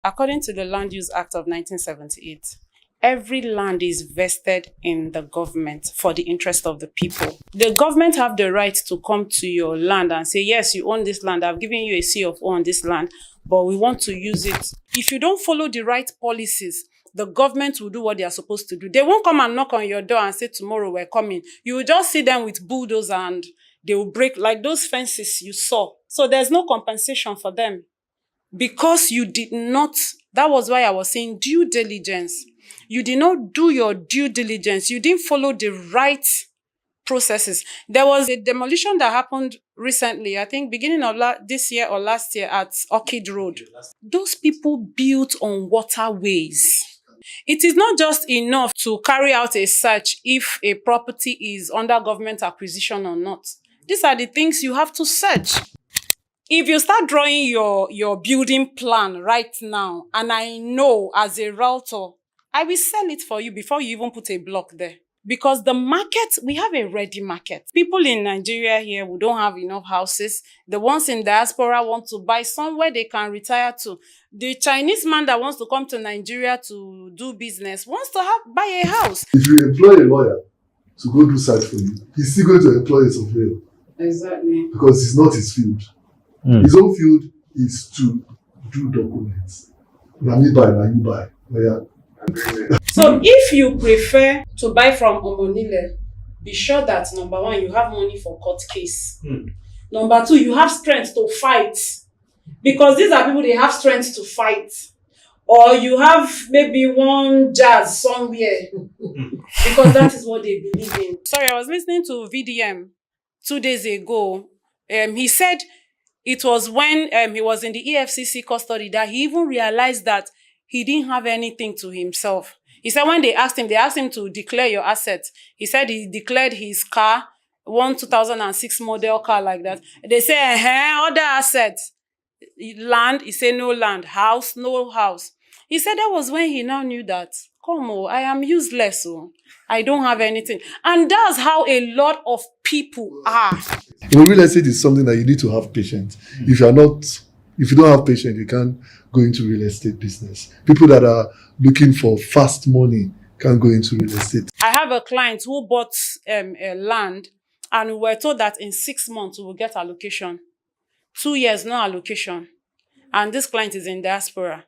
According to the Land Use Act of 1978, every land is vested in the government for the interest of the people. The government have the right to come to your land and say, yes, you own this land. I've given you a C of O on this land, but we want to use it. If you don't follow the right policies, the government will do what they are supposed to do. They won't come and knock on your door and say, tomorrow we're coming. You will just see them with bulldozers and they will break like those fences you saw. So there's no compensation for them. Because you did not, that was why I was saying due diligence. You did not do your due diligence. You didn't follow the right processes. There was a demolition that happened recently, I think beginning of this year or last year at Orchid Road. Those people built on waterways. It is not just enough to carry out a search if a property is under government acquisition or not. These are the things you have to search. If you start drawing your building plan right now, and I know as a realtor, I will sell it for you before you even put a block there. Because the market, we have a ready market. People in Nigeria here who don't have enough houses, the ones in diaspora want to buy somewhere they can retire to. The Chinese man that wants to come to Nigeria to do business wants to buy a house. If you employ a lawyer to go do search for you, he's still going to employ a surveyor. Exactly. Because it's not his field. His own field is to do documents. Now you buy. Yeah. So if you prefer to buy from Omonile, be sure that number one, you have money for court case. Number two, you have strength to fight. Because these are people, they have strength to fight. Or you have maybe one jazz somewhere. Because that is what they believe in. Sorry, I was listening to VDM 2 days ago. He said it was when he was in the EFCC custody that he even realized that he didn't have anything to himself. He said when they asked him to declare your assets. He said he declared his car, one 2006 model car like that. They say, other assets. Land, he said no land. House, no house. He said that was when he now knew that, I am useless. I don't have anything. And that's how a lot of people are. Real estate is something that you need to have patience. If you don't have patience, you can't go into real estate business. People that are looking for fast money can't go into real estate. I have a client who bought a land and we were told that in 6 months we will get allocation. 2 years, no allocation. And this client is in diaspora.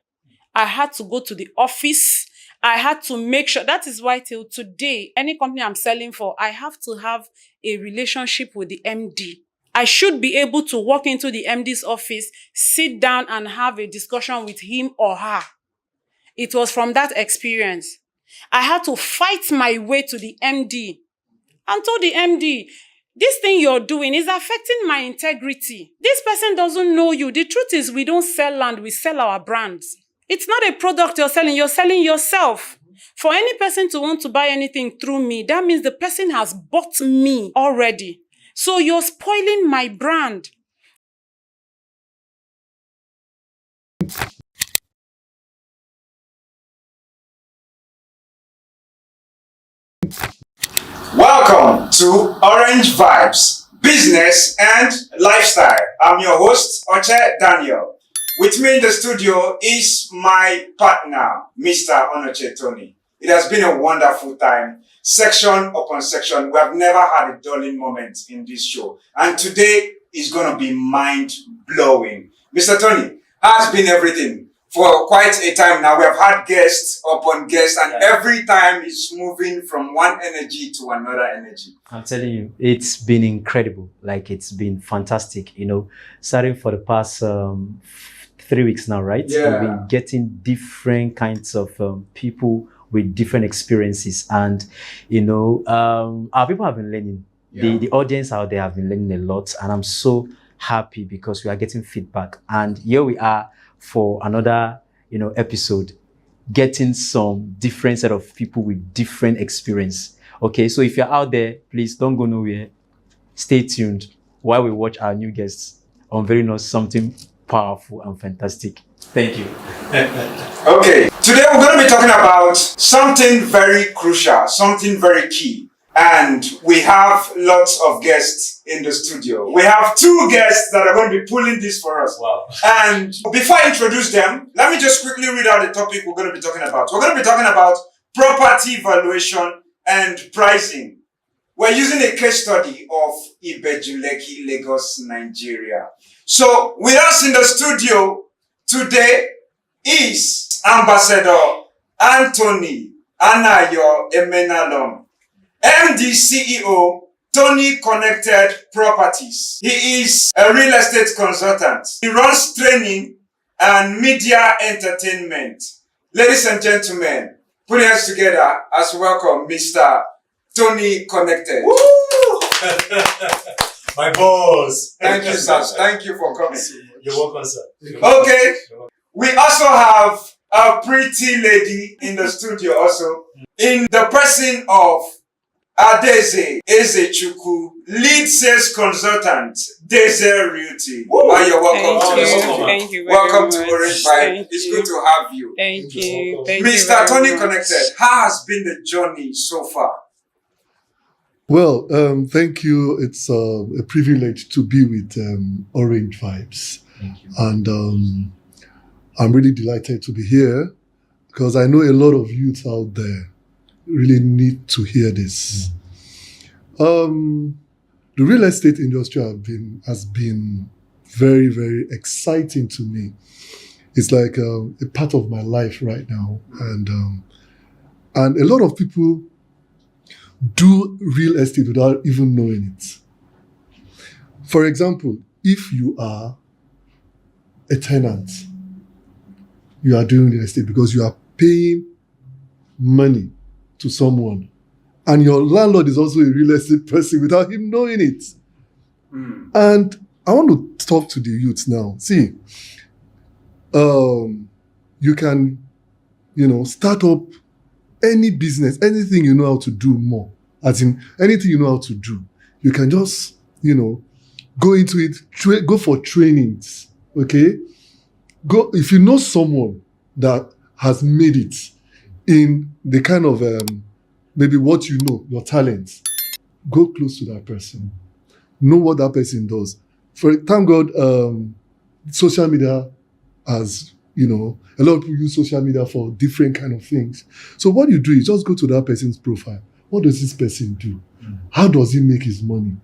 I had to go to the office. I had to make sure. That is why till today, any company I'm selling for, I have to have a relationship with the MD. I should be able to walk into the MD's office, sit down and have a discussion with him or her. It was from that experience. I had to fight my way to the MD and told the MD, this thing you're doing is affecting my integrity. This person doesn't know you. The truth is we don't sell land, we sell our brands. It's not a product you're selling yourself. For any person to want to buy anything through me, that means the person has bought me already. So you're spoiling my brand. Welcome to Orange Vibes, Business and Lifestyle. I'm your host, Oche Daniel. With me in the studio is my partner, Mr. Onoche Tony. It has been a wonderful time. Section upon section. We have never had a dulling moment in this show. And today is going to be mind-blowing. Mr. Tony, has been everything. For quite a time now, we have had guests upon guests, and every time it's moving from one energy to another energy. I'm telling you, it's been incredible. Like, it's been fantastic, starting for the past 3 weeks now, right? Yeah. We've been getting different kinds of people with different experiences, and our people have been learning. Yeah. The audience out there have been learning a lot, and I'm so happy because we are getting feedback. And here we are for another episode, getting some different set of people with different experience. Okay, so if you're out there, please don't go nowhere. Stay tuned while we watch our new guests unveiling us something powerful and fantastic. Thank you. Okay, today we're going to be talking about something very crucial, something very key. And we have lots of guests in the studio. We have two guests that are going to be pulling this for us. Wow. And before I introduce them, let me just quickly read out the topic we're going to be talking about. We're going to be talking about property valuation and pricing. We're using a case study of Ibeju, Lekki, Lagos, Nigeria. So with us in the studio today is Ambassador Anthony Anayo Emenalom, MD CEO, Tony Connected Properties. He is a real estate consultant. He runs training and media entertainment. Ladies and gentlemen, put your hands together as we welcome Mr. Tony Connected. Woo! My boss. Thank you, sir. Thank you for coming. You're welcome, sir. Okay. We also have a pretty lady in the studio also, in the person of Adeze Ezechukwu, lead sales consultant, Deze Realty. Oh, you're welcome. Thank you. Welcome to Orange Vibe. It's good to have you. Thank you. Mr. Tony Connected, how has been the journey so far? Well, thank you. It's a privilege to be with Orange Vibes. Thank you. And I'm really delighted to be here because I know a lot of youth out there really need to hear this. The real estate industry has been very, very exciting to me. It's like a part of my life right now. And a lot of people do real estate without even knowing it. For example, if you are a tenant, you are doing real estate because you are paying money to someone, and your landlord is also a real estate person without him knowing it. And I want to talk to the youths now. See, you can, start up any business, anything you know how to do more. As in, anything you know how to do. You can just, go into it, go for trainings, okay? Go, if you know someone that has made it in the kind of, maybe what you know, your talents, go close to that person. Know what that person does. Thank God, social media has, a lot of people use social media for different kind of things. So what you do is just go to that person's profile. What does this person do? How does he make his money?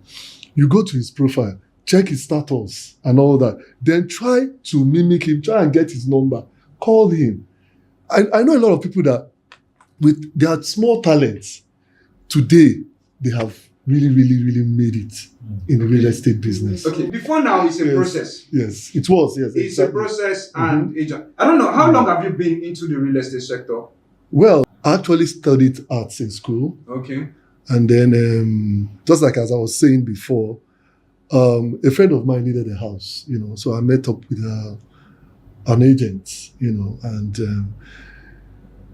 You go to his profile, check his status and all that. Then try to mimic him, try and get his number. Call him. I know a lot of people that with their small talents, today they have really, really, really made it in the real estate business. Okay, before now it's a process. Yes, it was, yes. It's exactly. A process and agent. I don't know, how long have you been into the real estate sector? Well, I actually studied arts in school. Okay. And then, just like as I was saying before, a friend of mine needed a house, so I met up with an agent, and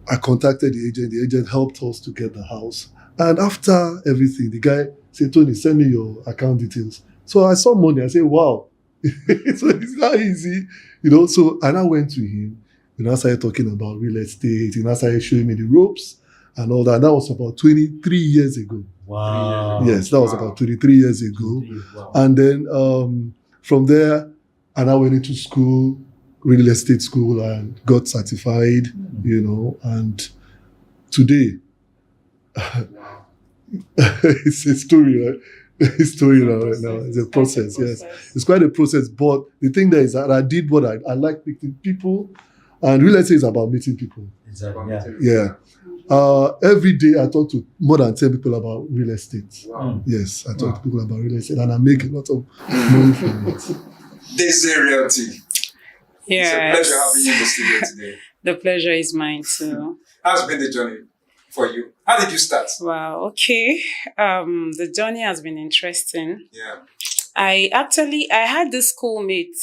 I contacted the agent. The agent helped us to get the house. And after everything, the guy said, Tony, send me your account details. So I saw money. I said, wow. So it's not easy, So, and I went to him. I started talking about real estate. I started showing me the ropes and all that. That was about 23 years ago. Wow. Yes, that was about 23 years ago. Wow. And then from there, I now went into school, real estate school, and got certified, and today, it's a story, right? It's a story right now. It's a process, yes. It's quite a process, but the thing there is that I did what I like meeting people, and real estate is about meeting people. Exactly. Yeah. Every day I talk to more than 10 people about real estate. Wow. Yes, I talk to people about real estate, and I make a lot of money from it. Deze Realty. Yes. It's a pleasure having you in the studio today. The pleasure is mine too. How's been the journey for you? How did you start? Wow, okay. The journey has been interesting. Yeah. I had this schoolmate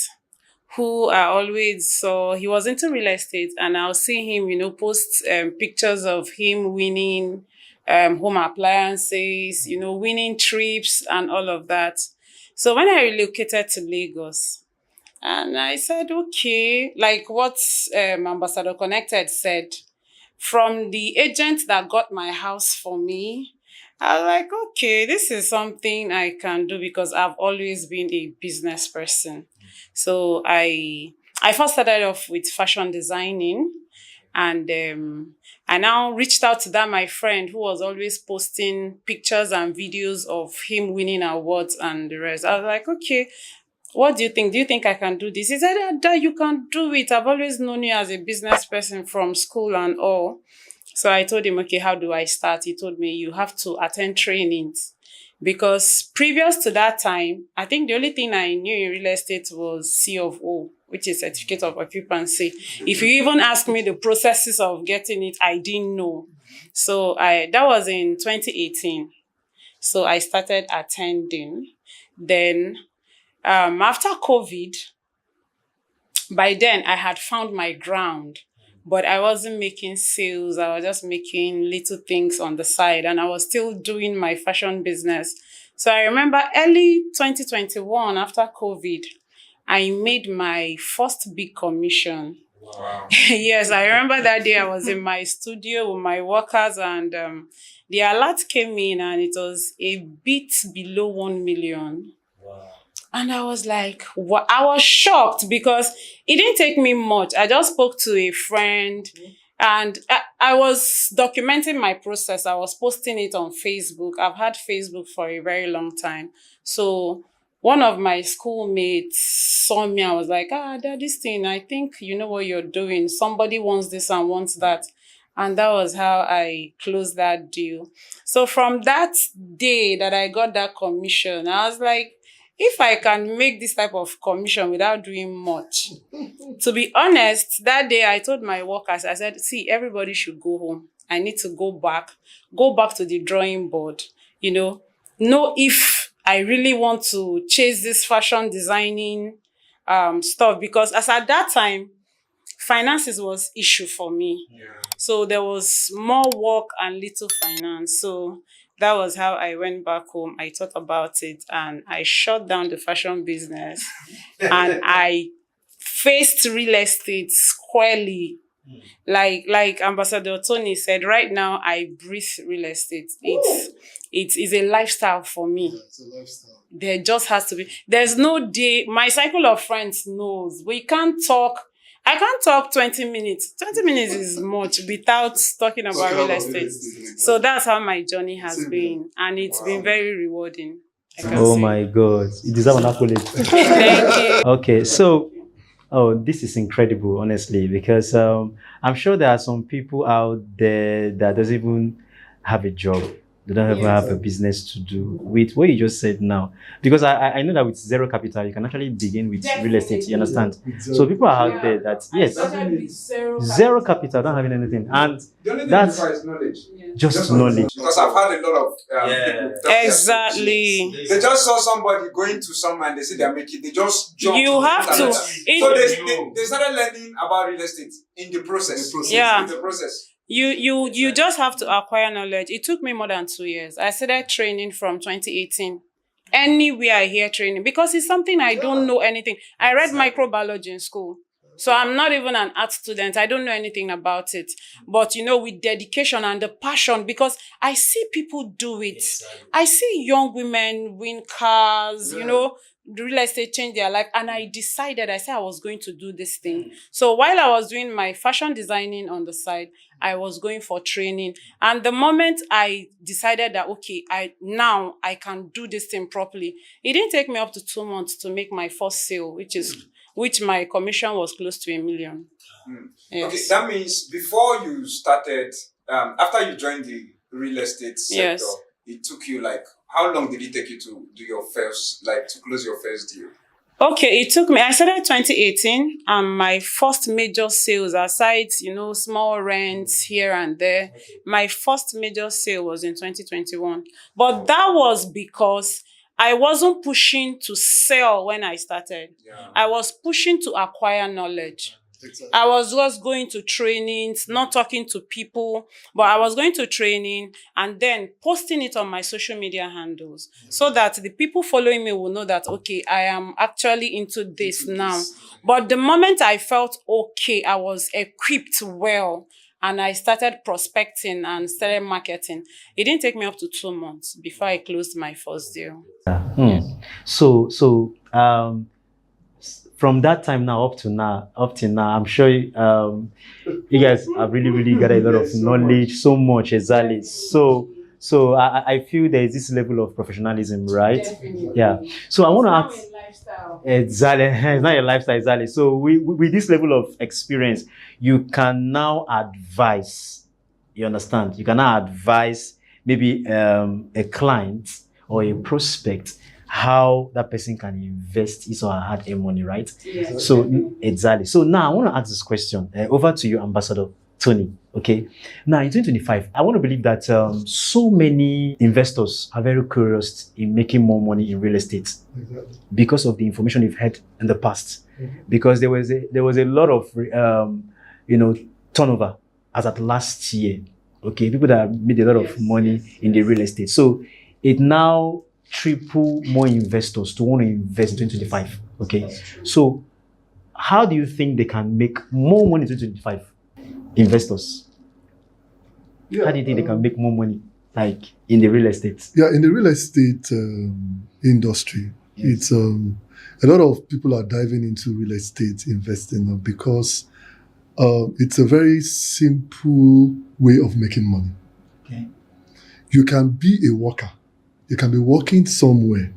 who I always saw. He was into real estate, and I'll see him, post pictures of him winning home appliances, winning trips and all of that. So when I relocated to Lagos, and I said, okay, like what Ambassador Connected said, from the agent that got my house for me, I was like, okay, this is something I can do because I've always been a business person. So I first started off with fashion designing, and I now reached out to that my friend who was always posting pictures and videos of him winning awards and the rest. I was like, okay, what do you think? Do you think I can do this? He said, Dad, you can do it. I've always known you as a business person from school and all. So I told him, okay, how do I start? He told me, you have to attend trainings. Because previous to that time, I think the only thing I knew in real estate was C of O, which is Certificate of Occupancy. If you even ask me the processes of getting it, I didn't know. So that was in 2018. So I started attending. Then after COVID, by then I had found my ground, but I wasn't making sales. I was just making little things on the side, and I was still doing my fashion business. So I remember early 2021, after COVID, I made my first big commission. Wow. Yes, I remember that day I was in my studio with my workers, and the alert came in and it was a bit below 1 million. And I was like, what? I was shocked because it didn't take me much. I just spoke to a friend and I was documenting my process. I was posting it on Facebook. I've had Facebook for a very long time. So one of my schoolmates saw me. I was like, Dad, this thing, I think you know what you're doing. Somebody wants this and wants that. And that was how I closed that deal. So from that day that I got that commission, I was like, if I can make this type of commission without doing much. To be honest, that day I told my workers, I said, see, everybody should go home. I need to go back to the drawing board, know if I really want to chase this fashion designing stuff, because as at that time, finances was issue for me. Yeah. So there was more work and little finance. So that was how I went back home. I thought about it and I shut down the fashion business and I faced real estate squarely. Like Ambassador Tony said, right now I breathe real estate. It is a lifestyle for me. Yeah, it's a lifestyle. There just has to be. There's no day. My cycle of friends knows. We can't talk. I can't talk 20 minutes. 20 minutes is much without talking about real estate. So that's how my journey has been. And it's been very rewarding. I can Oh say. my God. You deserve an accolade. Thank you. Okay, so this is incredible, honestly, because I'm sure there are some people out there that doesn't even have a job. They don't even have a business to do with what you just said now. Because I know that with zero capital, you can actually begin with real estate. You understand? So people are out there that, yes, zero capital, don't having anything. And The only thing that's is knowledge. just knowledge. Because I've had a lot of people tell me Exactly. they just saw somebody going to somewhere and they say they're making, they just jump. You have to. So they started learning about real estate in the process. Yeah. In the process. You just have to acquire knowledge. It took me more than 2 years. I started training from 2018. Anywhere I hear training, because it's something I don't know anything. I read microbiology in school. So I'm not even an art student. I don't know anything about it. But, with dedication and the passion, because I see people do it. I see young women win cars, the real estate change their life. And I decided, I said I was going to do this thing. So while I was doing my fashion designing on the side, I was going for training. And the moment I decided that, okay, now I can do this thing properly, it didn't take me up to 2 months to make my first sale, which my commission was close to 1 million. Yes. Okay, that means before you started, after you joined the real estate sector, it took you how long did it take you to do your first, to close your first deal? Okay, it took me, I started 2018 and my first major sales, aside, small rents here and there, my first major sale was in 2021. But that was because I wasn't pushing to sell when I started. Yeah. I was pushing to acquire knowledge. Exactly. I was just going to trainings, not talking to people, but I was going to training and then posting it on my social media handles so that the people following me will know that, okay, I am actually into this now. But the moment I felt okay, I was equipped well, and I started prospecting and started marketing. It didn't take me up to 2 months before I closed my first deal. So from that time now up till now, I'm sure you guys have really got a lot of knowledge, so much exactly. So I feel there is this level of professionalism, right? Definitely. Yeah. So I want to ask. It's now a lifestyle. Exactly. It's not a lifestyle, exactly. So with this level of experience, you can now advise. You understand? You can now advise maybe a client or a prospect how that person can invest his or her hard-earned money, right? Yes. So exactly. So now I want to ask this question. Over to you, Ambassador Tony. Okay. Now in 2025, I want to believe that so many investors are very curious in making more money in real estate because of the information you've had in the past. Because there was a lot of turnover as at last year. Okay, people that made a lot of money in the real estate. So it now triple more investors to want to invest in 2025. Okay, so how do you think they can make more money in 2025? Investors. Yeah, How do you think they can make more money, like in the real estate? Yeah, in the real estate industry, it's a lot of people are diving into real estate investing now because it's a very simple way of making money. Okay. You can be a worker. You can be working somewhere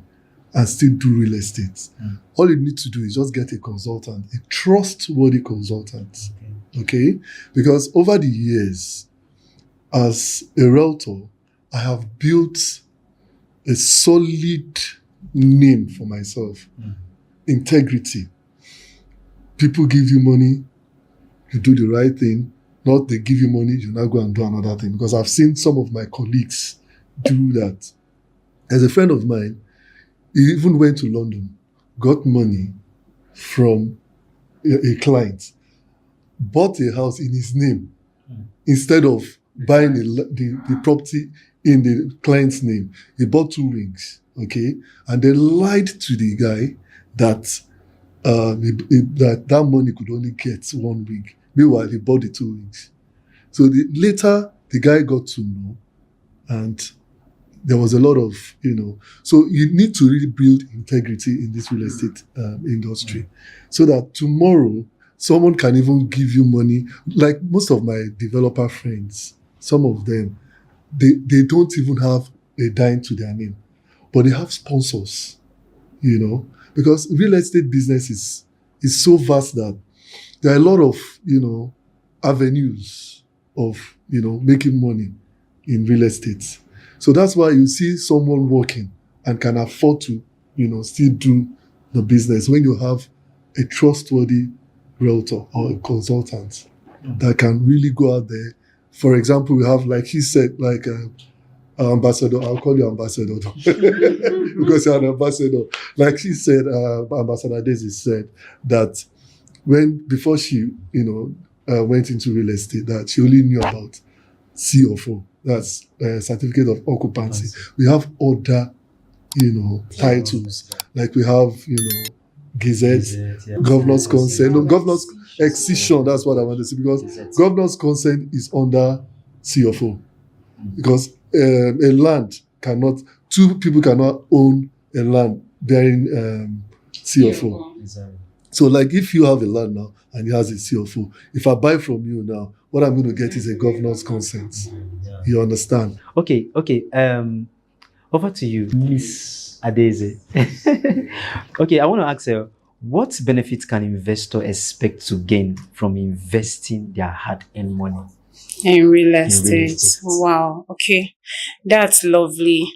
and still do real estate. All you need to do is just get a consultant, a trustworthy consultant. Okay? Because over the years, as a realtor, I have built a solid name for myself. Integrity. People give you money, you do the right thing. Not they give you money, you now go and do another thing. Because I've seen some of my colleagues do that. As a friend of mine, he even went to London, got money from a client, bought a house in his name instead of buying the property in the client's name. He bought 2 wings, okay? And they lied to the guy that that money could only get 1 wing. Meanwhile, he bought the 2 wings. So later, the guy got to know, and there was a lot of, so you need to really build integrity in this real estate industry so that tomorrow, someone can even give you money. Like most of my developer friends, some of them, they don't even have a dime to their name, but they have sponsors, because real estate business is so vast that there are a lot of, avenues of, making money in real estate. So that's why you see someone working and can afford to, still do the business when you have a trustworthy realtor or a consultant that can really go out there. For example, we have, like he said, like ambassador, I'll call you ambassador because you're an ambassador. Like she said, Ambassador Daisy said that before she, went into real estate, that she only knew about CFO, that's certificate of occupancy. We have other, titles, like we have, Gazette, governor's consent. No, governor's excision, that's what I want to say, because governor's consent is under CFO. Because a land cannot, 2 people cannot own a land bearing CFO. So like if you have a land now and he has a CFO, if I buy from you now, what I'm going to get is a governor's consent. You understand? Okay. Over to you, Miss Adeze. Okay, I want to ask her, what benefits can investors expect to gain from investing their hard-earned money In real estate. Wow. Okay. That's lovely.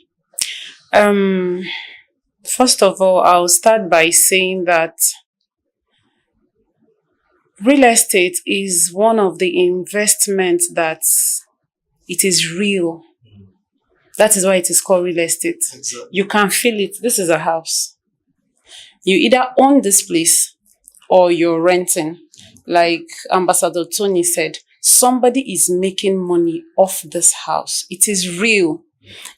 First of all, I'll start by saying that real estate is one of the investments that it is real. That is why it is called real estate. Exactly. You can feel it. This is a house. You either own this place or you're renting. Like Ambassador Tony said, somebody is making money off this house. It is real.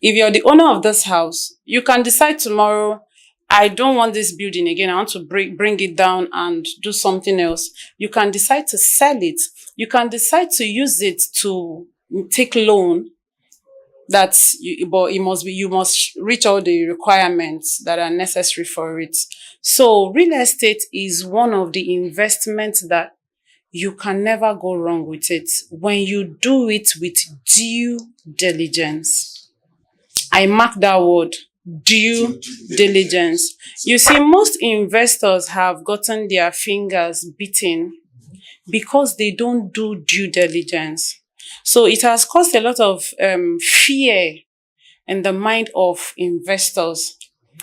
If you're the owner of this house, you can decide tomorrow, I don't want this building again. I want to bring it down and do something else. You can decide to sell it. You can decide to use it to take loan. But you must reach all the requirements that are necessary for it. So real estate is one of the investments that you can never go wrong with it when you do it with due diligence. I mark that word, due diligence. You see, most investors have gotten their fingers beaten because they don't do due diligence. So it has caused a lot of fear in the mind of investors,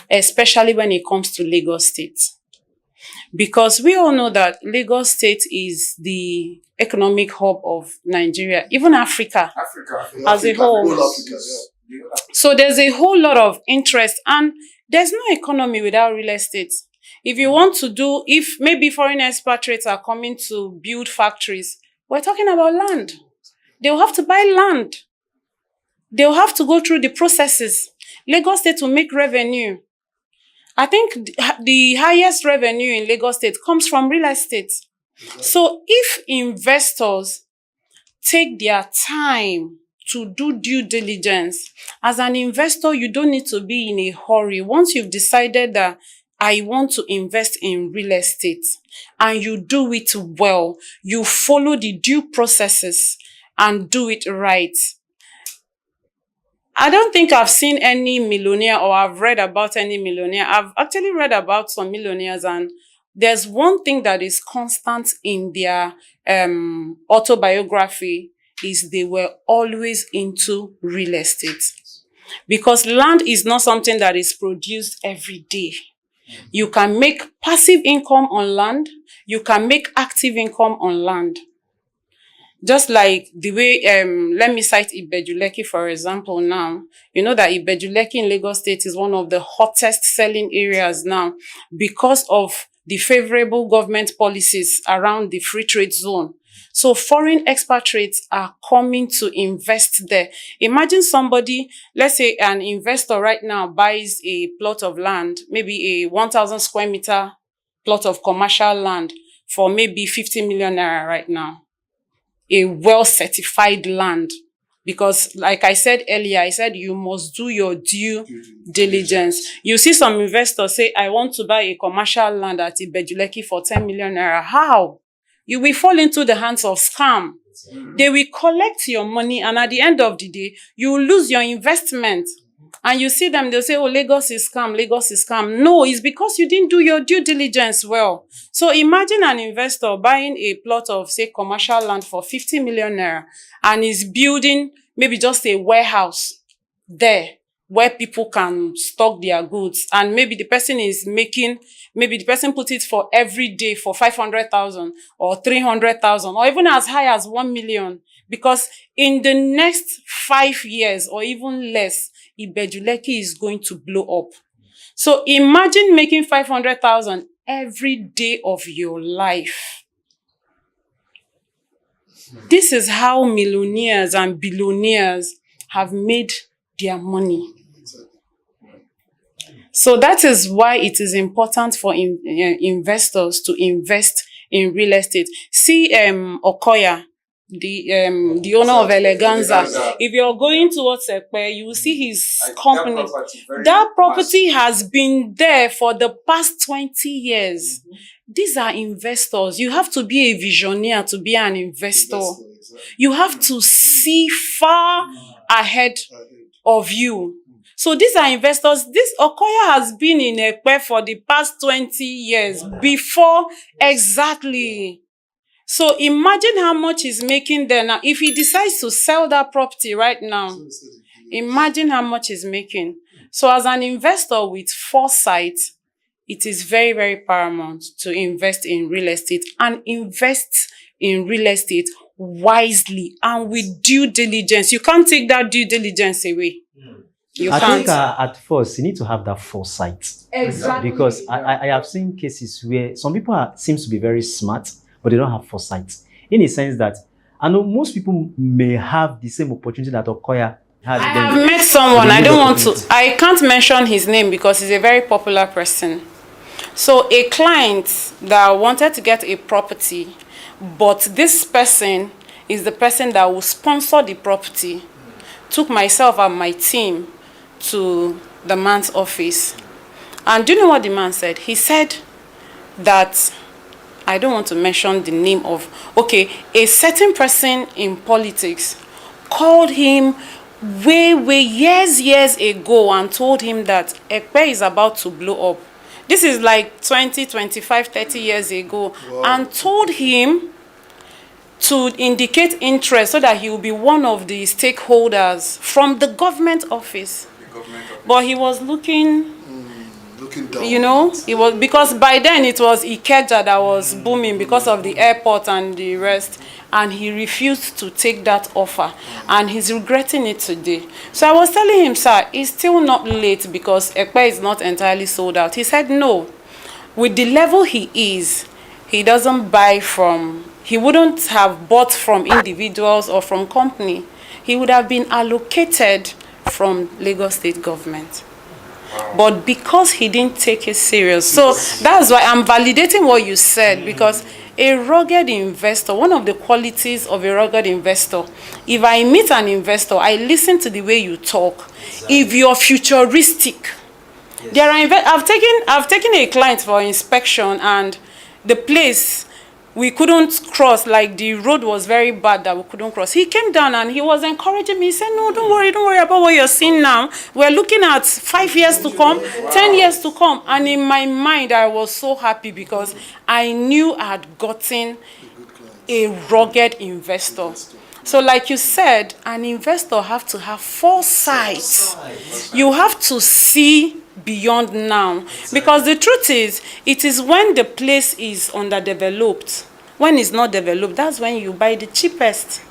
especially when it comes to Lagos State. Because we all know that Lagos State is the economic hub of Nigeria, even Africa as a whole. So there's a whole lot of interest, and there's no economy without real estate. If you want to do, if maybe foreign expatriates are coming to build factories, we're talking about land. They'll have to buy land. They'll have to go through the processes. Lagos State will make revenue. I think the highest revenue in Lagos State comes from real estate. So if investors take their time to do due diligence, as an investor, you don't need to be in a hurry. Once you've decided that I want to invest in real estate and you do it well, you follow the due processes and do it right. I don't think I've seen any millionaire or I've read about any millionaire. I've actually read about some millionaires, and there's one thing that is constant in their autobiography is they were always into real estate. Because land is not something that is produced every day. You can make passive income on land. You can make active income on land. Just like the way, let me cite Ibeju Lekki, for example, now. You know that Ibeju Lekki in Lagos State is one of the hottest selling areas now because of the favorable government policies around the free trade zone. So foreign expatriates are coming to invest there. Imagine somebody, let's say an investor right now buys a plot of land, maybe a 1,000 square meter plot of commercial land for maybe 50 million naira right now. A well-certified land. Because like I said earlier, I said you must do your due diligence. You see some investors say, I want to buy a commercial land at Ibeju Lekki for 10 million naira. How? You will fall into the hands of scam. They will collect your money, and at the end of the day, you will lose your investment. And you see them, they'll say, oh, Lagos is scam, Lagos is scam. No, it's because you didn't do your due diligence well. So imagine an investor buying a plot of, say, commercial land for 50 million naira and is building maybe just a warehouse there where people can stock their goods. And maybe the person is making, maybe the person put it for every day for 500,000 or 300,000 or even as high as 1 million. Because in the next 5 years or even less, Ibeju Lekki is going to blow up. So imagine making 500,000 every day of your life. This is how millionaires and billionaires have made their money. So that is why it is important for investors to invest in real estate. See Okoya, the owner of Eleganza. If you're going towards Ekpe, you will see his company. That property has been there for the past 20 years. These are investors. You have to be a visionary to be an investor. You have to see far ahead of you. So these are investors. This Okoya has been in Ekpe for the past 20 years before exactly. So imagine how much he's making there now. If he decides to sell that property right now, imagine how much he's making. So as an investor with foresight, it is very, very paramount to invest in real estate and invest in real estate wisely and with due diligence. You can't take that due diligence away. You I can't. think at first you need to have that foresight. Exactly. Because I have seen cases where some people seems to be very smart, but they don't have foresight. In a sense that I know most people may have the same opportunity that Okoya How's I it going? have met someone. I don't want to. I can't mention his name because he's a very popular person. So a client that wanted to get a property, but this person is the person that will sponsor the property, took myself and my team to the man's office. And do you know what the man said? He said that, I don't want to mention the name of, okay, a certain person in politics called him way years ago and told him that Ekpe is about to blow up. This is like 20, 25, 30 years ago. Wow. And told him to indicate interest so that he will be one of the stakeholders from the government office. But he was looking down. You know, it was because by then it was Ikeja that was booming because of the airport and the rest, and he refused to take that offer, and he's regretting it today. So I was telling him, sir, it's still not late because Ekpe is not entirely sold out. He said no. With the level he is, he doesn't buy from, he wouldn't have bought from individuals or from company. He would have been allocated from Lagos State government. But because he didn't take it serious. So that's why I'm validating what you said, because a rugged investor, one of the qualities of a rugged investor, if I meet an investor, I listen to the way you talk. Exactly. If you're futuristic, yes. There are I've taken a client for inspection, and the place we couldn't cross, like the road was very bad that we couldn't cross. He came down and he was encouraging me. He said, no, don't worry about what you're seeing now. We're looking at 5 years to come, 10 years to come. And in my mind, I was so happy because I knew I had gotten a rugged investor. So like you said, an investor have to have foresight. You have to see beyond now. Because the truth is, it is when the place is underdeveloped, when it's not developed, that's when you buy the cheapest.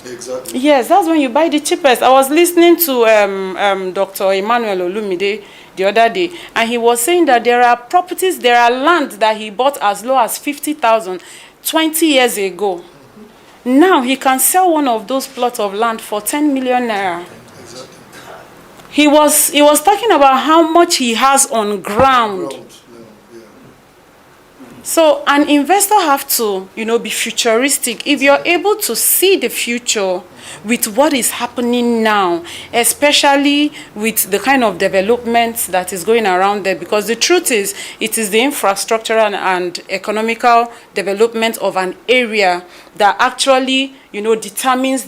Exactly. Yes, that's when you buy the cheapest. I was listening to Dr. Emmanuel Olumide the other day, and he was saying that there are properties, there are land that he bought as low as 50,000 20 years ago. Now he can sell one of those plots of land for 10 million naira. Exactly. He was talking about how much he has on ground. So an investor have to, be futuristic. If you're able to see the future with what is happening now, especially with the kind of development that is going around there, because the truth is, it is the infrastructural and economical development of an area that actually, determines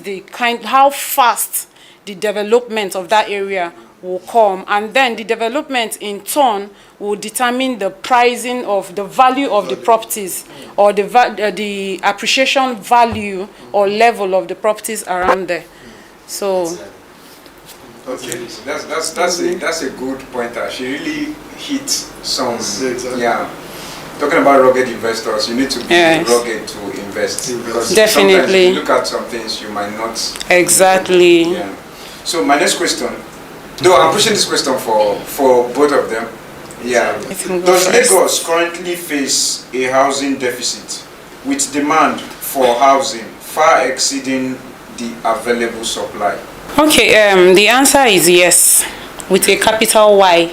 how fast the development of that area will come, and then the development in turn will determine the pricing of the value of the properties, or the appreciation value or level of the properties around there. So okay, so that's a good pointer. She really hit some. Exactly. Yeah. Talking about rugged investors, you need to be rugged to invest, because definitely sometimes you look at some things you might not. Exactly. Yeah. So my next question, though I'm pushing this question for both of them. Yeah. Does Lagos currently face a housing deficit with demand for housing far exceeding the available supply? Okay, the answer is yes, with a capital Y.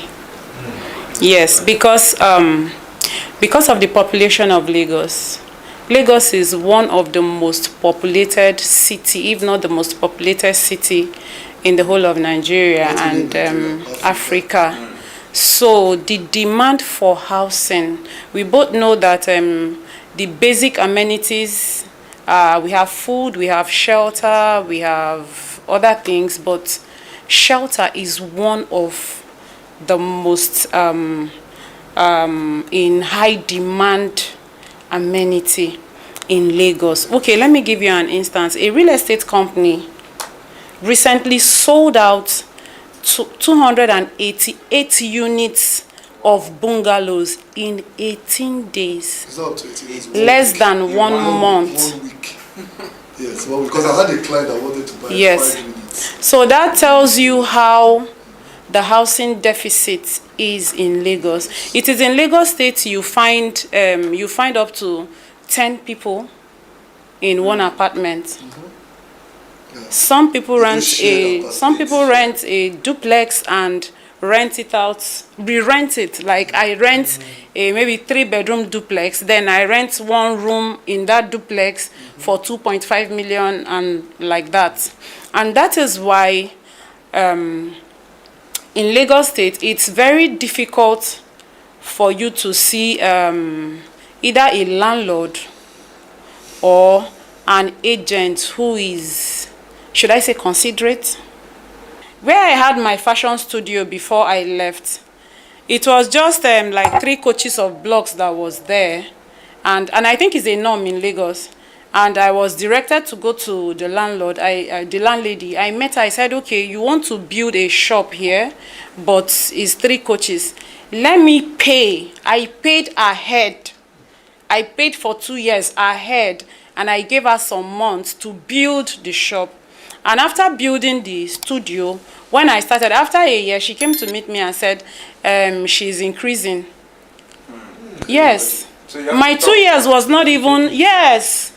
Yes, because of the population of Lagos. Lagos is one of the most populated city, if not the most populated city in the whole of Nigeria and Africa. So the demand for housing, we both know that the basic amenities, we have food, we have shelter, we have other things, but shelter is one of the most in high demand amenity in Lagos. Okay, let me give you an instance. A real estate company recently sold out 288 units of bungalows in 18 days. Less than 1 month. 1 week. Yes, well, because I had a client that wanted to buy 5 units. So that tells you how the housing deficit is in Lagos. It is in Lagos State you find up to 10 people in one apartment. Some people rent shared a duplex and rent it out, re-rent it. Like I rent a maybe 3-bedroom duplex, then I rent one room in that duplex for 2.5 million and like that. And that is why in Lagos State, it's very difficult for you to see either a landlord or an agent who is, should I say, considerate. Where I had my fashion studio before I left, it was just like 3 coaches of blocks that was there, and I think it's a norm in Lagos. And I was directed to go to the landlord, the landlady. I met her. I said, okay, you want to build a shop here, but it's 3 coaches. Let me pay. I paid ahead. I paid for 2 years ahead, and I gave her some months to build the shop. And after building the studio, when I started, after a year, she came to meet me and said she's increasing. Yes. So my 2 years was not even, yes.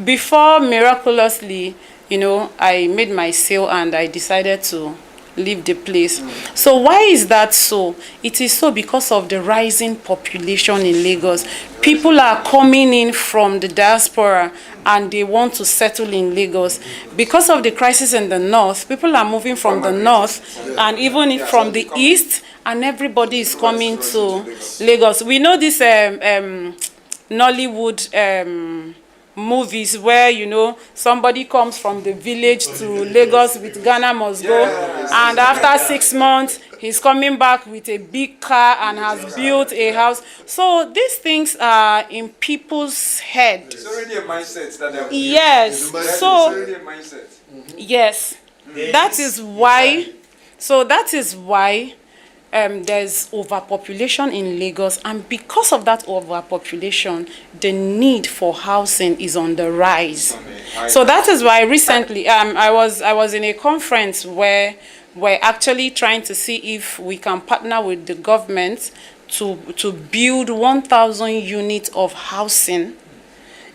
Before, miraculously, I made my sale and I decided to leave the place. So why is that so? It is so because of the rising population in Lagos. People are coming in from the diaspora and they want to settle in Lagos. Because of the crisis in the north, people are moving from the north and even from the east, and everybody is coming to Lagos. We know this Nollywood movies where somebody comes from the village to Lagos with Ghana Must Go, and after 6 months he's coming back with a big car and has built a house. So these things are in people's head. It's already a mindset that they're yes. It's So already a mindset. yes, that is why. So that is why there's overpopulation in Lagos, and because of that overpopulation, the need for housing is on the rise. So that is why recently I was in a conference where we're actually trying to see if we can partner with the government to build 1,000 units of housing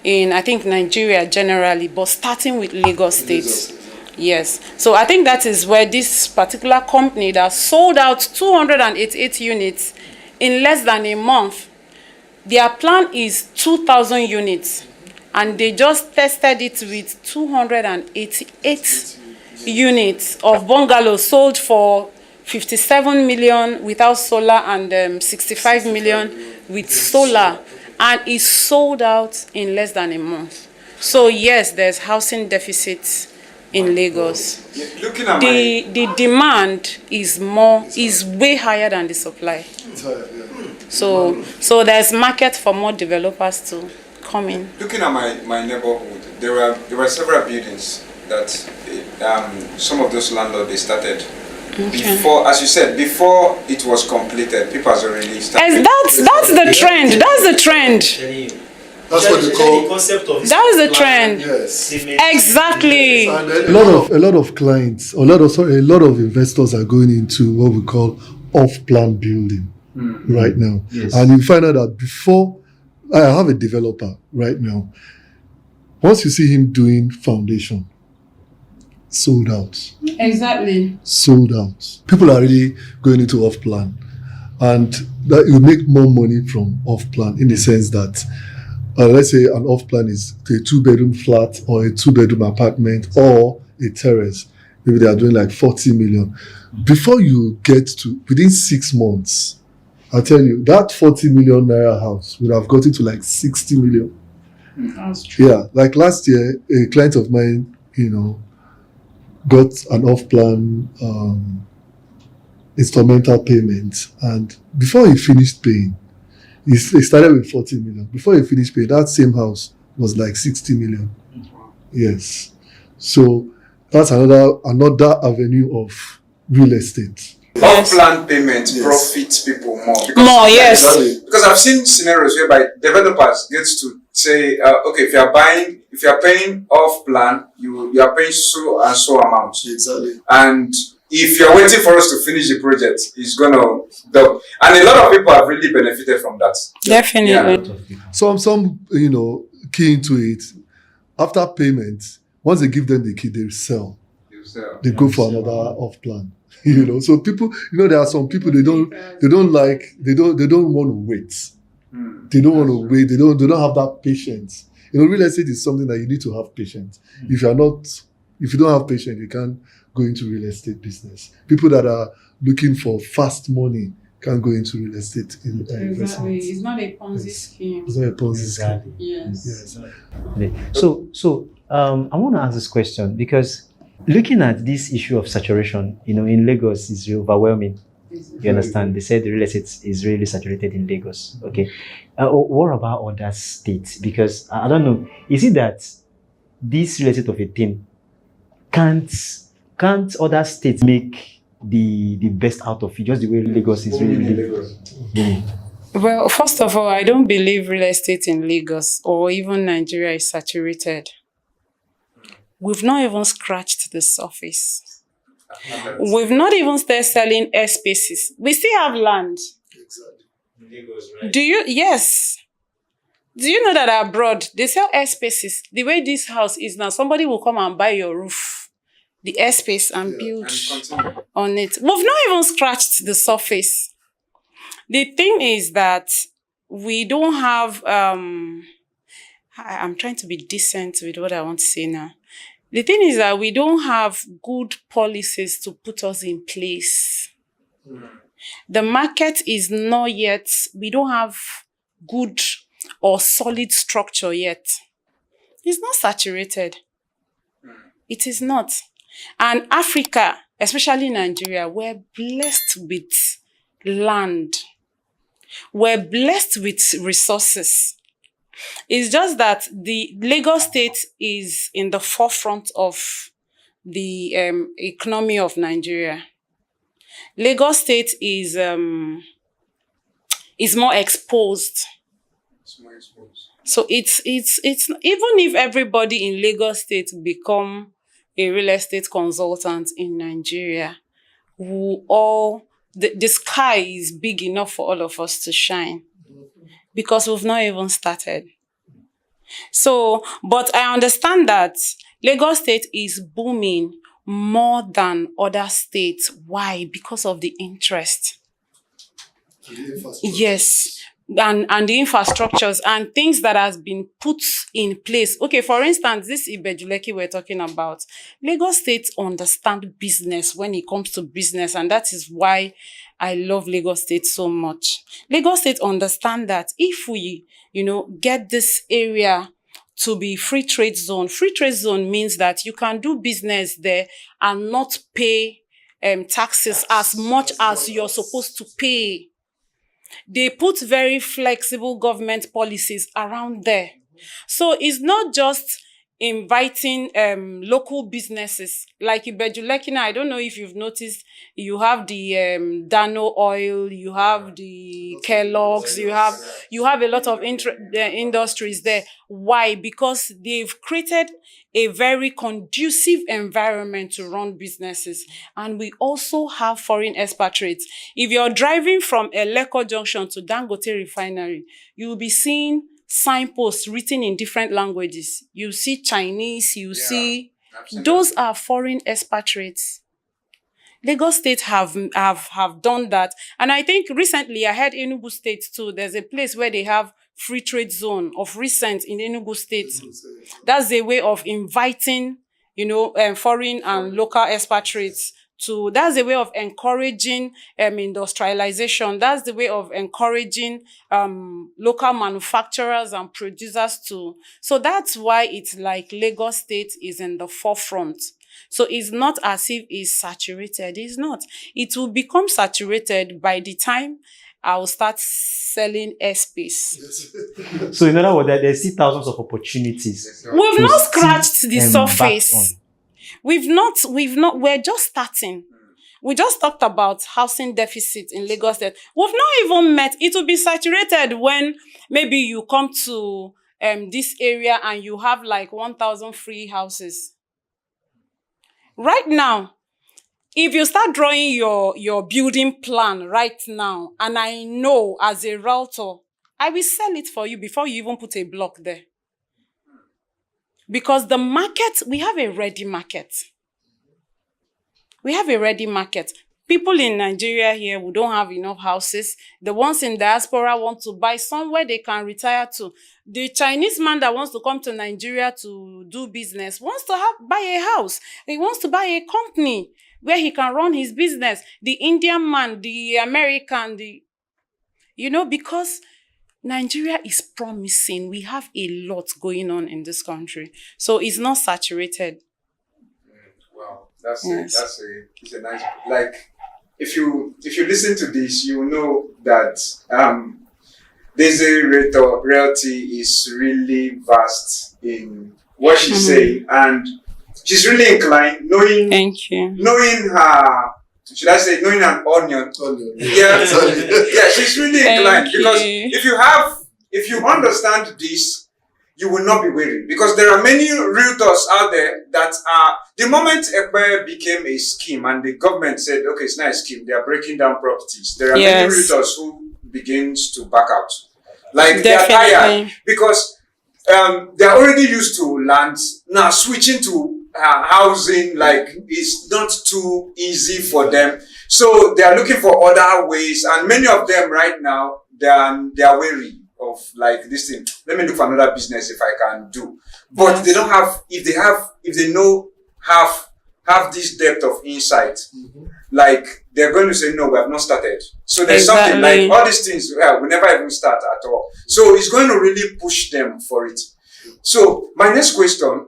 in, I think, Nigeria generally, but starting with Lagos State. Yes. So I think that is where this particular company that sold out 288 units in less than a month, their plan is 2,000 units. And they just tested it with 288 units of bungalows sold for 57 million without solar and 65 million with solar. And it's sold out in less than a month. So yes, there's housing deficits in Lagos. Looking at the demand is way higher than the supply. So there's market for more developers to come in. Looking at my neighborhood, there were several buildings that some of those landlords they started before, as you said, before it was completed. People has already started. And that's the trend. That's the trend. That's what they call. That's the trend. Yes. Exactly. And a lot of clients, a lot of investors are going into what we call off-plan building right now. Yes. And you find out that before, I have a developer right now. Once you see him doing foundation, sold out. Exactly. Sold out. People are really going into off-plan, and that you make more money from off-plan in the sense that. Let's say an off-plan is a 2-bedroom flat or a 2-bedroom apartment or a terrace. Maybe they are doing like 40 million. Before you get to, within 6 months, I'll tell you, that 40 million naira house would have gotten to like 60 million. That's true. Yeah, like last year, a client of mine, got an off-plan instrumental payment. And before he finished paying, he started with 40 million. Before he finished paying, that same house was like 60 million. Yes. So that's another avenue of real estate. Off-plan payment profits people more. Yes. Because I've seen scenarios whereby developers get to say, okay, if you are paying off-plan, you are paying so and so amount. Exactly. And if you're waiting for us to finish the project, it's gonna double. And a lot of people have really benefited from that. Definitely. Yeah. Some key into it. After payment, Once they give them the key, they sell. They Yeah. go for another off plan. So people, there are some people they don't want to wait. They don't want to wait. They don't have that patience. Real estate is something that you need to have patience. If you don't have patience, you can't go into real estate business. People that are looking for fast money can't go into real estate investment. Exactly. It's not a Ponzi scheme. It's not a Ponzi Exactly. scheme. Yes. Yes. I want to ask this question because looking at this issue of saturation, in Lagos is overwhelming. You understand? They said the real estate is really saturated in Lagos. Okay. What about other states? Because I don't know. Is it that this real estate of a thing can't other states make the best out of it? Just the way Lagos is really. Well, first of all, I don't believe real estate in Lagos or even Nigeria is saturated. We've not even scratched the surface. We've not even started selling airspaces. We still have land. Exactly. Yes. Do you know that abroad, they sell airspaces? The way this house is now, somebody will come and buy your roof, the airspace, and build on it. We've not even scratched the surface. The thing is that we don't have, I'm trying to be decent with what I want to say now. The thing is that we don't have good policies to put us in place. The market is not yet, we don't have good or solid structure yet. It's not saturated. It is not. And Africa, especially Nigeria, we're blessed with land. We're blessed with resources. It's just that the Lagos State is in the forefront of the economy of Nigeria. Lagos State is more exposed. So it's even if everybody in Lagos State become a real estate consultant in Nigeria, the sky is big enough for all of us to shine. Because we've not even started. So, but I understand that Lagos State is booming more than other states. Why? Because of the interest. Yes. And the infrastructures and things that has been put in place. Okay, for instance, this Ibeju lekki we're talking about. Lagos State understand business when it comes to business, and that is why I love Lagos State so much. Lagos State understand that if we, get this area to be free trade zone means that you can do business there and not pay taxes as much as you're supposed to pay. They put very flexible government policies around there. So it's not just inviting local businesses like Ibeju lekki. I don't know if you've noticed, you have the Dano oil, you have the Kellogg's, you have a lot of industries there. Why? Because they've created a very conducive environment to run businesses. And we also have foreign expatriates. If you're driving from Eko Junction to Dangote Refinery, you'll be seeing signposts written in different languages. You see Chinese, see, absolutely. Those are foreign expatriates. Lagos State have done that. And I think recently I heard Enugu State too. There's a place where they have free trade zone of recent in Enugu State. That's a way of inviting, foreign and local expatriates that's the way of encouraging industrialization. That's the way of encouraging local manufacturers and producers too. So that's why it's like Lagos State is in the forefront. So it's not as if it's saturated. It's not. It will become saturated by the time I will start selling airspace. So in other words, there's still thousands of opportunities. We've not scratched the surface. We're just starting. We just talked about housing deficit in Lagos State. We've not even met. It will be saturated when maybe you come to this area and you have like 1,000 free houses. Right now, if you start drawing your building plan right now, and I know as a realtor, I will sell it for you before you even put a block there. Because the market, we have a ready market. We have a ready market. People in Nigeria here who don't have enough houses, the ones in diaspora want to buy somewhere they can retire to. The Chinese man that wants to come to Nigeria to do business wants to buy a house. He wants to buy a company where he can run his business. The Indian man, the American, because Nigeria is promising. We have a lot going on in this country. So it's not saturated. Wow, it's a nice, if you listen to this, you know that this reality is really vast in what she's saying, and she's really inclined, knowing her. Should I say knowing an onion? Yeah, she's really inclined because if you understand this, you will not be worried, because there are many realtors out there that are, the moment Ekpe became a scheme and the government said, okay, it's not a scheme, they are breaking down properties. There are many realtors who begins to back out. Like they are tired because they are already used to lands. Now switching to housing, it's not too easy for them. So they are looking for other ways, and many of them right now, they are wary of this thing. Let me look for another business if I can do. But they don't have, if they have this depth of insight, they're going to say, no, we have not started. So there's something all these things, we never even start at all. So it's going to really push them for it. So my next question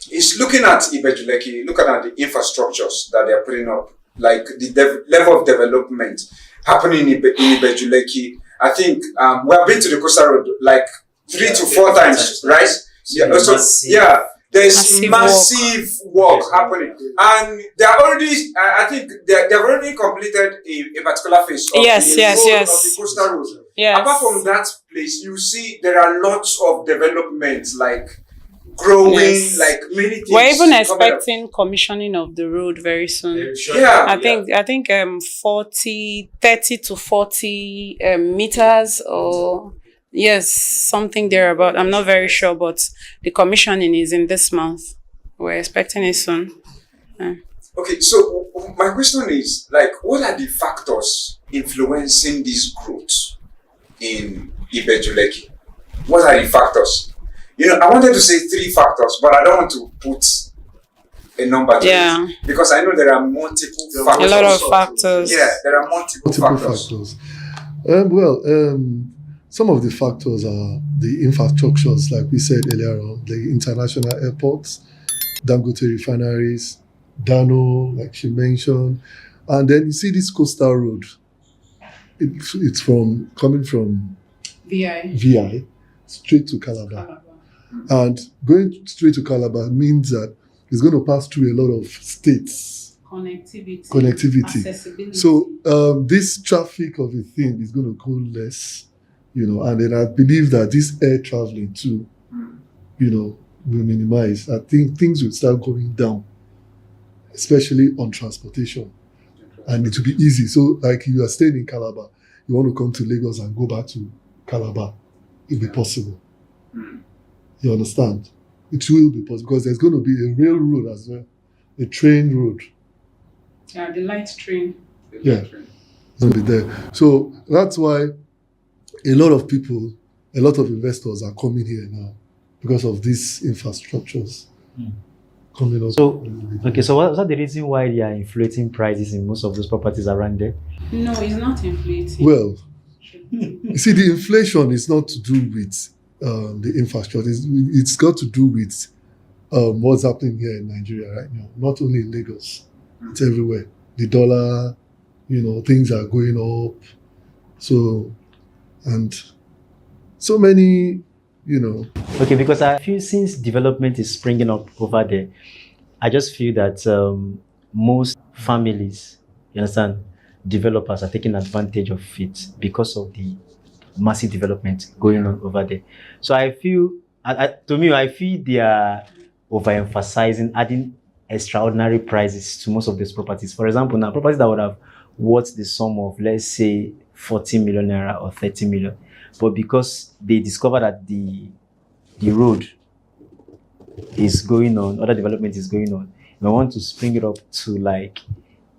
is looking at Ibeju Lekki, looking at the infrastructures that they are putting up, the level of development happening in Ibeju Lekki. I think we have been to the Coastal Road 3 to 4 times, right? Yeah. There's massive work happening, and they are already. I think they've already completed a particular phase of the Coastal Road. Yes. Apart from that place, you see there are lots of developments growing, many things. We're even expecting commissioning of the road very soon. Yeah. I think 30 to 40 meters, or something there about. I'm not very sure, but the commissioning is in this month. We're expecting it soon. Okay, so my question is, what are the factors influencing this growth in Ibeju Lekki? What are the factors? I wanted to say 3 factors, but I don't want to put a number to it, because I know there are multiple factors. A lot of factors. Yeah, there are multiple factors. Some of the factors are the infrastructures, like we said earlier on, the international airports, Dangote refineries, Dano, like she mentioned. And then you see this coastal road. It's coming from VI straight to Calabar. And going straight to Calabar means that it's going to pass through a lot of states. Connectivity. Accessibility. So this traffic of a thing is going to go less, and then I believe that this air traveling too, will minimize. I think things will start going down, especially on transportation. And it will be easy. So if you are staying in Calabar, you want to come to Lagos and go back to Calabar, it'll be possible. You understand? It will be possible, because there's going to be a railroad as well, a train road. Yeah, the light train. It's going to be there. So that's why a lot of people, a lot of investors are coming here now because of these infrastructures coming up. So was that the reason why they are inflating prices in most of those properties around there? No, it's not inflating. Well, you see, the inflation is not to do with the infrastructure. It's got to do with what's happening here in Nigeria right now. Not only in Lagos, it's everywhere. The dollar, things are going up. So, and so many, Okay, because I feel since development is springing up over there, I just feel that most families, you understand, developers are taking advantage of it because of the massive development going on over there. So I feel, I feel they are overemphasizing adding extraordinary prices to most of these properties. For example, now properties that would have worth the sum of, let's say, 40 million naira or 30 million, but because they discovered that the road is going on, other development is going on, I want to spring it up to like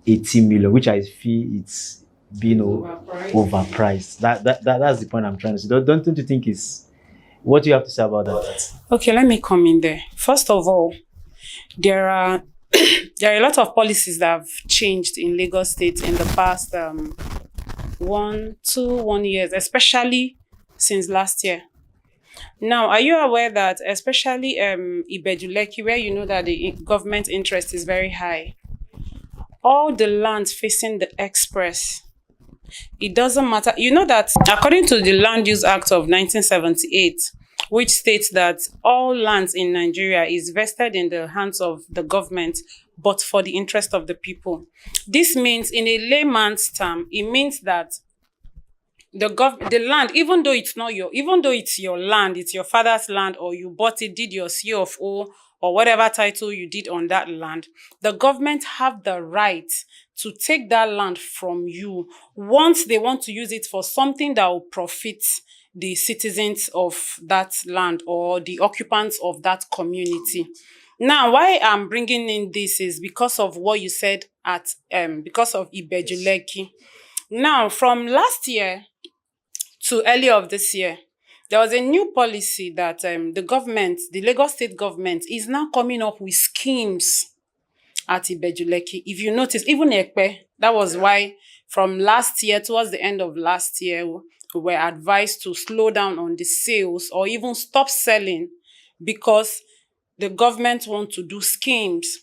80 million, which I feel it's being overpriced. That's the point I'm trying to say. Don't you think it's what do you have to say about that? Okay, let me come in there. First of all, there are there are a lot of policies that have changed in Lagos State in the past 1 years, especially since last year. Now, are you aware that especially Ibeju Lekki, where you know that the government interest is very high, all the lands facing the express, it doesn't matter. You know that according to the Land Use Act of 1978, which states that all lands in Nigeria is vested in the hands of the government, but for the interest of the people. This means, in a layman's term, it means that the land, even though it's your land, it's your father's land, or you bought it, did your CFO, or whatever title you did on that land, the government have the right to take that land from you once they want to use it for something that will profit the citizens of that land or the occupants of that community. Now, why I'm bringing in this is because of what you said because of Ibeju Lekki. Now, from last year to early of this year, there was a new policy that the Lagos State government is now coming up with schemes at Ibeju Lekki. If you notice, even Ekpe, that was why from last year, towards the end of last year, we were advised to slow down on the sales or even stop selling because the government want to do schemes.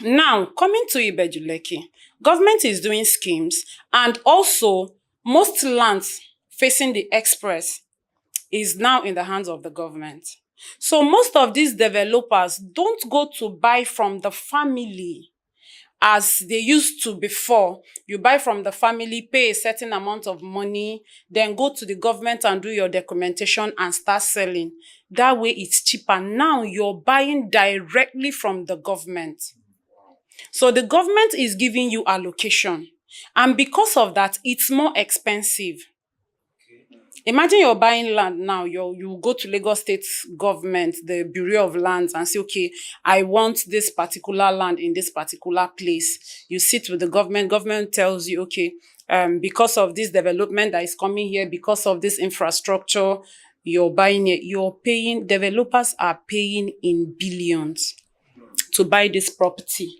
Now, coming to Ibeju Lekki, government is doing schemes, and also most lands facing the express is now in the hands of the government. So most of these developers don't go to buy from the family as they used to before. You buy from the family, pay a certain amount of money, then go to the government and do your documentation and start selling. That way it's cheaper. Now you're buying directly from the government. So the government is giving you allocation. And because of that, it's more expensive. Imagine you're buying land now. You go to Lagos State government, the Bureau of Lands, and say, okay, I want this particular land in this particular place. You sit with the government. Government tells you, okay, because of this development that is coming here, because of this infrastructure, you're buying it. Developers are paying in billions to buy this property.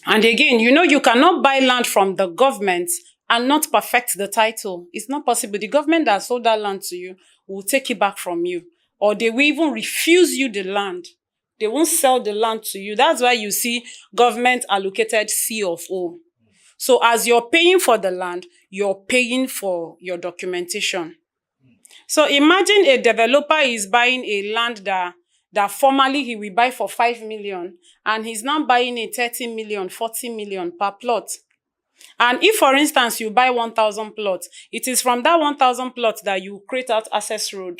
And again, you cannot buy land from the government and not perfect the title. It's not possible. The government that sold that land to you will take it back from you, or they will even refuse you the land. They won't sell the land to you. That's why you see government allocated C of O. So as you're paying for the land, you're paying for your documentation. So imagine a developer is buying a land that formerly he will buy for 5 million, and he's now buying a 30 million, 40 million per plot. And if, for instance, you buy 1,000 plots, it is from that 1,000 plots that you create out access road.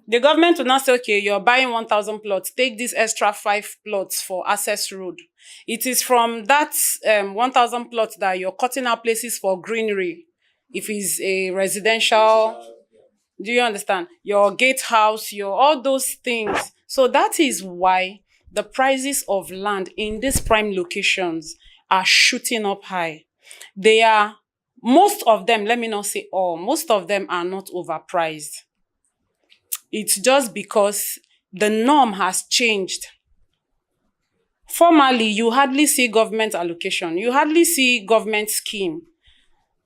The government will not say, okay, you're buying 1,000 plots, take this extra 5 plots for access road. It is from that 1,000 plots that you're cutting out places for greenery. If it's a residential, do you understand? Your gatehouse, all those things. So that is why the prices of land in these prime locations are shooting up high. Most of them, let me not say all, most of them are not overpriced. It's just because the norm has changed. Formerly, you hardly see government allocation. You hardly see government scheme.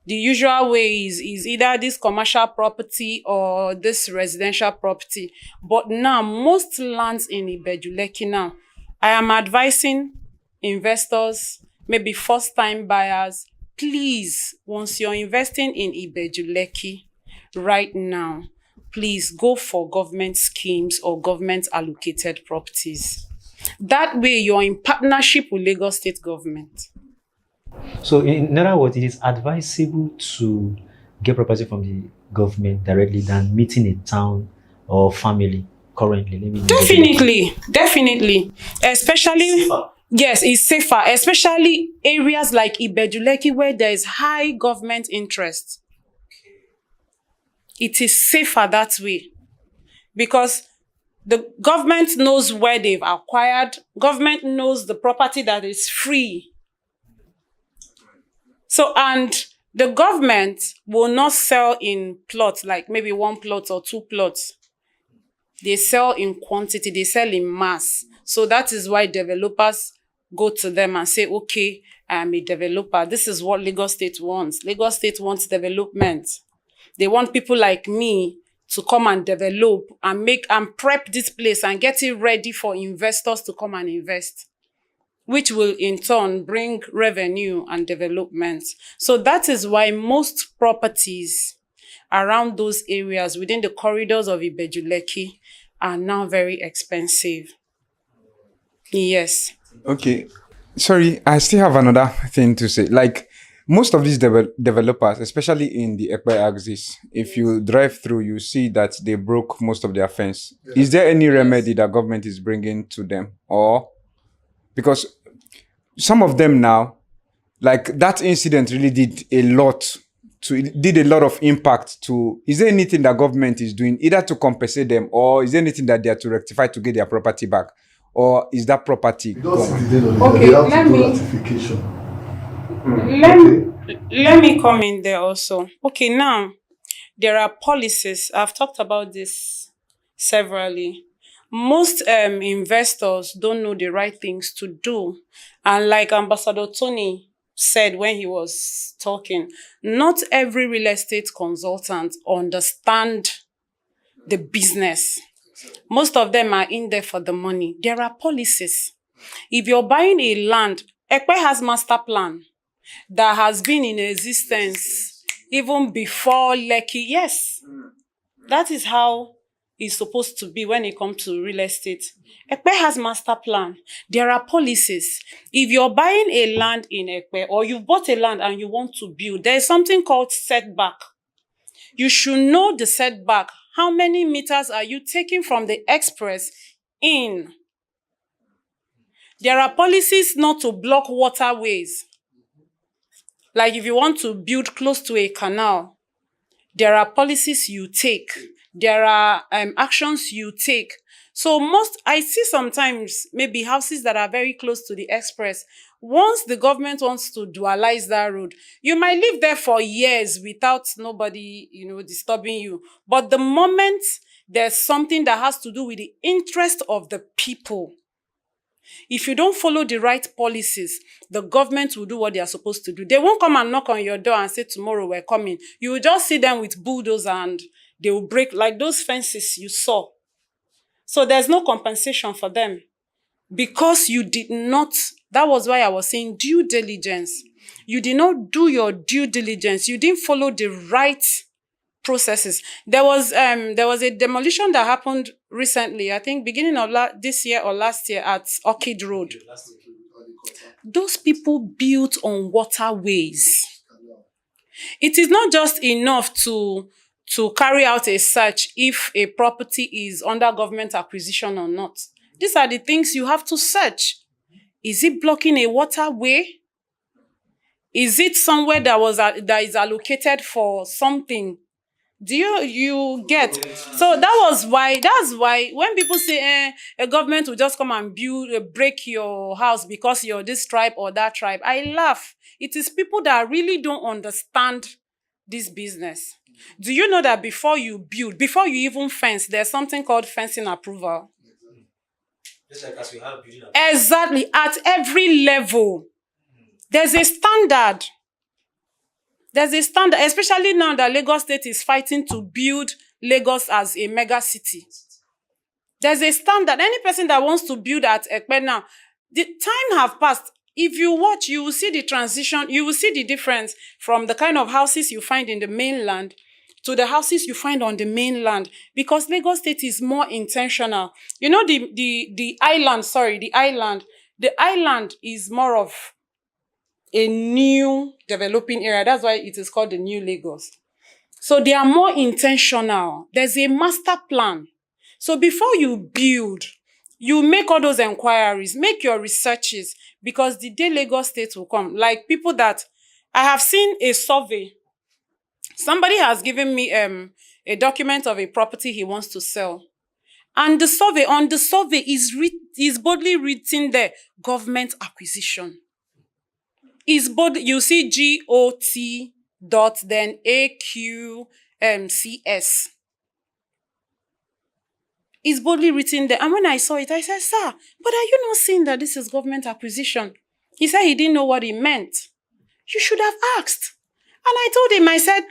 The usual way is either this commercial property or this residential property. But now, most lands in Ibeju Lekki now, I am advising investors, maybe first-time buyers, please, once you're investing in Ibeju Lekki right now, please go for government schemes or government allocated properties. That way, you're in partnership with Lagos State government. So in other words, it is advisable to get property from the government directly than meeting a town or family currently. Definitely. Especially, safer. Yes, it's safer, especially areas like Ibeju Lekki where there is high government interest. It is safer that way because The government knows where they've acquired. Government knows the property that is free. So, and the government will not sell in plots, like maybe 1 plot or 2 plots. They sell in quantity, they sell in mass. So that is why developers go to them and say, okay, I am a developer. This is what Lagos State wants. Lagos State wants development. They want people like me to come and develop and make and prep this place and get it ready for investors to come and invest, which will in turn bring revenue and development. So that is why most properties around those areas within the corridors of Ibeju Lekki are now very expensive. Yes. Okay. Sorry, I still have another thing to say. Like, most of these developers, especially in the Ekpe axis, if you drive through, you see that they broke most of their fence. Yeah. Is there any remedy that government is bringing to them? Or, because some of them now, like that incident really did a lot of impact to, is there anything that government is doing either to compensate them, or is there anything that they are to rectify to get their property back? Or is that property gone? Okay, let me come in there also. Okay, now, there are policies. I've talked about this severally. Most investors don't know the right things to do. And like Ambassador Tony said when he was talking, not every real estate consultant understand the business. Most of them are in there for the money. There are policies. If you're buying a land, Ekpe has master plan that has been in existence even before Lekki. Yes, that is how it's supposed to be when it comes to real estate. Ekpe has master plan. There are policies. If you're buying a land in Ekpe, or you bought a land and you want to build, there is something called setback. You should know the setback. How many meters are you taking from the express in? There are policies not to block waterways. Like if you want to build close to a canal, there are policies you take. There are actions you take. So I see sometimes maybe houses that are very close to the express. Once the government wants to dualize that road, you might live there for years without nobody, disturbing you. But the moment there's something that has to do with the interest of the people, if you don't follow the right policies, the government will do what they are supposed to do. They won't come and knock on your door and say, tomorrow we're coming. You will just see them with bulldozers and they will break like those fences you saw. So there's no compensation for them because you did not. That was why I was saying due diligence. You did not do your due diligence. You didn't follow the right processes. There was a demolition that happened recently, I think beginning of this year or last year at Orchid Road. Those people built on waterways. It is not just enough to carry out a search if a property is under government acquisition or not. These are the things you have to search. Is it blocking a waterway? Is it somewhere that is allocated for something? Do you get? So that's why when people say a government will just come and break your house because you're this tribe or that tribe, I laugh. It is people that really don't understand this business. Do you know that before you build, before you even fence, there's something called fencing approval? Just like as we have building approval. Exactly. At every level, there's a standard. There's a standard, especially now that Lagos State is fighting to build Lagos as a mega city. There's a standard. Any person that wants to build at Ekpe now, the time have passed. If you watch, you will see the transition, you will see the difference from the kind of houses you find in the mainland to the houses you find on the mainland, because Lagos State is more intentional. You know, the island is more of a new developing area. That's why it is called the New Lagos. So they are more intentional. There's a master plan. So before you build, you make all those inquiries, make your researches, because the day Lagos State will come, like people that I have seen a survey. Somebody has given me a document of a property he wants to sell. And on the survey is boldly written there, government acquisition. Is bold, you see GOT dot then AQCS. It's boldly written there. And when I saw it, I said, sir, but are you not seeing that this is government acquisition? He said he didn't know what it meant. You should have asked. And I told him, I said,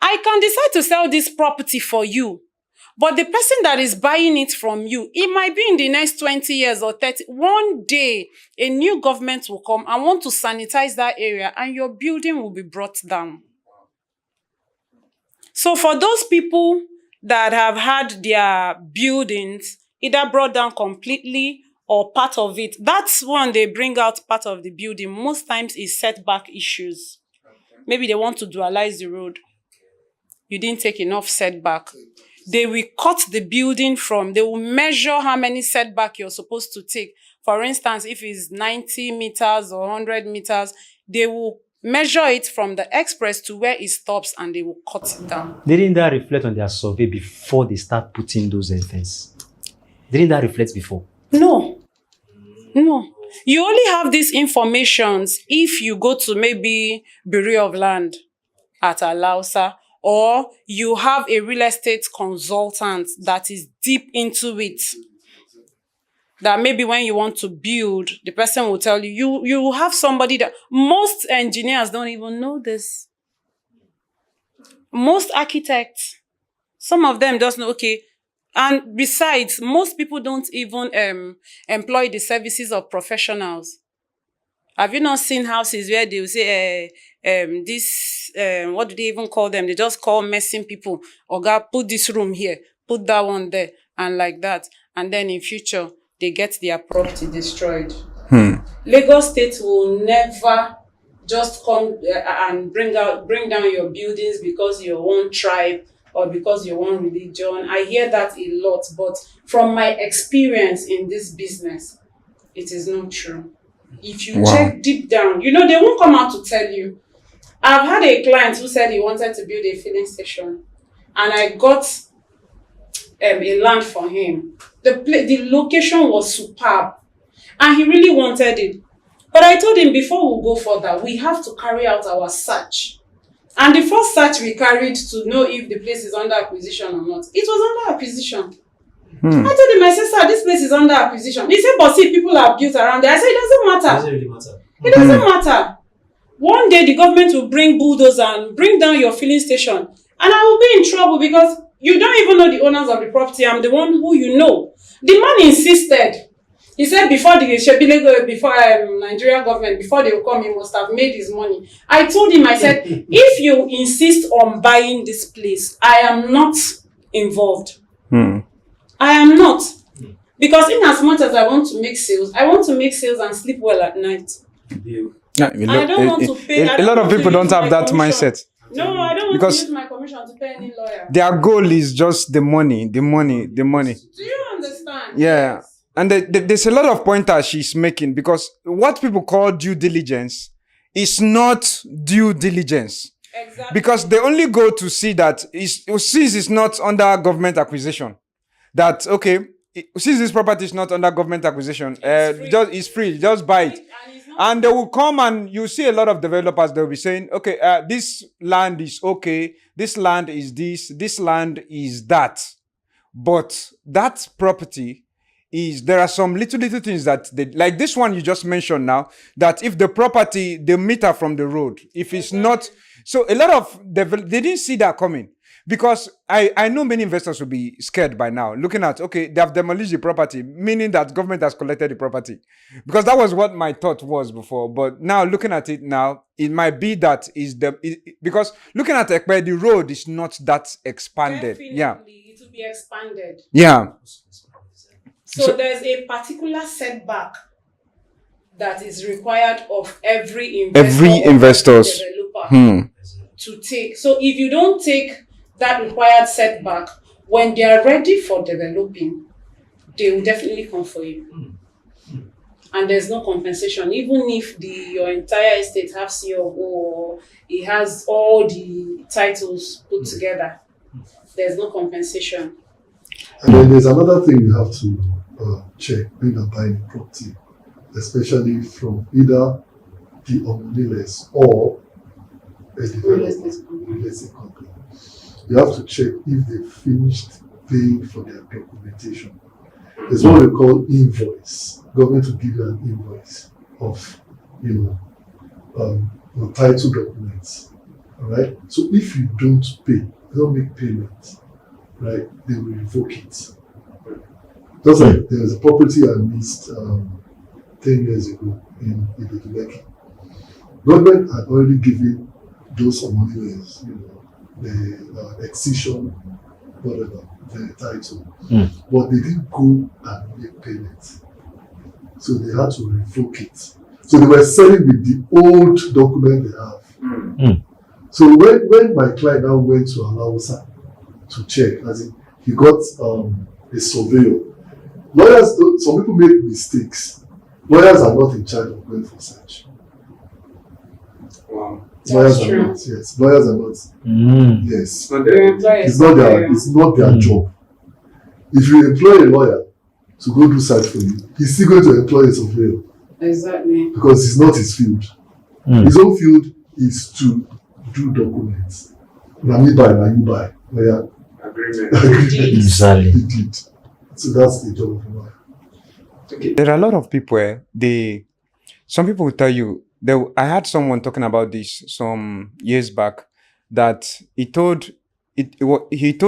I can decide to sell this property for you. But the person that is buying it from you, it might be in the next 20 years or 30. One day, a new government will come and want to sanitize that area and your building will be brought down. So for those people that have had their buildings either brought down completely or part of it, that's when they bring out part of the building. Most times is setback issues. Maybe they want to dualize the road. You didn't take enough setback. They will cut the building they will measure how many setback you're supposed to take. For instance, if it's 90 meters or 100 meters, they will measure it from the express to where it stops and they will cut it down. Didn't that reflect on their survey before they start putting those things? Didn't that reflect before? No. You only have these informations if you go to maybe Bureau of Land at Alausa, or you have a real estate consultant that is deep into it. That maybe when you want to build, the person will tell you, you have somebody that, most engineers don't even know this. Most architects, some of them just know, okay. And besides, most people don't even employ the services of professionals. Have you not seen houses where they will say, what do they even call them? They just call messing people. Or God, put this room here, put that one there, and like that. And then in future, they get their property destroyed. Lagos State will never just come and bring down your buildings because you're one tribe or because you're one religion. I hear that a lot, but from my experience in this business, it is not true. If you check deep down, they won't come out to tell you. I've had a client who said he wanted to build a filling station, and I got a land for him. The location was superb, and he really wanted it. But I told him, before we go further, we have to carry out our search. And the first search we carried to know if the place is under acquisition or not, it was under acquisition. I told him, I said, sir, this place is under acquisition. He said, but see, people are built around there. I said, it doesn't matter. Doesn't really matter. It doesn't matter. One day the government will bring bulldozer and bring down your filling station. And I will be in trouble because you don't even know the owners of the property. I'm the one who you know. The man insisted. He said before Nigeria government, before they will come, he must have made his money. I told him, I said, if you insist on buying this place, I am not involved. I am not. Because in as much as I want to make sales and sleep well at night. Yeah, I don't want to pay. A lot of people don't have that mindset. No, I don't want to use my commission to pay any lawyer. Their goal is just the money. Do you understand? Yeah. And there's a lot of pointers she's making, because what people call due diligence is not due diligence. Exactly. Because they only go to see that since it's not under government acquisition, that, okay, since this property is not under government acquisition, it's free, just buy it. And they will come and you see a lot of developers, they'll be saying, okay, this land is okay, this land is this land is that. But that property there are some little things that like this one you just mentioned now, that if the property, the meter from the road, if it's not, so a lot of they didn't see that coming. Because I know many investors will be scared by now, looking at, okay, they have demolished the property, meaning that government has collected the property. Because that was what my thought was before. But now, looking at it now, it might be that because looking at Ekpe, the road is not that expanded. Definitely, yeah. It will be expanded. Yeah. So there's a particular setback that is required of every investors developer to take. So if you don't take that required setback, when they are ready for developing, they will definitely come for you. And there's no compensation. Even if your entire estate has COO or it has all the titles put together, there's no compensation. And then there's another thing you have to check when you're buying a property, especially from either the owners or a developer, real estate company. You have to check if they finished paying for their documentation. There's what we call invoice. Government will give you an invoice of, your title documents. All right. So if you don't pay, you don't make payment, right? They will revoke it. Just like there was a property I missed 10 years ago in Ibeju, lekki. Government had already given those owners, the excision, whatever, the title. But they didn't go and make payment. So they had to revoke it. So they were selling with the old document they have. So when my client now went to Alausa to check, as in he got a surveyor. Lawyers, some people make mistakes. Lawyers are not in charge of going for search. Wow. Lawyers That's are true. not. Yes, lawyers are not. Yes, Your employer it's is not there. their job. If you employ a lawyer to go do search for you, he's still going to employ a surveyor Exactly. because it's not his field. His own field is to do documents. Now you buy. Lawyer Agreement. Exactly. He did. So that's the job of a lawyer. Okay. There are a lot of people. Some people will tell you. I had someone talking about this some years back that he told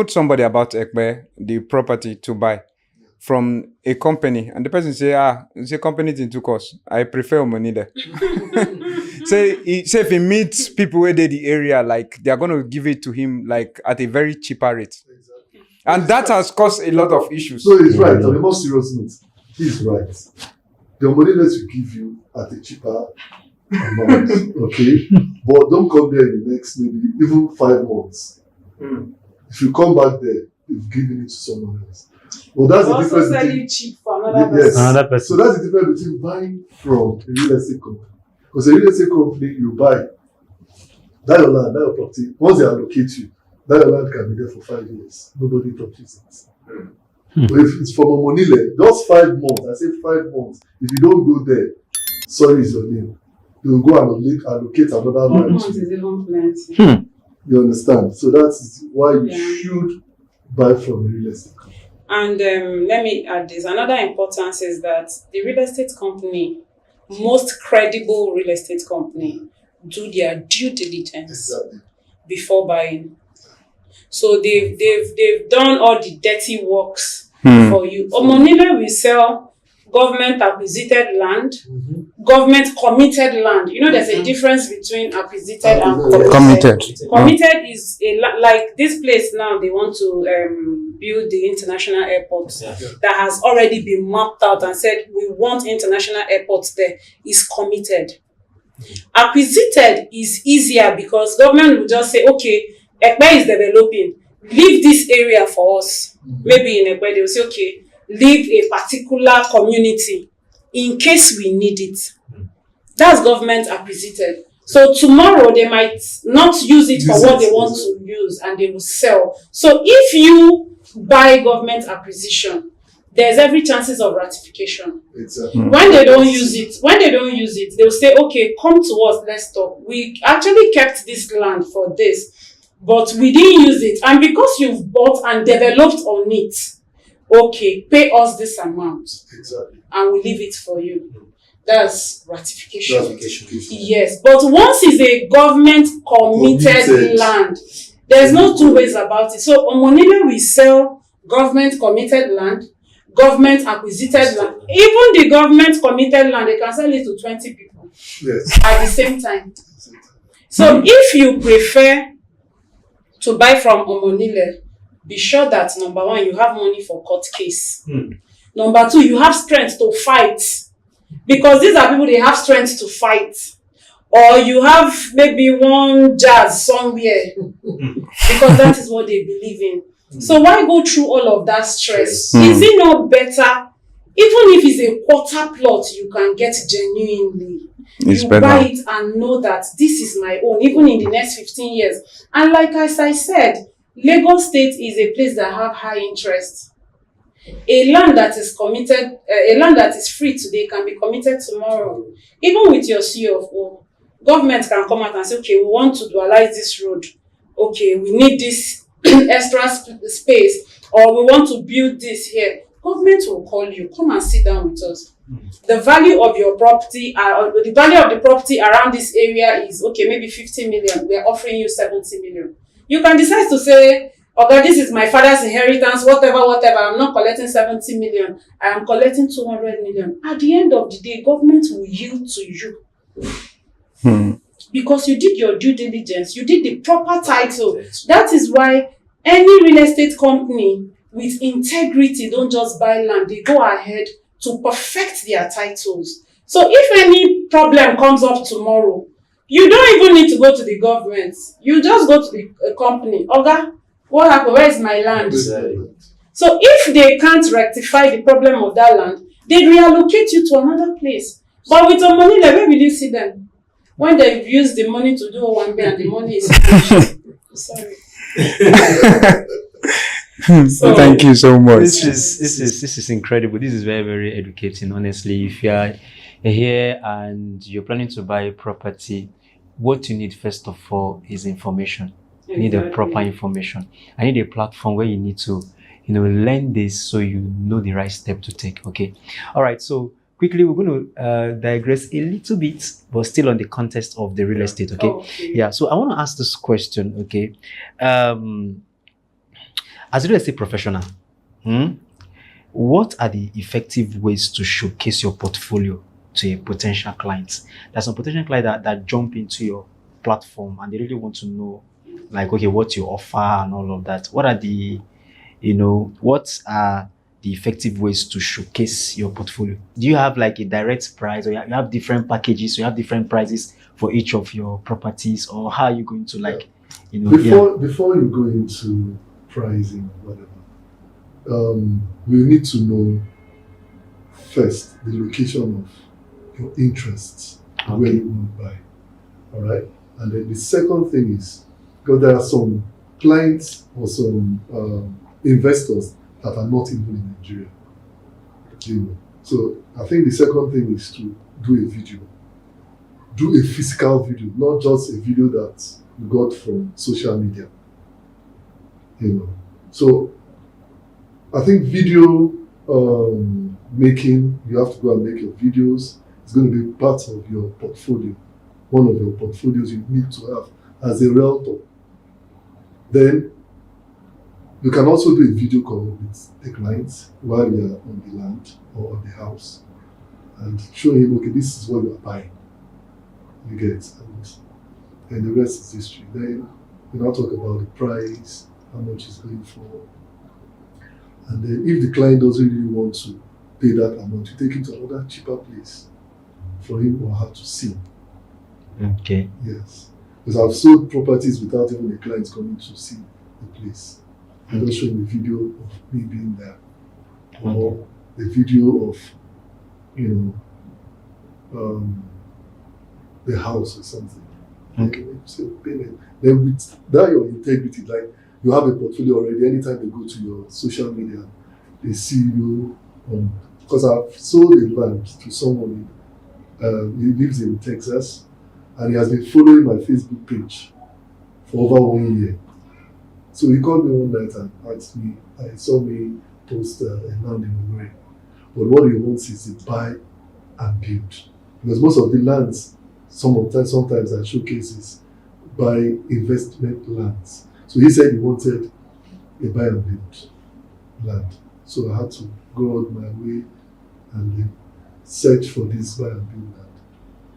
somebody about Ekpe, the property to buy from a company, and the person say, it's a company thing to cost. I prefer money there. Say if he meets people where they the area, like they are going to give it to him like at a very cheaper rate, and that has caused a lot of issues. So he's right. On a more serious note, he's right. The money that we give you at a cheaper amount, okay? But don't come there in the next maybe even 5 months. If you come back there, you've given it to someone else. Well, that's the Also difference sell between it cheap for another person. yes. Another person. So that's the difference between buying from a real estate company. Because a real estate company, you buy that your land, that your property. Once they allocate you, that your land can be there for 5 years. Nobody touches it. But if it's from a Omonile, just 5 months. I say 5 months. If you don't go there, sorry is your name. They will go and allocate another land. Months is even plenty. You understand? So that's why you Yeah. should buy from a real estate company. And let me add this. Another importance is that the real estate company, most credible real estate company, do their due diligence Exactly. before buying. So they've done all the dirty works for you. Omonile will sell government acquisited land, government committed land. You know, there's a difference between acquisited and committed. Committed is like this place now. They want to build the international airport that has already been mapped out and said we want international airports there. Is committed. Acquisited is easier because government will just say, okay, Ekpe is developing. Leave this area for us. Maybe in Ekpe they will say, okay, leave a particular community in case we need it. That's government acquisited. So tomorrow they might not use it for what they want to use and they will sell. So if you buy government acquisition, there's every chances of ratification. Exactly. When they don't use it, they'll say, okay, come to us, let's talk. We actually kept this land for this, but we didn't use it. And because you've bought and developed on it, okay, pay us this amount. Exactly. And we leave it for you. That's ratification. Ratification. Yes, but once it's a government committed land, there's no two ways about it. So Omonile will sell government committed land, government acquisited land. Even the government committed land, they can sell it to 20 people at the same time. So if you prefer to buy from Omonile, be sure that number one, you have money for court case. Number two, you have strength to fight. Because these are people, they have strength to fight. Or you have maybe one jazz somewhere. Because that is what they believe in. So why go through all of that stress? Is it not better, even if it's a quarter plot you can get genuinely? It's you better. Buy it and know that this is my own, even in the next 15 years. And like as I said, Lagos State is a place that have high interest. A land that is committed, a land that is free today can be committed tomorrow. Even with your CFO, government can come out and say, okay, we want to dualize this road. Okay, we need this extra space, or we want to build this here. Government will call you, come and sit down with us. The value of your property, or the value of the property around this area is, okay, maybe 50 million. We are offering you 70 million. You can decide to say, okay, this is my father's inheritance, whatever. I'm not collecting 70 million. I am collecting 200 million. At the end of the day, government will yield to you. Because you did your due diligence, you did the proper title. That is why any real estate company with integrity don't just buy land, they go ahead to perfect their titles. So if any problem comes up tomorrow, you don't even need to go to the government. You just go to the company. Oga, what happened? Where is my land? So if they can't rectify the problem of that land, they reallocate you to another place. But with the money, like, where will you see them? When they've used the money to do O1B and the money is sorry. So thank you so much. This is incredible. This is very, very educating. Honestly, if you are here and you're planning to buy a property, what you need first of all is information. You need a proper information. I need a platform where you need to, learn this so you know the right step to take. Okay. All right. So quickly, we're going to digress a little bit, but still on the context of the real estate. Okay. Yeah. So I want to ask this question. Okay. As a real estate professional, what are the effective ways to showcase your portfolio to a potential client? There's some potential client that jump into your platform and they really want to know, like, okay, what you offer and all of that. What are the effective ways to showcase your portfolio? Do you have like a direct price, or you have different packages, so you have different prices for each of your properties, or how are you going to before you go into pricing or whatever, we need to know first the location of your interests, where you want to buy. All right, and then the second thing is, because there are some clients or some investors that are not even in Nigeria. So I think the second thing is to do a video, do a physical video, not just a video that you got from social media. So I think video making, you have to go and make your videos. It's going to be part of your portfolio, one of your portfolios you need to have as a realtor. Then you can also do a video call with the client while you are on the land or on the house and show him, okay, this is what you are buying. You get, and the rest is history. Then you now talk about the price, how much it's going for. And then if the client doesn't really want to pay that amount, you take him to another cheaper place for him or her to see. Okay. Yes. Because I've sold properties without even the clients coming to see the place. I just show them a video of me being there. Or a video of, the house or something. Okay. So payment. Then with that, your integrity, like you have a portfolio already. Anytime they go to your social media, they see you. Because I've sold a land to someone. He lives in Texas, and he has been following my Facebook page for over 1 year. So he called me one night and asked me. I saw me post a land in the way, but what he wants is to buy and build, because most of the lands, sometimes I showcases buy investment lands. So he said he wanted a buy and build land. So I had to go out my way and then search for this buy and build land,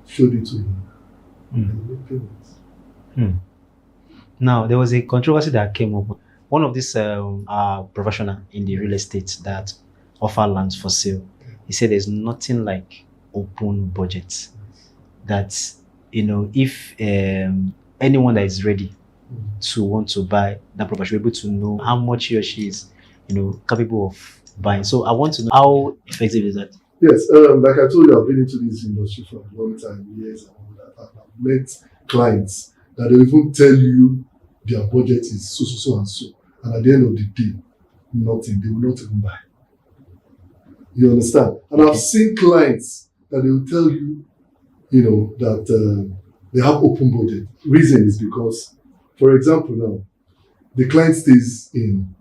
showed it to him, and he made payments. Now, there was a controversy that came up. One of these professional in the real estate that offer lands for sale, he said there's nothing like open budget. That, if anyone that is ready to want to buy that property should be able to know how much he or she is, capable of buying. So I want to know, how effective is that? Yes, like I told you, I've been into this industry for a long time, years and all that. And I've met clients that they even tell you their budget is so and so. And at the end of the day, nothing. They will not even buy. You understand? And I've seen clients that they will tell you, that they have open budget. Reason is because, for example, now the client stays in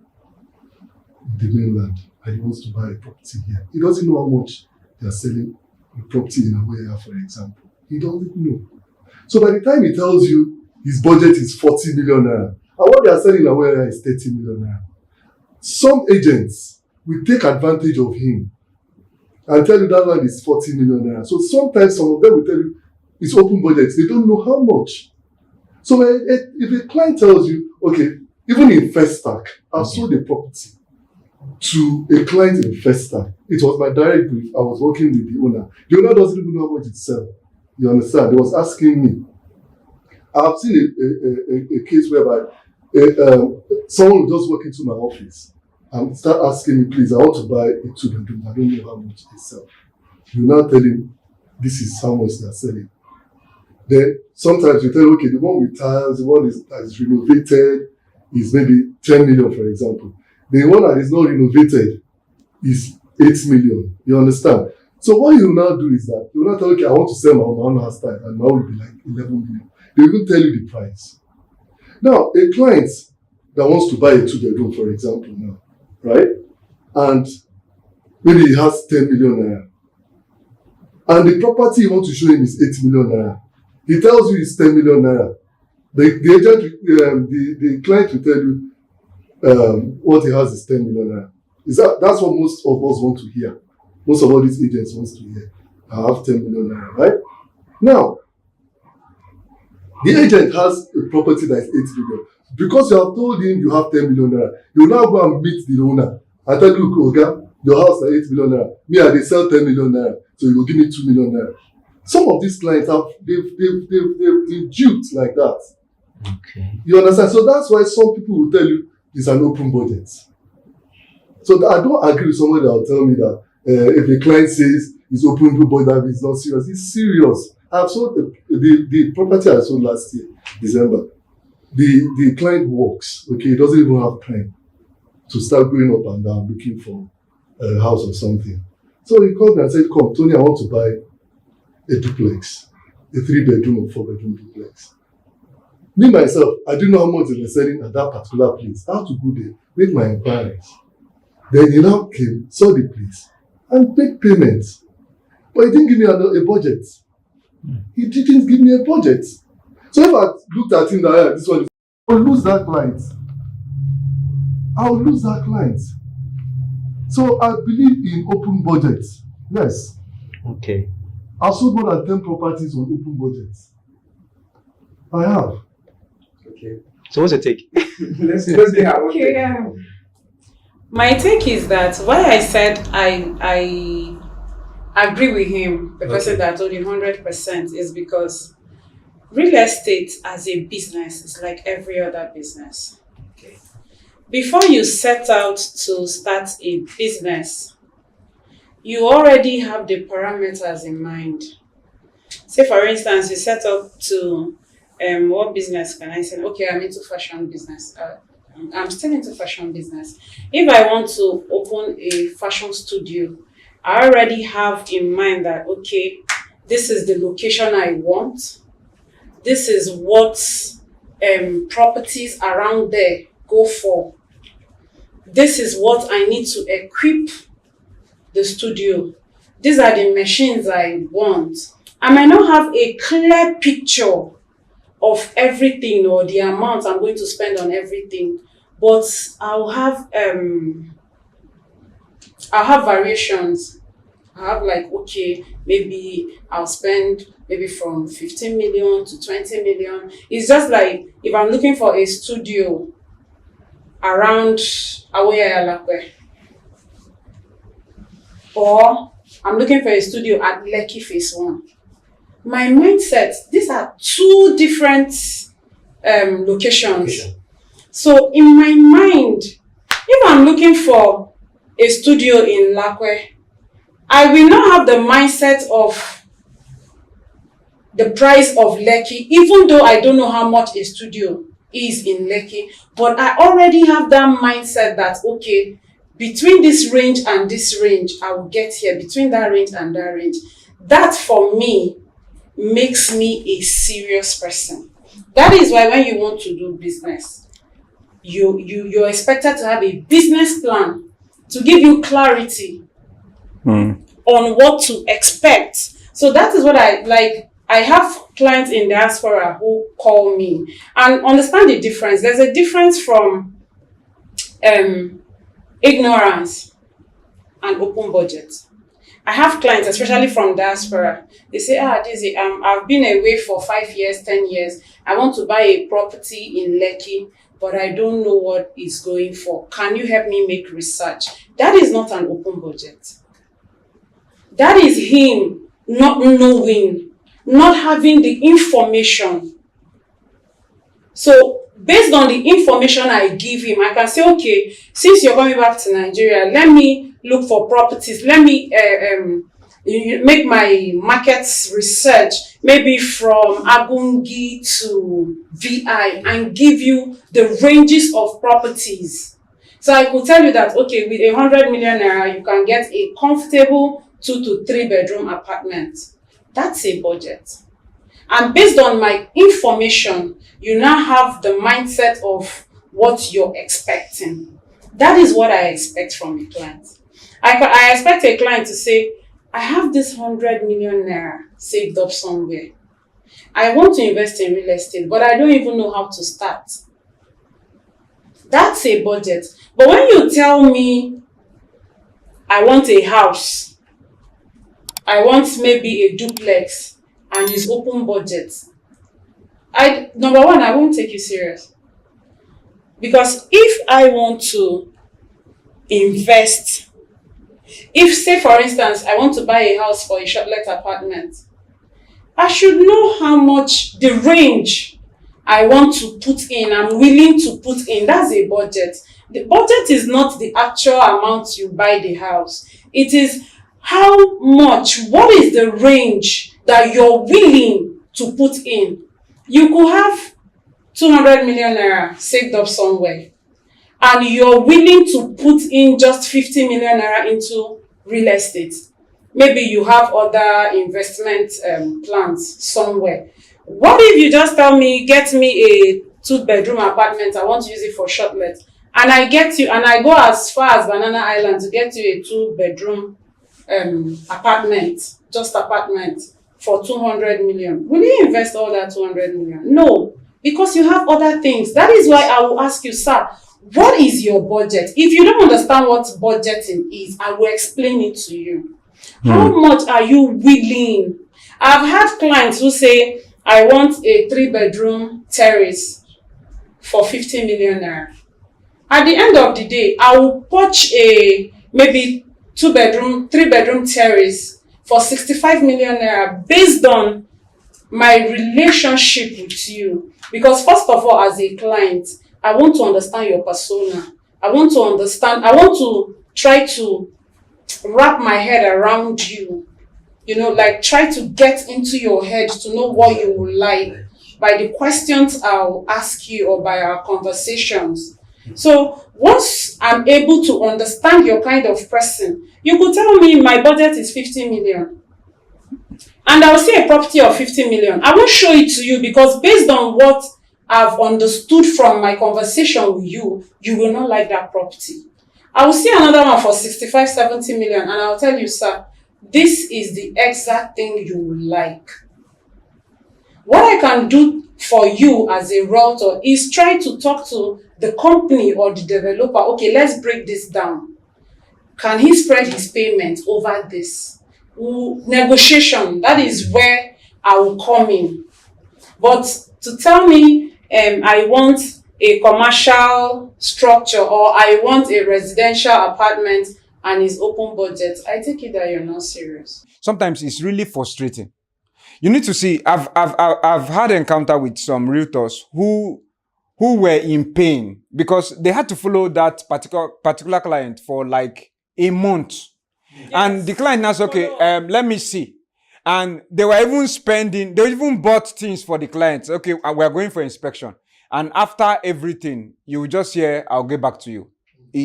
the mainland and he wants to buy a property here. He doesn't know how much they are selling a property in Awaya, for example. He doesn't know. So by the time he tells you his budget is 40 million naira, and what they are selling in Awaya is 30 million naira, some agents will take advantage of him and tell you that land is 40 million naira. So sometimes some of them will tell you it's open budget. They don't know how much. So if a client tells you, okay, even in Festac, I've sold a property to a client in Festac. It was my direct brief. I was working with the owner. The owner doesn't even know how much it sells. You understand? He was asking me. I've seen a case whereby someone will just walk into my office and start asking me, please, I want to buy a 2-bedroom. I don't know how much they sell. You now tell him, this is how much they are selling. Then sometimes you tell, okay, the one with tiles, the one that is renovated is maybe 10 million, for example. The one that is not renovated is 8 million. You understand? So what you will now do is that you will now tell, okay, I want to sell my own house type, and now will be like 11 million. They will tell you the price. Now, a client that wants to buy a 2-bedroom, for example, now, right? And maybe he has 10 million naira. And the property you want to show him is 8 million naira. He tells you it's 10 million naira. The agent, the client will tell you what he has is 10 million naira. That's what most of us want to hear. Most of all these agents want to hear. I have 10 million naira, right? Now, the agent has a property that is 8 million. Because you have told him you have 10 million naira, you will now go and meet the owner and tell you, Oga, your house is 8 million naira. Me, I dey sell 10 million naira, so you will give me 2 million naira. Some of these clients they've duped like that. Okay. You understand? So that's why some people will tell you it's an open budget. So I don't agree with somebody that will tell me that if a client says it's open budget, it's not serious. It's serious. I've sold the property I sold last year, December. The client works, okay, he doesn't even have time to start going up and down looking for a house or something. So he called me and said, come, Tony, I want to buy a duplex, a 3-bedroom or 4-bedroom duplex. Me, myself, I didn't know how much they were selling at that particular place. I had to go there, make my inquiries. Then he now came, saw the place, and paid payments. But he didn't give me a budget. He didn't give me a budget. So if I looked at him that this one, I will lose that client. I will lose that client. So I believe in open budgets. Yes. Okay. I've sold more than 10 properties on open budgets. I have. Okay. So what's your take? let's see how. Okay, yeah. My take is that why I said I agree with him, the person that told you 100%, is because real estate as a business is like every other business. Okay. Before you set out to start a business, you already have the parameters in mind. Say, for instance, you set up to, what business can I say? Okay, I'm into fashion business. I'm still into fashion business. If I want to open a fashion studio, I already have in mind that, okay, this is the location I want. This is what properties around there go for. This is what I need to equip the studio. These are the machines I want. I might not have a clear picture of everything or the amount I'm going to spend on everything, but I'll have variations. I have like, okay, maybe I'll spend maybe from 15 million to 20 million. It's just like if I'm looking for a studio around Awaya Lakwe, or I'm looking for a studio at Lekki Phase 1. My mindset, these are two different locations. So in my mind, if I'm looking for a studio in Lakwe, I will not have the mindset of the price of Lekki, even though I don't know how much a studio is in Lekki, but I already have that mindset that, okay, between this range and this range, I will get here, between that range and that range. That for me makes me a serious person. That is why when you want to do business, you're expected to have a business plan to give you clarity on what to expect. So that is what I like. I have clients in diaspora who call me and understand the difference. There's a difference from ignorance and open budget. I have clients, especially from diaspora. They say, Daisy, I've been away for 5 years, 10 years. I want to buy a property in Lekki, but I don't know what it's going for. Can you help me make research? That is not an open budget. That is him not knowing, not having the information. So based on the information I give him, I can say, okay, since you're coming back to Nigeria, let me look for properties. Let me make my market research, maybe from Agungi to VI, and give you the ranges of properties. So I could tell you that, okay, with 100 million naira, you can get a comfortable 2 to 3 bedroom apartment. That's a budget. And based on my information, you now have the mindset of what you're expecting. That is what I expect from a client. I expect a client to say, I have this 100 million naira saved up somewhere. I want to invest in real estate, but I don't even know how to start. That's a budget. But when you tell me, I want a house, I want maybe a duplex, and it's open budget, number one, I won't take you serious. Because if I want to invest, if say for instance, I want to buy a house for a short-let apartment, I should know how much the range I want to put in, I'm willing to put in. That's a budget. The budget is not the actual amount you buy the house. It is how much, what is the range that you're willing to put in. You could have 200 million naira saved up somewhere, and you're willing to put in just 50 million naira into real estate. Maybe you have other investment plans somewhere. What if you just tell me, get me a 2-bedroom apartment, I want to use it for short-let, and I get you, and I go as far as Banana Island to get you a 2-bedroom apartment, just apartment, for 200 million. Will you invest all that 200 million? No, because you have other things. That is why I will ask you, sir, what is your budget? If you don't understand what budgeting is, I will explain it to you. How much are you willing? I've had clients who say, I want a 3-bedroom terrace for 50 million naira. At the end of the day, I will purchase a maybe 2-bedroom, 3-bedroom terrace for 65 million naira based on my relationship with you. Because first of all, as a client, I want to understand your persona. I want to try to wrap my head around you. Like try to get into your head to know what you would like by the questions I'll ask you or by our conversations. So once I'm able to understand your kind of person, you could tell me my budget is 50 million. And I'll see a property of 50 million. I won't show it to you because based on what I've understood from my conversation with you, you will not like that property. I will see another one for 65, 70 million and I'll tell you, sir, this is the exact thing you will like. What I can do for you as a realtor is try to talk to the company or the developer. Okay, let's break this down. Can he spread his payment over this? Negotiation, that is where I will come in. But to tell me I want a commercial structure or I want a residential apartment and it's open budget, I take it that you're not serious. Sometimes it's really frustrating. You need to see, I've had encounter with some realtors who were in pain because they had to follow that particular client for like a month. Yes. And the client now said, okay, let me see. And they were even they even bought things for the clients. Okay, we're going for inspection. And after everything, you will just hear, I'll get back to you.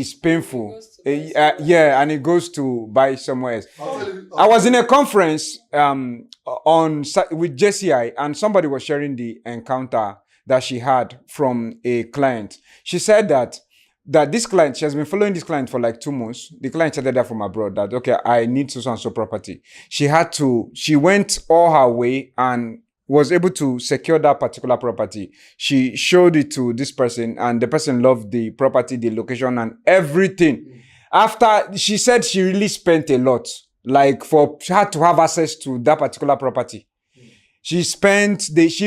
is painful. It goes to buy somewhere Yeah, and it goes to buy somewhere else. I was in a conference with JCI, and somebody was sharing the encounter that she had from a client. She said that this client, she has been following this client for like 2 months. The client said that from abroad that, okay, I need so and so property. She went all her way and was able to secure that particular property. She showed it to this person, and the person loved the property, the location, and everything. After, she said she really spent a lot, like for her to have access to that particular property. She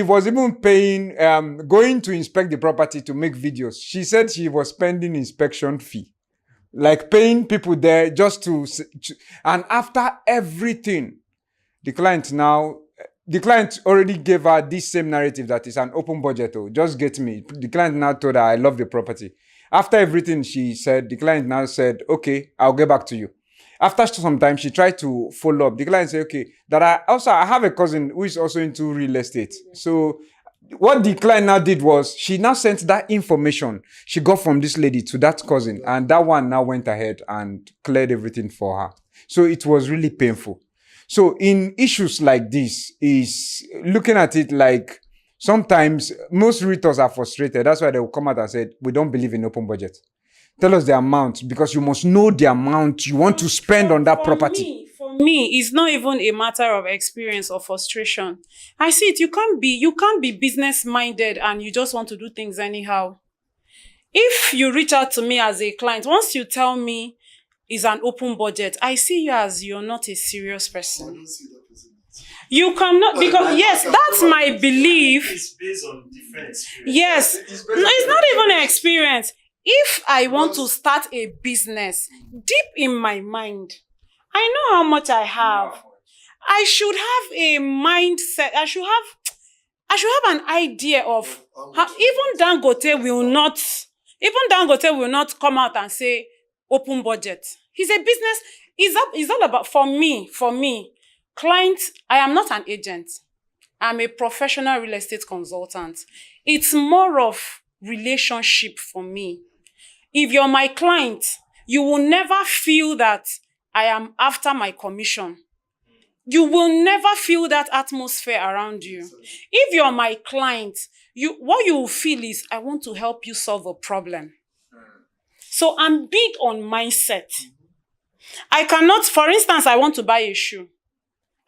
was even paying, going to inspect the property to make videos. She said she was spending inspection fee, like paying people there just to, and after everything, the client already gave her this same narrative that is an open budget. Oh, just get me. The client now told her, I love the property. After everything she said, the client now said, okay, I'll get back to you. After some time, she tried to follow up. The client said, okay, I have a cousin who is also into real estate. So what the client now did was, she now sent that information she got from this lady to that cousin, and that one now went ahead and cleared everything for her. So it was really painful. So in issues like this, is looking at it like, sometimes most realtors are frustrated. That's why they will come out and say, we don't believe in open budget. Tell us the amount, because you must know the amount you want to spend on that property. For me, it's not even a matter of experience or frustration. I see it. You can't be business minded and you just want to do things anyhow. If you reach out to me as a client, once you tell me it's an open budget, I see you as you're not a serious person. You cannot, because yes, that's my belief. It's based on different experience. Yes, no, it's not even an experience. If I want to start a business, deep in my mind, I know how much I have. I should have a mindset. I should have an idea of how even Dangote will not come out and say open budget. He's a business. It's all about, for me, clients. I am not an agent. I'm a professional real estate consultant. It's more of relationship for me. If you're my client, you will never feel that I am after my commission. You will never feel that atmosphere around you. If you're my client, what you will feel is, I want to help you solve a problem. So I'm big on mindset. I cannot, for instance, I want to buy a shoe.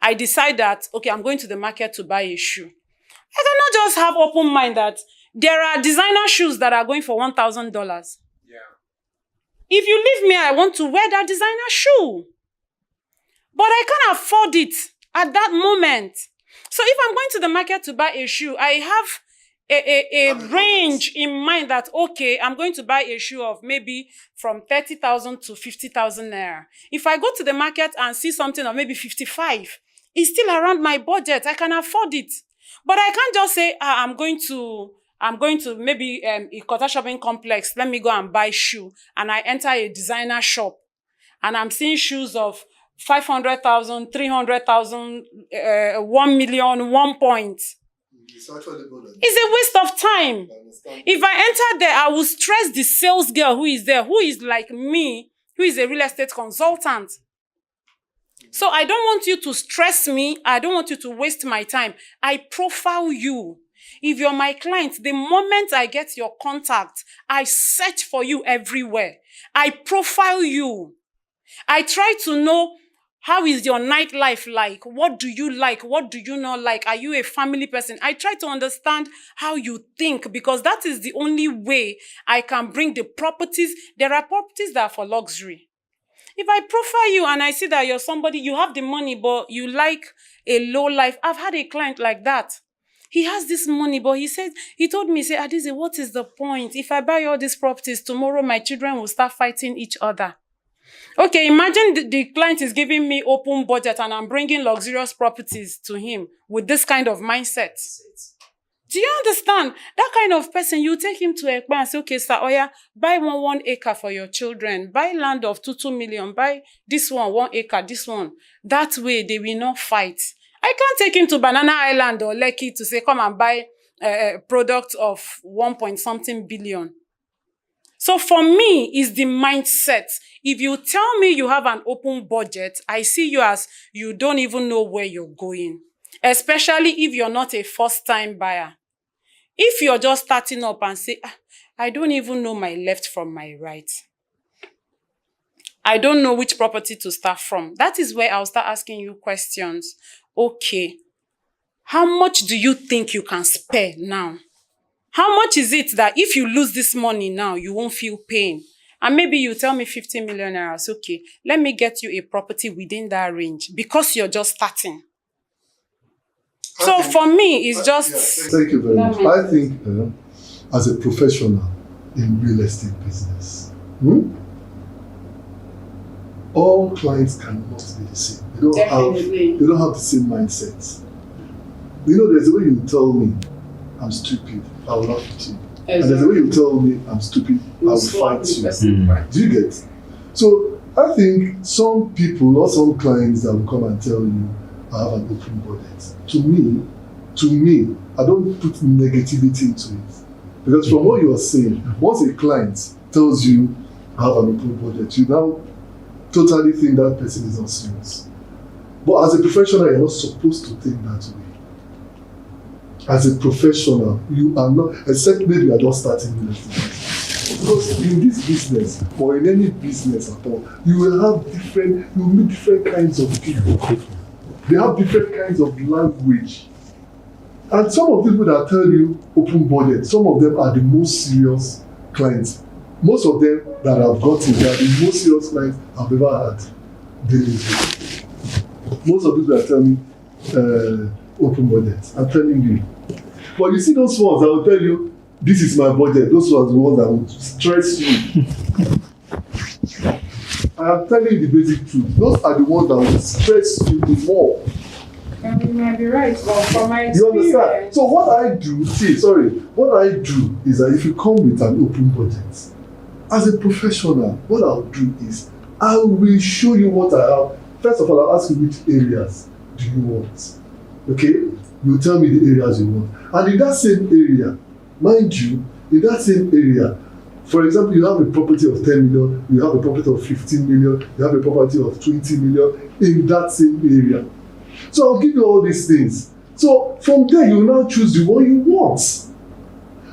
I decide that, okay, I'm going to the market to buy a shoe. I cannot just have open mind that there are designer shoes that are going for $1,000. If you leave me, I want to wear that designer shoe. But I can't afford it at that moment. So if I'm going to the market to buy a shoe, I have a range in mind that, okay, I'm going to buy a shoe of maybe from 30,000 to 50,000 naira. If I go to the market and see something of maybe 55, it's still around my budget. I can afford it. But I can't just say, I'm going to maybe a Kota shopping complex. Let me go and buy shoe. And I enter a designer shop. And I'm seeing shoes of 500,000, 300,000, 1 million, 1 point. It's a waste of time. If I enter there, I will stress the sales girl who is there, who is like me, who is a real estate consultant. So I don't want you to stress me. I don't want you to waste my time. I profile you. If you're my client, the moment I get your contact, I search for you everywhere. I profile you. I try to know, how is your nightlife like? What do you like? What do you not like? Are you a family person? I try to understand how you think, because that is the only way I can bring the properties. There are properties that are for luxury. If I profile you and I see that you're somebody, you have the money, but you like a low life. I've had a client like that. He has this money, but he told me, Adize, what is the point? If I buy all these properties, tomorrow my children will start fighting each other. Okay, imagine the client is giving me open budget and I'm bringing luxurious properties to him with this kind of mindset. Do you understand? That kind of person, you take him to Ekpa and say, okay, sir, Oya, buy 1 acre for your children. Buy land of 2 million. Buy this 1 acre, this one. That way, they will not fight. I can't take him to Banana Island or Lekki to say, come and buy a product of 1 point something billion. So for me, it's the mindset. If you tell me you have an open budget, I see you as you don't even know where you're going, especially if you're not a first-time buyer. If you're just starting up and say, I don't even know my left from my right, I don't know which property to start from, that is where I'll start asking you questions. Okay, how much do you think you can spare now? How much is it that if you lose this money now, you won't feel pain? And maybe you tell me 50 million naira. Okay, let me get you a property within that range because you're just starting. So for me, it's just... Thank you very much. I think as a professional in real estate business, all clients cannot be the same. They don't have the same mindset. You know, there's a way you tell me I'm stupid, I will laugh at you. Exactly. And there's a way you tell me I'm stupid, I will fight you. Do you get? So I think some people or some clients that will come and tell you I have an open budget. To me, I don't put negativity into it. Because from what you are saying, once a client tells you I have an open budget, you now totally think that person is not serious. But as a professional, you're not supposed to think that way. As a professional, you are not, except maybe you are just starting real estate. Because in this business, or in any business at all, you will meet different kinds of people. They have different kinds of language. And some of the people that tell you open budget, some of them are the most serious clients. Most of them that I've gotten, they are the most serious clients I've ever had dealing with. Most of the people that tell me open budget, I'm telling you. But you see those ones that will tell you, this is my budget, those ones are the ones that will stress you. I am telling you the basic truth. Those are the ones that will stress you more. And you might be right, but from my experience... You understand? So what I do is that if you come with an open budget, as a professional, what I'll do is, I will show you what I have. First of all, I'll ask you which areas do you want. Okay? You tell me the areas you want. And in that same area, mind you, in that same area, for example, you have a property of 10 million, you have a property of 15 million, you have a property of 20 million in that same area. So I'll give you all these things. So from there, you now choose the one you want.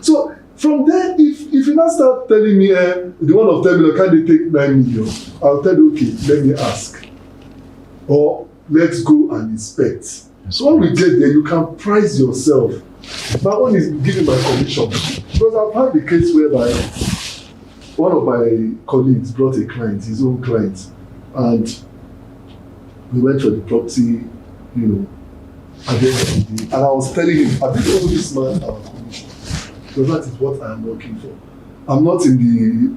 So from there, if you now start telling me the one of 10 million, can they take 9 million? I'll tell you, okay, let me ask. Or let's go and inspect. So when we get there, you can price yourself. My one is giving my commission. Because I've had the case whereby one of my colleagues brought a client, his own client, and we went for the property, at the end of the day. And I was telling him, I didn't owe this man our commission. Because that is what I'm working for. I'm not in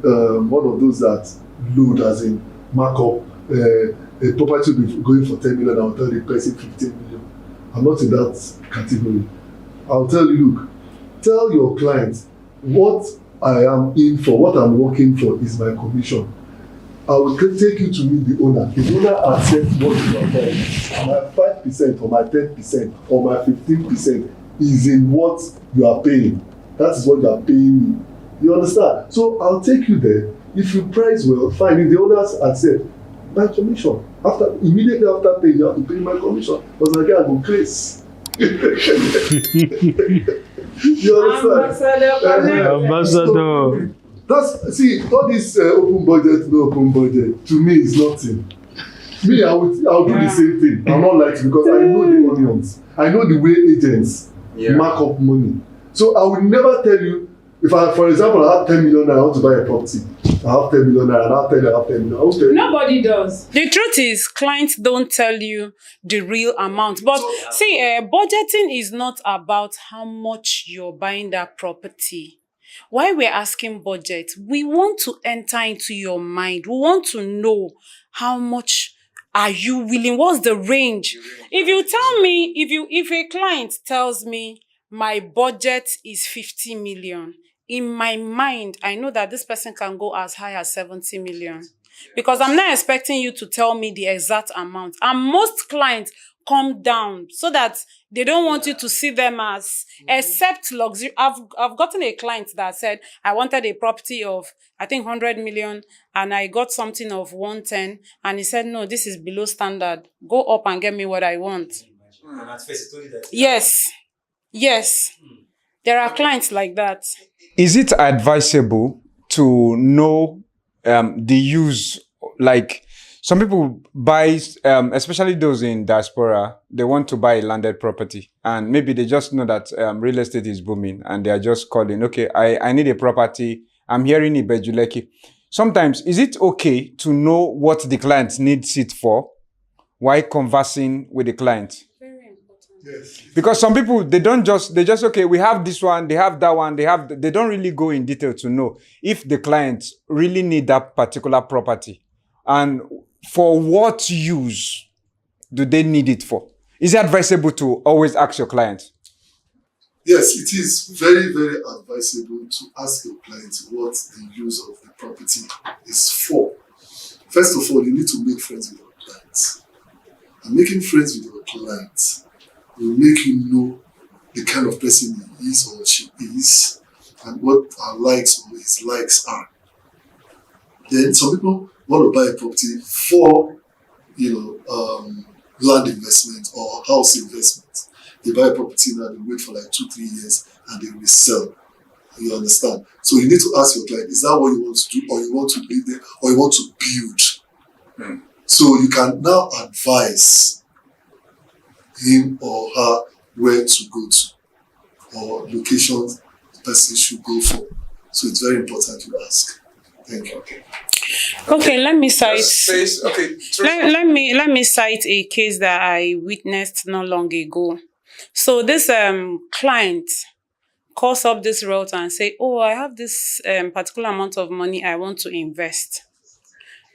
the one of those that load, as in markup. A property will be going for 10 million, I'll tell the person 15 million. I'm not in that category. I'll tell you, look, tell your client what I am in for, what I'm working for is my commission. I will take you to meet the owner. If the owner accepts what you are paying, my 5% or my 10% or my 15% is in what you are paying. That is what you are paying me. You understand? So I'll take you there. If you price well, fine. If the owners accept, my commission. Immediately after paying, you have to pay my commission. Because again, I go crazy. You understand? Ambassador. See, all this open budget, no open budget, to me is nothing. Me, I'll do the same thing. I'm not like you because I know the onions. I know the way agents mark up money. So I will never tell you, if I, for example, I have 10 million and I want to buy a property. I have 10 million and I'll tell you I have 10 million. Okay. Nobody does. The truth is, clients don't tell you the real amount. But see, budgeting is not about how much you're buying that property. Why we're asking budget, we want to enter into your mind. We want to know how much are you willing, what's the range? If you tell me, if a client tells me my budget is 50 million, in my mind, I know that this person can go as high as 70 million. Because I'm not expecting you to tell me the exact amount. And most clients come down so that They don't want you to see them as, except luxury. I've gotten a client that said, I wanted a property of, I think, 100 million, and I got something of 110, and he said, no, this is below standard. Go up and get me what I want. And at first, he told you that. Yes. Yes. There are clients like that. Is it advisable to know the use, like some people buy, especially those in diaspora, they want to buy a landed property and maybe they just know that real estate is booming and they are just calling, okay, I need a property. I'm hearing Ibeju lekki. Sometimes, is it okay to know what the client needs it for while conversing with the client? Yes. Because some people, they just, okay, we have this one, they have that one, they don't really go in detail to know if the clients really need that particular property. And for what use do they need it for? Is it advisable to always ask your client? Yes, it is very, very advisable to ask your client what the use of the property is for. First of all, you need to make friends with your clients. And making friends with your clients will make you know the kind of person he is or she is and what her likes or his likes are. Then some people want to buy a property for, land investment or house investment. They buy a property now, they wait for like 2-3 years and they resell. You understand? So you need to ask your client, is that what you want to do, or you want to live there, or you want to build? So you can now advise him or her where to go to or locations the person should go for. So it's very important to ask. Thank you. Okay, let me cite. Let Let me cite a case that I witnessed not long ago. So this client calls up this realtor and say, "Oh, I have this particular amount of money I want to invest,"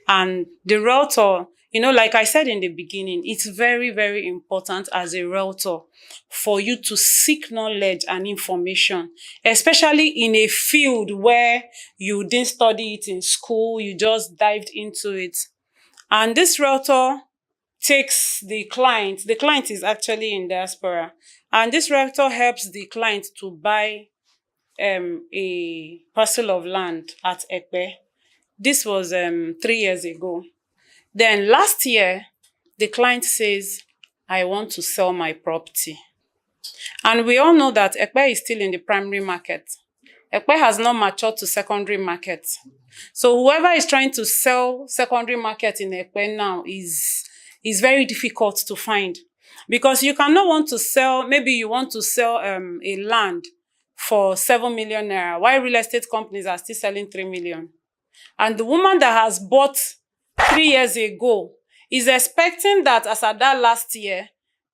and the realtor, like I said in the beginning, it's very, very important as a realtor for you to seek knowledge and information, especially in a field where you didn't study it in school, you just dived into it. And this realtor takes the client is actually in diaspora, and this realtor helps the client to buy a parcel of land at Epe. This was 3 years ago. Then last year, the client says, I want to sell my property. And we all know that Epe is still in the primary market. Epe has not matured to secondary market. So whoever is trying to sell secondary market in Epe now is very difficult to find. Because you cannot want to sell, maybe you want to sell a land for 7 million naira, while real estate companies are still selling 3 million. And the woman that has bought 3 years ago is expecting that as at that last year,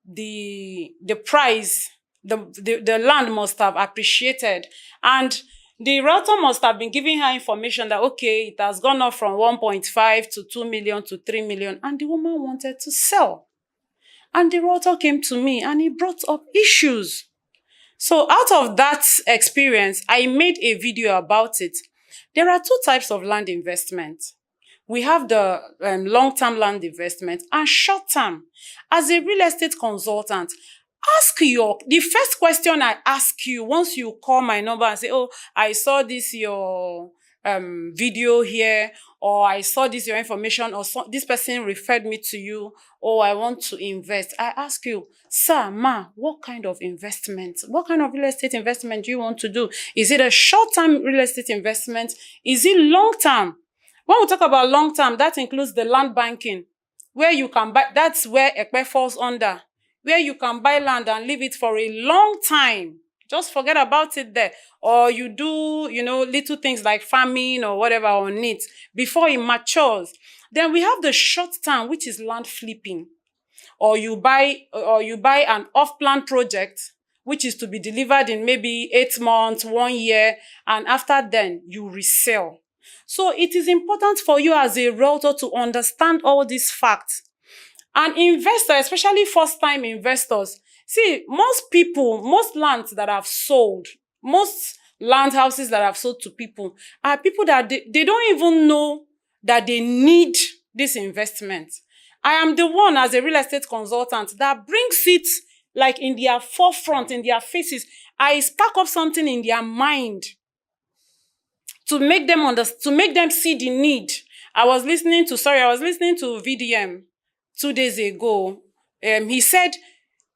the price, the land must have appreciated. And the realtor must have been giving her information that, okay, it has gone up from 1.5 to 2 million to 3 million. And the woman wanted to sell. And the realtor came to me and he brought up issues. So out of that experience, I made a video about it. There are 2 types of land investment. We have the long-term land investment and short-term. As a real estate consultant, the first question I ask you once you call my number and say, oh, I saw this your video here, or I saw this your information, or this person referred me to you, or I want to invest. I ask you, sir, ma, what kind of investment? What kind of real estate investment do you want to do? Is it a short-term real estate investment? Is it long-term? When we talk about long-term, that includes the land banking, where you can buy, that's where Epe falls under, where you can buy land and leave it for a long time. Just forget about it there. Or you do, little things like farming or whatever on it before it matures. Then we have the short term, which is land flipping. Or you buy an off-plan project, which is to be delivered in maybe 8 months, 1 year, and after then you resell. So it is important for you as a realtor to understand all these facts. And investors, especially first-time investors, see, most lands that have sold, most land houses that have sold to people are people that they don't even know that they need this investment. I am the one as a real estate consultant that brings it like in their forefront, in their faces. I spark up something in their mind to make them to make them see the need. I was listening to VDM 2 days ago. He said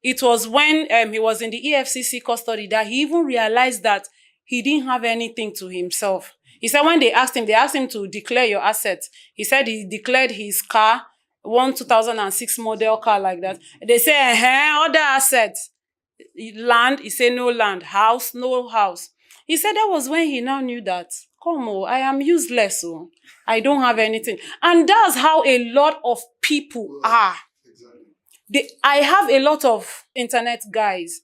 it was when he was in the EFCC custody that he even realized that he didn't have anything to himself. He said when they asked him to declare your assets. He said he declared his car, one 2006 model car like that. They say, other assets. Land, he said no land. House, no house. He said that was when he now knew that, I am useless. I don't have anything. And that's how a lot of people are. I have a lot of internet guys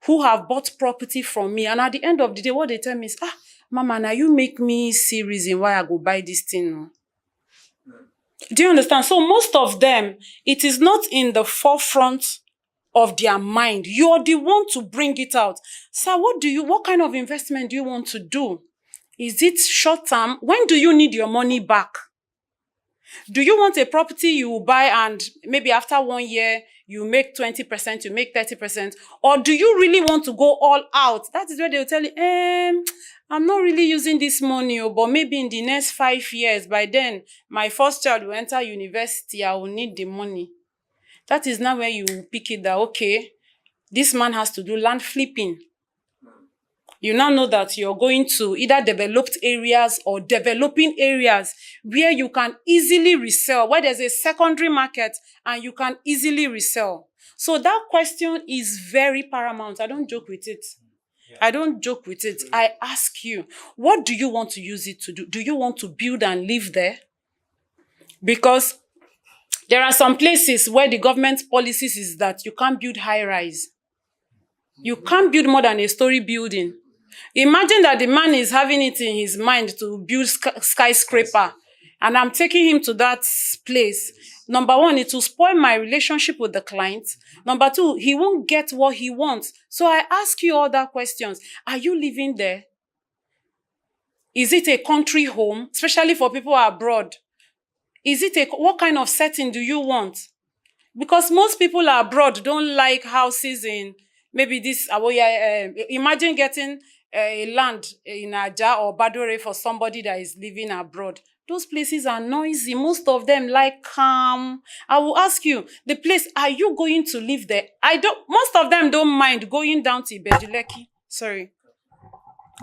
who have bought property from me. And at the end of the day, what they tell me is, Mama, now you make me see reason why I go buy this thing. Do you understand? So most of them, it is not in the forefront of their mind. You're the one to bring it out. So what kind of investment do you want to do? Is it short term? When do you need your money back? Do you want a property you buy and maybe after 1 year, you make 20%, you make 30%? Or do you really want to go all out? That is where they'll tell you, I'm not really using this money, but maybe in the next 5 years, by then, my first child will enter university, I will need the money. That is now where you pick it that, okay, this man has to do land flipping. You now know that you're going to either developed areas or developing areas where you can easily resell, where there's a secondary market and you can easily resell. So that question is very paramount. I don't joke with it. I don't joke with it. I ask you, what do you want to use it to do? Do you want to build and live there? Because there are some places where the government policies is that you can't build high-rise. You can't build more than a story building. Imagine that the man is having it in his mind to build skyscraper, and I'm taking him to that place. Number one, it will spoil my relationship with the client. Number two, he won't get what he wants. So I ask you other questions. Are you living there? Is it a country home, especially for people abroad? What kind of setting do you want? Because most people abroad don't like houses in maybe this, imagine getting a land in Aja or Badore for somebody that is living abroad. Those places are noisy. Most of them like calm. I will ask you, the place, are you going to live there? Most of them don't mind going down to Ibeju lekki.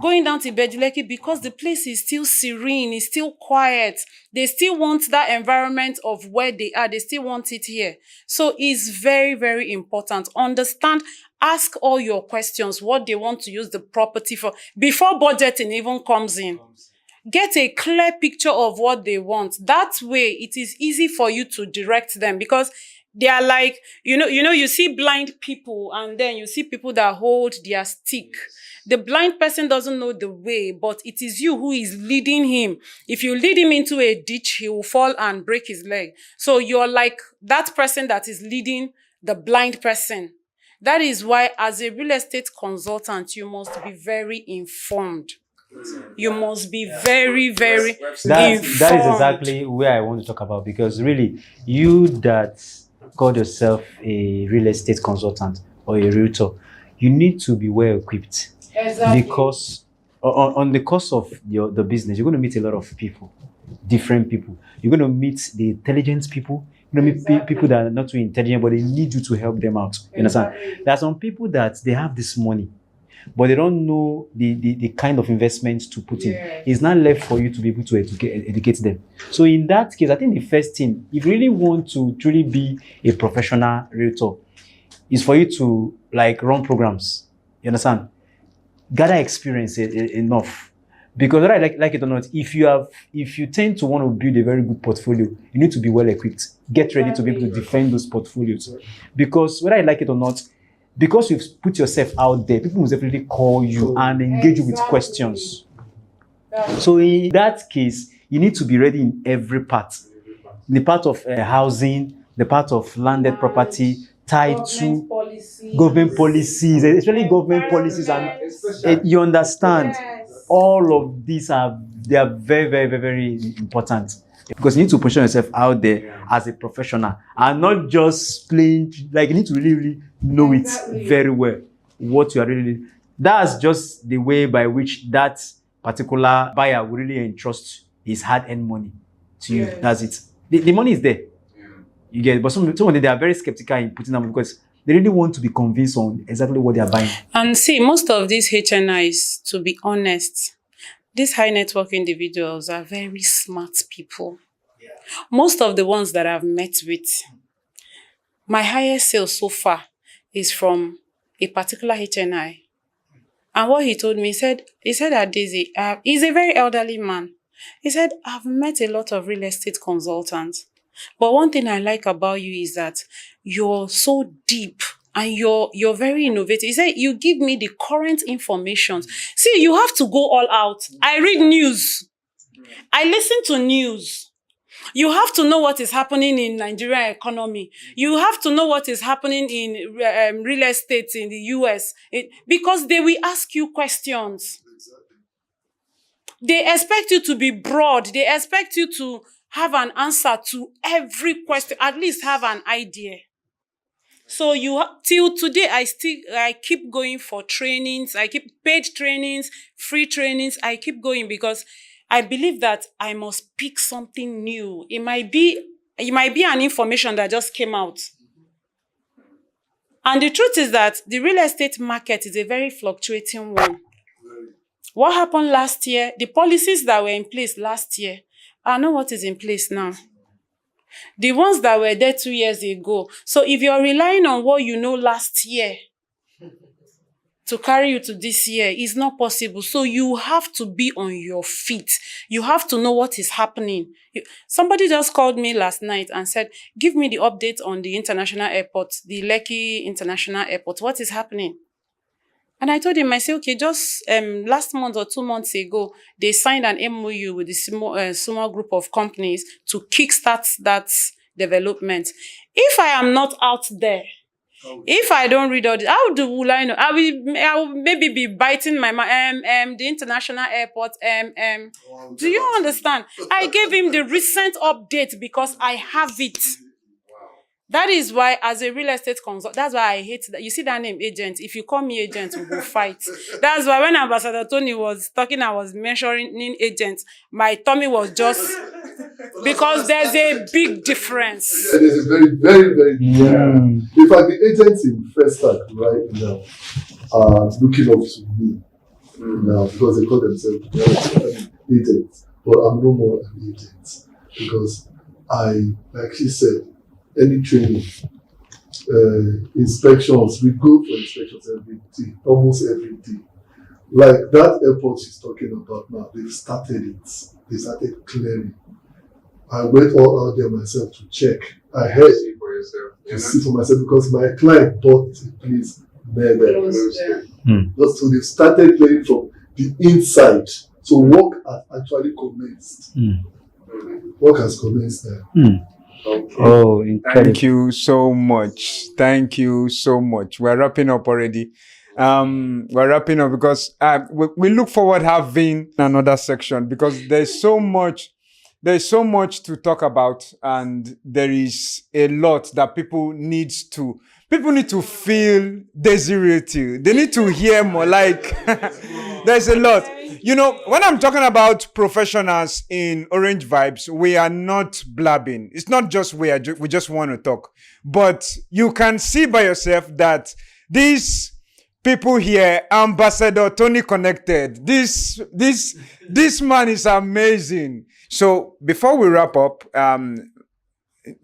Going down to Ibeju lekki because the place is still serene, it's still quiet. They still want that environment of where they are. They still want it here. So it's very, very important. Understand, ask all your questions, what they want to use the property for, before budgeting even comes in. Get a clear picture of what they want. That way, it is easy for you to direct them because they are like, you see blind people and then you see people that hold their stick. The blind person doesn't know the way, but it is you who is leading him. If you lead him into a ditch, he will fall and break his leg. So you're like that person that is leading the blind person. That is why as a real estate consultant, you must be very informed. You must be very, very informed. That is exactly where I want to talk about, because really, you that call yourself a real estate consultant or a realtor, you need to be well equipped. Exactly. Because on the course of the business, you're going to meet a lot of people, different people. You're going to meet the intelligent people. You're going to meet people that are not too intelligent, but they need you to help them out. You understand? There are some people that they have this money, but they don't know the kind of investments to put in. It's not left for you to be able to educate them. So in that case, I think the first thing, if you really want to truly be a professional realtor, is for you to run programs. You understand? Gather experience enough. Because whether I like it or not, if you tend to want to build a very good portfolio, you need to be well equipped. Get ready to be able to defend those portfolios. Because whether I like it or not, because you've put yourself out there, people will definitely call you and engage you with questions. So in that case, you need to be ready in every part. The part of housing, the part of landed property, tied to government policies, especially government policies, and you understand, all of these are very, very, very, very important. Because you need to position yourself out there as a professional and not just playing. Like you need to really, really know it very well. What you are really. That's just the way by which that particular buyer will really entrust his hard-earned money to you. That's it. The money is there. You get it. But some of them, they are very skeptical in putting them because they really want to be convinced on exactly what they are buying. And see, most of these HNIs, to be honest, these high network individuals are very smart people. Most of the ones that I've met with, my highest sale so far is from a particular HNI. And what he told me, he said that Daisy, he's a very elderly man. He said, I've met a lot of real estate consultants. But one thing I like about you is that you're so deep and you're very innovative. He said, you give me the current information. See, you have to go all out. I read news. I listen to news. You have to know what is happening in Nigerian economy. You have to know what is happening in real estate in the US. Because they will ask you questions. They expect you to be broad. They expect you to have an answer to every question, at least have an idea. So till today, I keep going for trainings. I keep paid trainings, free trainings. I keep going because I believe that I must pick something new. It might be an information that just came out. And the truth is that the real estate market is a very fluctuating one. What happened last year, the policies that were in place last year, I know what is in place now. The ones that were there 2 years ago. So if you're relying on what you know last year to carry you to this year, it's not possible. So you have to be on your feet. You have to know what is happening. Somebody just called me last night and said, give me the update on the international airport, the Lekki International Airport. What is happening? And I told him, I said, okay, just last month or 2 months ago, they signed an MOU with the small group of companies to kickstart that development. If I am not out there, if I don't read all this, how will I know? I will maybe be biting my the international airport. Do you understand? I gave him the recent update because I have it. That is why, as a real estate consultant, that's why I hate that. You see that name, agent. If you call me agent, we'll go fight. That's why when Ambassador Tony was talking, I was mentioning agents. My tummy was just because there's a big difference. Yeah, there's a very, very, very big difference. In fact, the agents in Festac right now are looking up to me now because they call themselves agents. But I'm no more an agent because like she said, any training, inspections, we go for inspections every day, almost every day. Like that airport she's talking about now, they've started it. They started clearing. I went all out there myself to check. I heard See for yourself. to see for myself because my client bought a place near there. So they've started clearing from the inside. So work has actually commenced. Work has commenced there. Okay. Oh, incredible. Thank you so much. Thank you so much. We're wrapping up already. We're wrapping up because we look forward having another section because there's so much to talk about and there is a lot that people need to feel desirable. They need to hear more. Like there's a lot. You know, when I'm talking about professionals in Orange Vibes, we are not blabbing. It's not just we just want to talk. But you can see by yourself that these people here, Ambassador Tony connected. This man is amazing. So before we wrap up,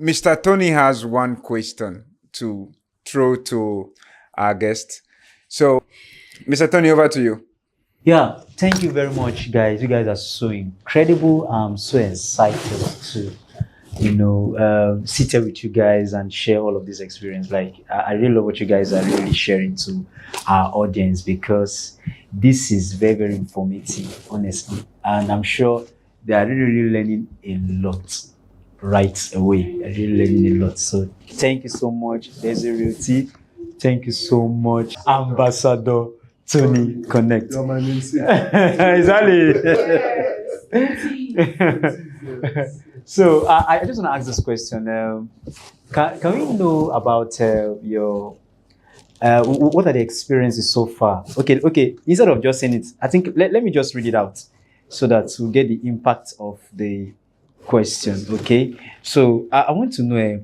Mr. Tony has one question to throw to our guest. So, Mr. Tony, over to you. Yeah, thank you very much, guys. You guys are so incredible. I'm so excited to, sit here with you guys and share all of this experience. Like, I really love what you guys are really sharing to our audience because this is very, very informative, honestly. And I'm sure they are really, really learning a lot right away. They're really learning a lot. So thank you so much, Desiree. Thank you so much, Ambassador Tony Connect. You're my namesake. Exactly. So I just want to ask this question. Can we know about your what are the experiences so far? Okay. Instead of just saying it, I think let me just read it out so that we'll get the impact of the question. Okay. So I want to know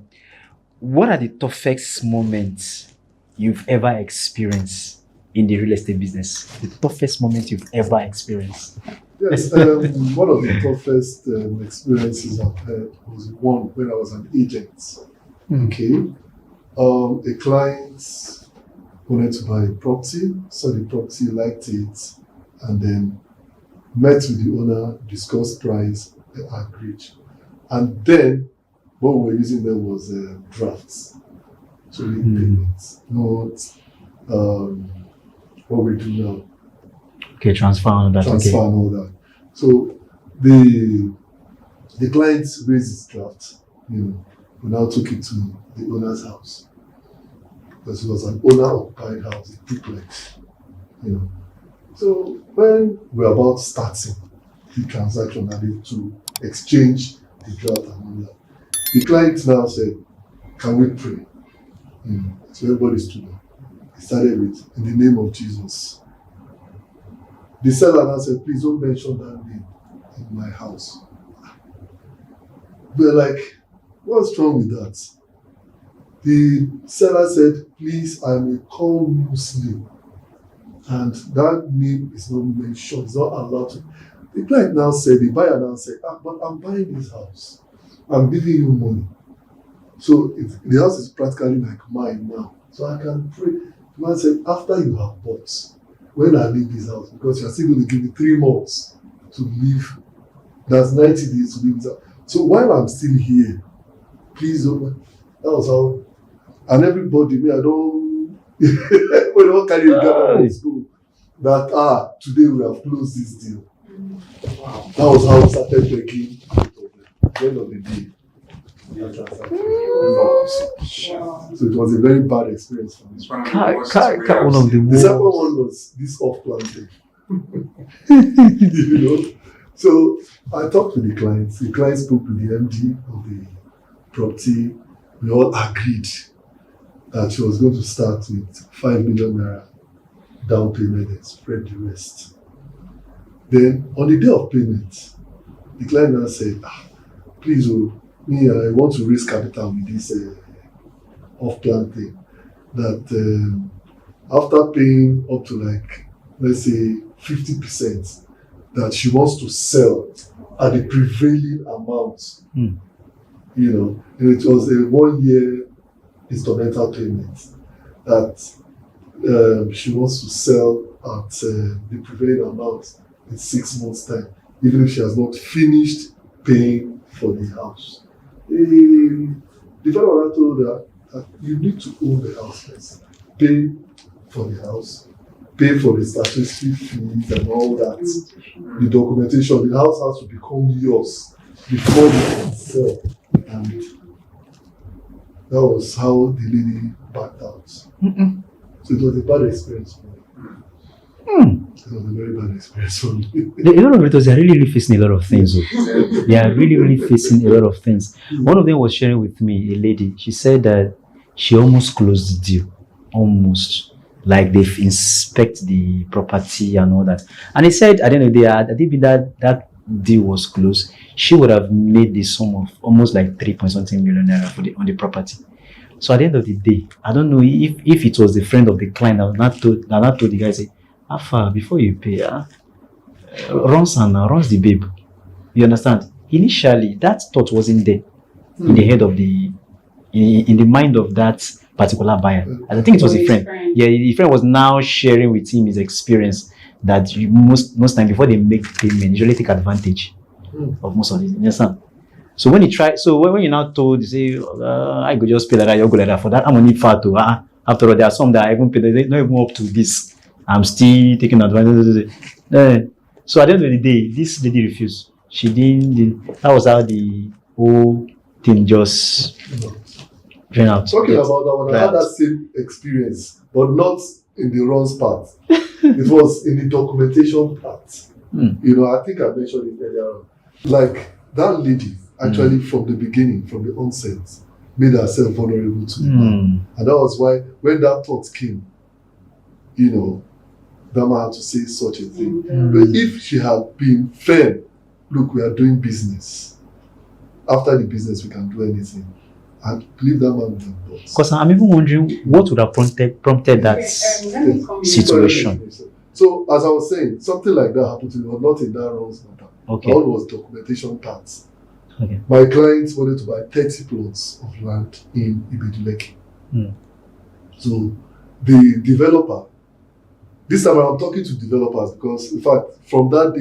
what are the toughest moments you've ever experienced in the real estate business? The toughest moment you've ever experienced. Yes, one of the toughest experiences I've had was one when I was an agent. Okay. A client wanted to buy a property, saw the property, liked it, and then met with the owner, discussed price, and agreed. And then what we were using there was drafts to make payments, not what we do now. Okay, transfer and that. Transfer Okay. and all that. So the client raised his draft, we now took it to the owner's house. Because it was an owner-occupied house, a duplex, So when we were about starting the transaction and to exchange the draft and all that, the client now said, "Can we pray?" So everybody stood up. He started with, "In the name of Jesus." The seller now said, "Please don't mention that name in my house." We're like, "What's wrong with that?" The seller said, "Please, I'm a call Muslim, and that name is not mentioned, it's not allowed to." The client now said, the buyer now said, "But I'm buying this house. I'm giving you money. So the house is practically like mine now. So I can pray." The man said, "After you have bought, when I leave this house, because you're still going to give me 3 months to leave, that's 90 days to leave this house. So while I'm still here, please open." That was how. And everybody, I don't, we don't carry the gather school that, today we have closed this deal. Wow. That was how we started begging at the end of the day. So it was a very bad experience for me. One of the The second one was this off-planting. So I talked to the clients. The client spoke to the MD of the property. We all agreed that she was going to start with 5 million naira down payment and spread the rest. Then on the day of payment, the client now said, "Please, I want to raise capital with this off-plan thing. That after paying up to let's say 50%, that she wants to sell at the prevailing amount." And it was a 1-year instrumental payment that she wants to sell at the prevailing amount in 6 months' time, even if she has not finished paying for the house. The fellow told her that you need to own the house first, pay for the house, pay for the statutory fees and all that, the documentation. The house has to become yours before you can sell. And that was how the lady backed out. So it was a bad experience for me. It was a very bad experience for me. A lot of realtors are really facing a lot of things. They are really facing a lot of things. One of them was sharing with me, a lady. She said that she almost closed the deal. Almost. Like they've inspected the property and all that. And he said at the end of the day, I think that deal was closed, she would have made the sum of almost like 3.something million naira on the property. So at the end of the day, I don't know if it was the friend of the client that not told the guy, say, "Afa, before you pay, runs the babe." You understand? Initially, that thought wasn't there in the head of in the mind of that particular buyer. I think it was a friend. Yeah, the friend was now sharing with him his experience that most time before they make the payment, usually take advantage of most of this. You understand? So when when you now told, you say, "I could just pay like that, you go like that for that, I'm only far to." After all, there are some that I even pay, they're not even up to this. I'm still taking advantage. So at the end of the day, this lady refused. She didn't. That was how the whole thing just ran out. Talking about that one, I had that same experience, but not in the runs part. It was in the documentation part. You know, I think I mentioned it earlier on. Like, that lady, actually, from the beginning, from the onset, made herself vulnerable to the man. And that was why, when that thought came, you know, that man had to say such a thing. But if she had been firm, look, we are doing business. After the business, we can do anything. I believe that man would have bought. Because I'm even wondering what would have prompted that situation. So, as I was saying, something like that happened to me, but not in that runs matter. Okay. All was documentation parts. Okay. My clients wanted to buy 30 plots of land in Ibeju, lekki. So, the developer, this time I'm talking to developers because, in fact, from that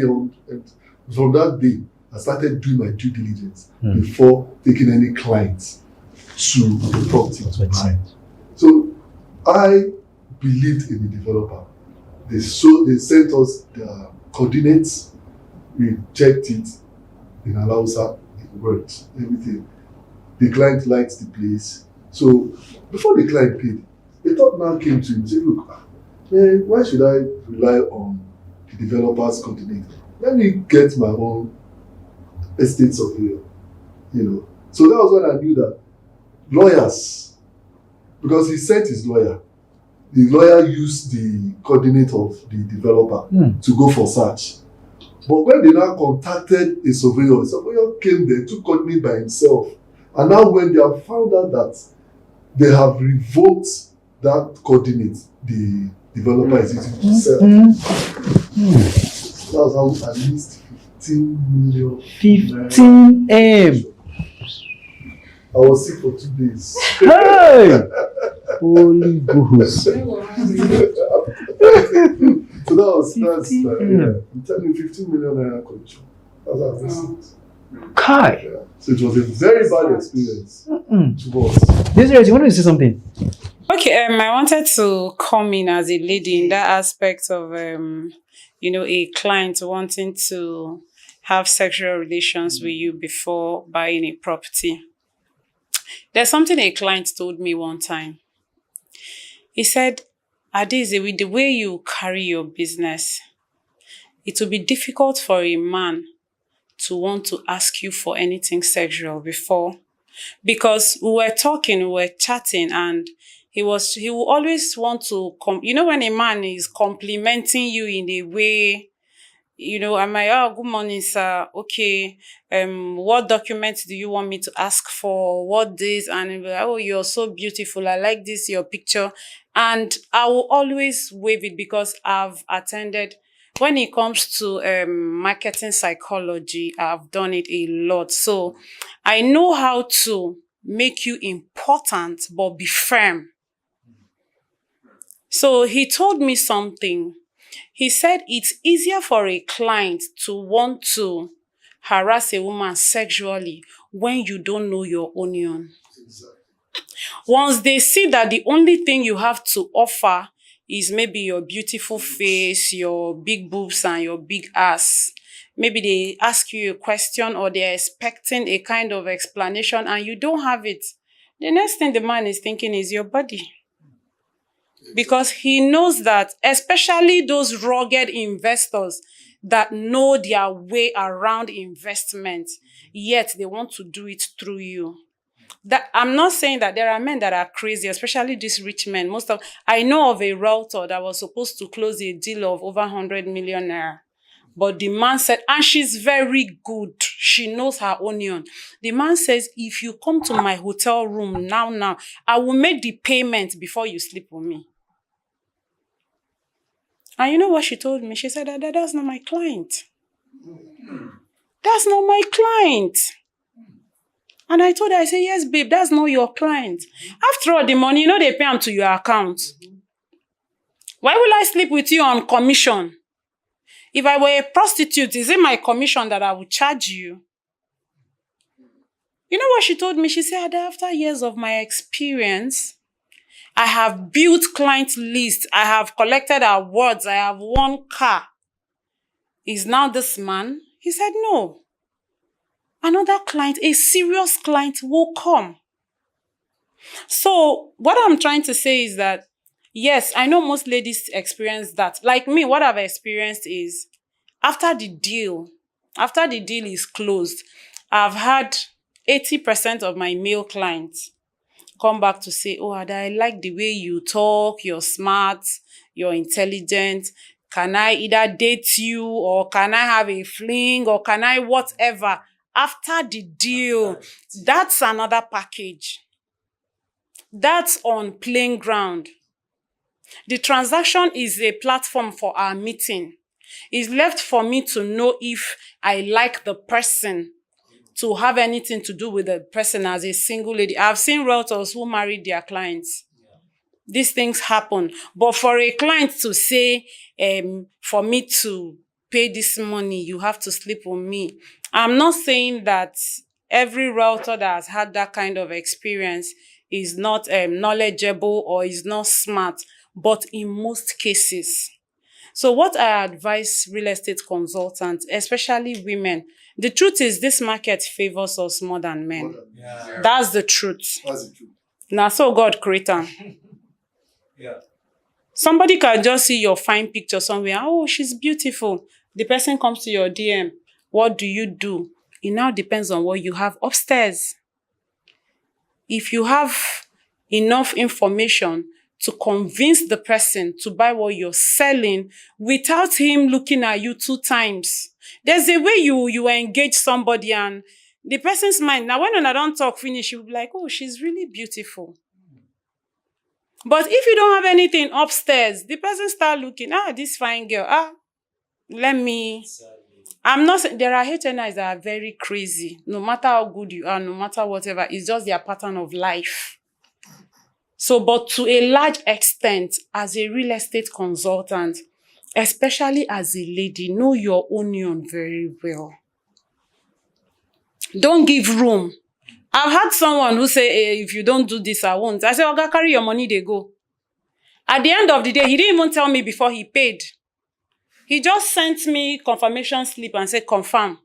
day, I started doing my due diligence before taking any clients to the property to buy. So I believed in the developer. They sent us their coordinates. We checked it in Alausa. It worked. Everything. The client liked the place. So before the client paid, the thought now came to him and said, look, why should I rely on the developer's coordinate? Let me get my own estate surveyor. You know. So that was when I knew that lawyers, because he sent his lawyer, the lawyer used the coordinate of the developer to go for search. But when they now contacted a surveyor came there, took coordinate by himself. And now when they have found out that they have revoked that coordinate, the developer is using to sell. That's how at least 15 million. 15 M. I was sick for 2 days. Hey! Holy Ghost. So that's I'm telling you, 15 million naira collection. That's how I was. Kai. Yeah. So it was a very bad experience to us. Desiree, you want to say something? Okay, I wanted to come in as a lady in that aspect of, a client wanting to have sexual relations with you before buying a property. There's something a client told me one time. He said, Adeze, with the way you carry your business, it will be difficult for a man to want to ask you for anything sexual before. Because we were chatting, and he will always want to when a man is complimenting you in a way, I'm like, oh, good morning, sir. Okay, what documents do you want me to ask for? What this? And he'll be like, oh, you're so beautiful. I like this, your picture. And I will always wave it because I've attended. When it comes to marketing psychology, I've done it a lot. So I know how to make you important, but be firm. So he told me something. He said it's easier for a client to want to harass a woman sexually when you don't know your onion. Once they see that the only thing you have to offer is maybe your beautiful face, your big boobs, and your big ass, maybe they ask you a question or they're expecting a kind of explanation and you don't have it, the next thing the man is thinking is your body. Because he knows that, especially those rugged investors that know their way around investment, yet they want to do it through you. That I'm not saying that there are men that are crazy, especially these rich men. I know of a realtor that was supposed to close a deal of over 100 million naira. But the man said, and she's very good. She knows her onion. The man says, if you come to my hotel room now, I will make the payment before you sleep with me. And you know what she told me? She said, that's not my client. That's not my client. And I told her, I said, yes, babe, that's not your client. After all, the money, they pay them to your account. Why will I sleep with you on commission? If I were a prostitute, is it my commission that I would charge you? You know what she told me? She said, after years of my experience, I have built client lists. I have collected awards. I have won car. Is now this man? He said, no. Another client, a serious client will come. So what I'm trying to say is that Yes, I know most ladies experience that. Like me, what I've experienced is after the deal is closed, I've had 80% of my male clients come back to say, oh, Ada, I like the way you talk, you're smart, you're intelligent. Can I either date you or can I have a fling or can I whatever? After the deal, that's another package. That's on playing ground. The transaction is a platform for our meeting. It's left for me to know if I like the person, to have anything to do with the person as a single lady. I've seen realtors who married their clients. These things happen. But for a client to say, for me to pay this money, you have to sleep with me. I'm not saying that every realtor that has had that kind of experience is not knowledgeable or is not smart, but in most cases. So what I advise real estate consultants, especially women, the truth is this market favors us more than men. Yeah. That's the truth. That's the truth. Now, so God created am. Yeah. Somebody can just see your fine picture somewhere. Oh, she's beautiful. The person comes to your DM. What do? It now depends on what you have upstairs. If you have enough information to convince the person to buy what you're selling without him looking at you 2 times. There's a way you engage somebody and the person's mind. Now, when I don't talk finish, you'll be like, oh, she's really beautiful. But if you don't have anything upstairs, the person start looking, this fine girl, let me. I'm not saying there are HNIs that are very crazy. No matter how good you are, no matter whatever, it's just their pattern of life. So, but to a large extent, as a real estate consultant, especially as a lady, know your onion very well. Don't give room. I've had someone who say, if you don't do this, I won't. I say, Oga, carry your money, they go. At the end of the day, he didn't even tell me before he paid. He just sent me confirmation slip and said, confirm.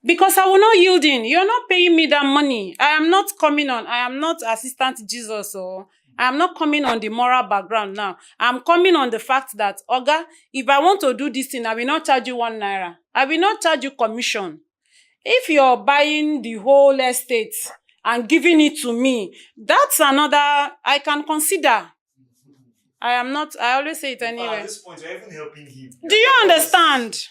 Because I will not yield in. You're not paying me that money. I am not assistant Jesus, or I am not coming on the moral background now. I'm coming on the fact that, Oga, if I want to do this thing, I will not charge you 1 naira. I will not charge you commission. If you're buying the whole estate and giving it to me, that's another, I can consider. I always say it anyway. At this point, you're even helping him. Do you understand?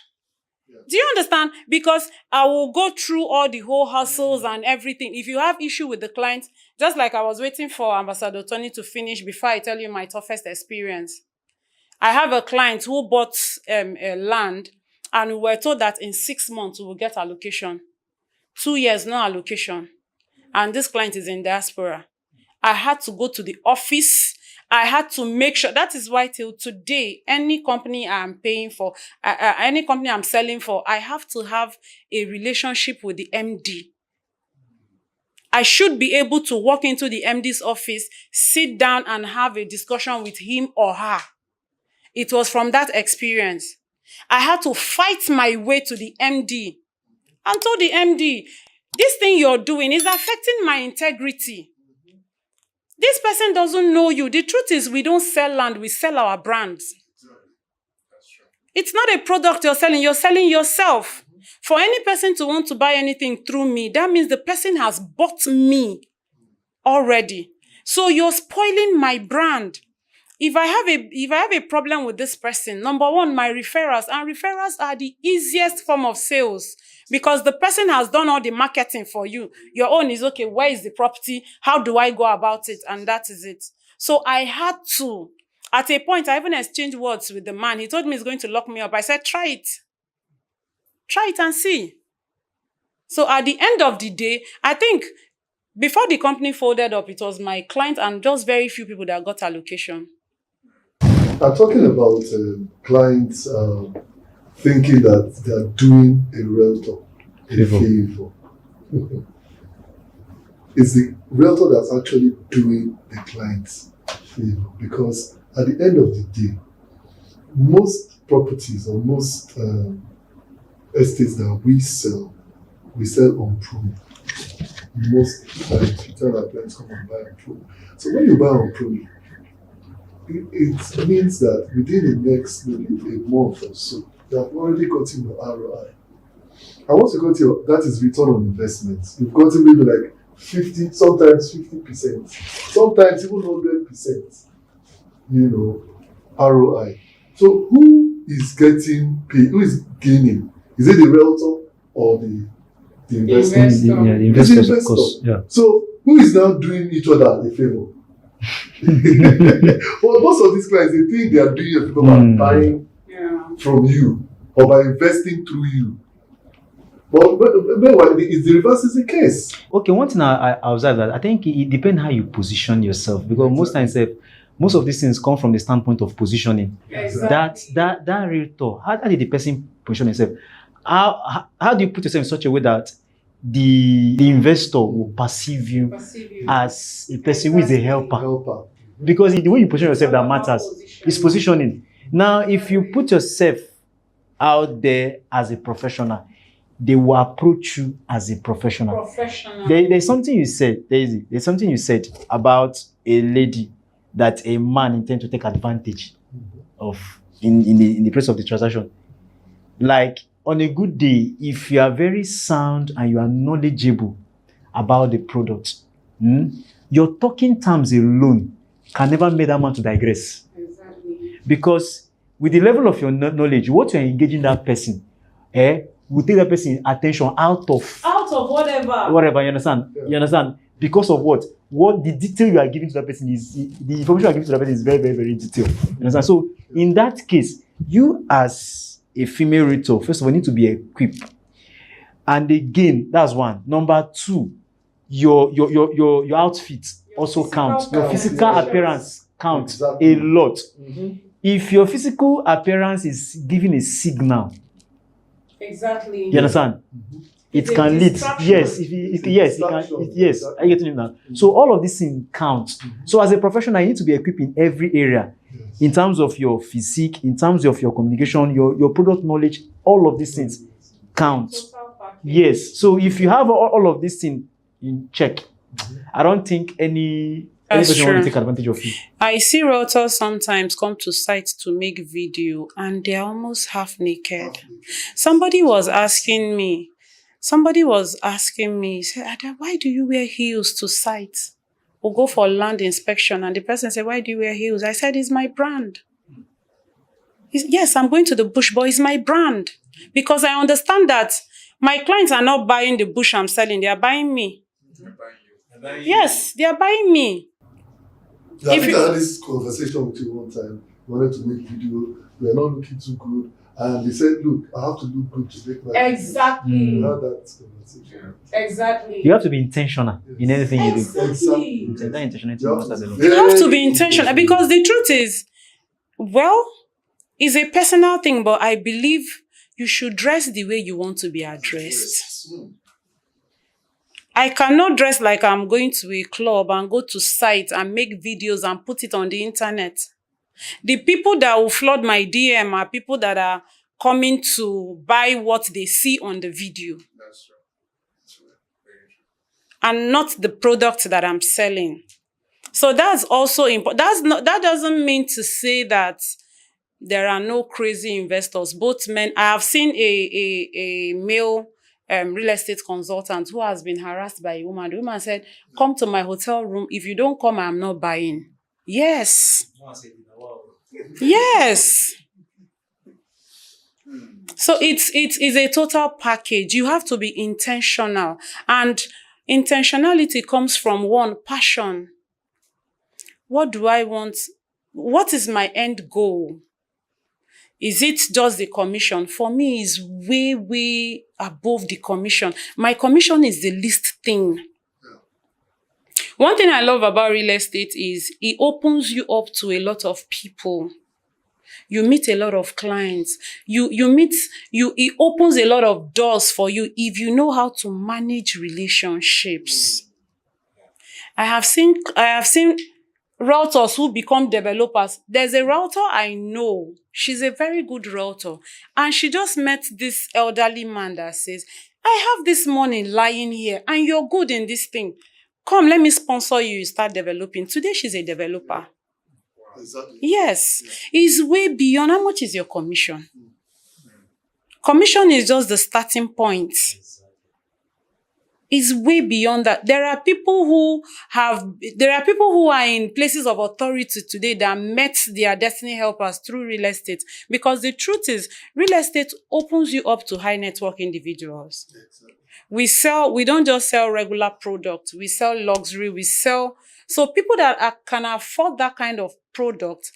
Do you understand? Because I will go through all the whole hustles and everything. If you have issue with the client, just like I was waiting for Ambassador Tony to finish before I tell you my toughest experience. I have a client who bought a land and we were told that in 6 months we will get allocation. 2 years, no allocation. And this client is in diaspora. I had to go to the office. I had to make sure. That is why till today, any company I'm paying for, any company I'm selling for, I have to have a relationship with the MD. I should be able to walk into the MD's office, sit down and have a discussion with him or her. It was from that experience. I had to fight my way to the MD and told the MD, this thing you're doing is affecting my integrity. This person doesn't know you. The truth is we don't sell land, we sell our brands. It's not a product you're selling yourself. For any person to want to buy anything through me, that means the person has bought me already. So you're spoiling my brand. If I have a problem with this person, number one, my referrals, and referrals are the easiest form of sales because the person has done all the marketing for you. Your own is, okay, where is the property? How do I go about it? And that is it. So I had to, at a point, I even exchanged words with the man. He told me he's going to lock me up. I said, try it. Try it and see. So at the end of the day, I think before the company folded up, it was my client and just very few people that got allocation. I'm talking about clients thinking that they are doing a realtor a favor. It's the realtor that's actually doing the client's favor, because at the end of the day, most properties or most estates that we sell on promo. most times you tell our parents come and buy on Pro. So when you buy on Pro, it means that within the next maybe a month or so, you have already gotten your ROI. And once you got that is return on investment. You've gotten maybe like 50, sometimes 50%, sometimes even 100%, ROI. So who is getting paid? Who is gaining? Is it the realtor or the investor? Yeah, the It's the investors, of course. Yeah. So who is now doing each other a favor? Well, most of these clients, they think they are doing a favor by buying from you or by investing through you. But is the reverse is the case. Okay, one thing I observe that I think it depends how you position yourself, because most times most of these things come from the standpoint of positioning. Exactly. That realtor, how did the person position himself? How do you put yourself in such a way that the investor will perceive you as a person who is a helper? Because the way you position yourself that matters. It's positioning. Now, if you put yourself out there as a professional, they will approach you as a professional. There's something you said, Daisy. There's something you said about a lady that a man intends to take advantage of in the place of the transaction. Like, on a good day, if you are very sound and you are knowledgeable about the product, your talking terms alone can never make that man to digress. Exactly. Because with the level of your knowledge, what you are engaging that person, will take that person's attention out of whatever. Whatever, you understand? Yeah. You understand? Because of what? What the detail you are giving to that person is, the information you are giving to that person is very, very, very detailed. You understand? So, in that case, you as a female realtor, first of all, need to be equipped. And again, that's one. Number two, your outfit also counts. Your physical appearance counts a lot. If your physical appearance is giving a signal, exactly. You understand? It can lead. Yes, it can. Yes, I get it now. So all of these things count. So as a professional, you need to be equipped in every area, in terms of your physique, in terms of your communication, your product knowledge. All of these things count. Yes. So if you have all of these things in check, I don't think anybody want to take advantage of you. I see realtors sometimes come to site to make video and they're almost half naked. Somebody was asking me, say, Ada, why do you wear heels to site? We'll go for land inspection. And the person said, why do you wear heels? I said, it's my brand. Yes, I'm going to the bush, but it's my brand. Because I understand that my clients are not buying the bush I'm selling, they are buying me. Yes, they are buying me. Yeah, I think I had this conversation with you one time. We wanted to make video. We are not looking too good. And they said, look, I have to look good to make my Exactly. We had that conversation. Exactly. You have to be intentional in anything you do. Exactly. That intentionality matters a lot. You have to be intentional because the truth is, well, it's a personal thing, but I believe you should dress the way you want to be addressed. I cannot dress like I'm going to a club and go to site and make videos and put it on the internet. The people that will flood my DM are people that are coming to buy what they see on the video. That's true. Very true. And not the product that I'm selling. So that's also important. That doesn't mean to say that there are no crazy investors. Both men. I have seen a male real estate consultant who has been harassed by a woman. The woman said, come to my hotel room. If you don't come, I'm not buying. Yes. Yes. So it's a total package. You have to be intentional. And intentionality comes from one, passion. What do I want? What is my end goal? Is it just the commission? For me, it's way, way above the commission. My commission is the least thing. One thing I love about real estate is it opens you up to a lot of people. You meet a lot of clients. It opens a lot of doors for you if you know how to manage relationships. I have seen realtors who become developers. There's a realtor I know. She's a very good realtor. And she just met this elderly man that says, I have this money lying here and you're good in this thing. Come, let me sponsor you. You start developing. Today, she's a developer. Exactly. Yes. It's way beyond. How much is your commission? Commission is just the starting point. It's way beyond that. There are people who are in places of authority today that met their destiny helpers through real estate. Because the truth is, real estate opens you up to high network individuals. Exactly. We don't just sell regular products. We sell luxury. So people that can afford that kind of product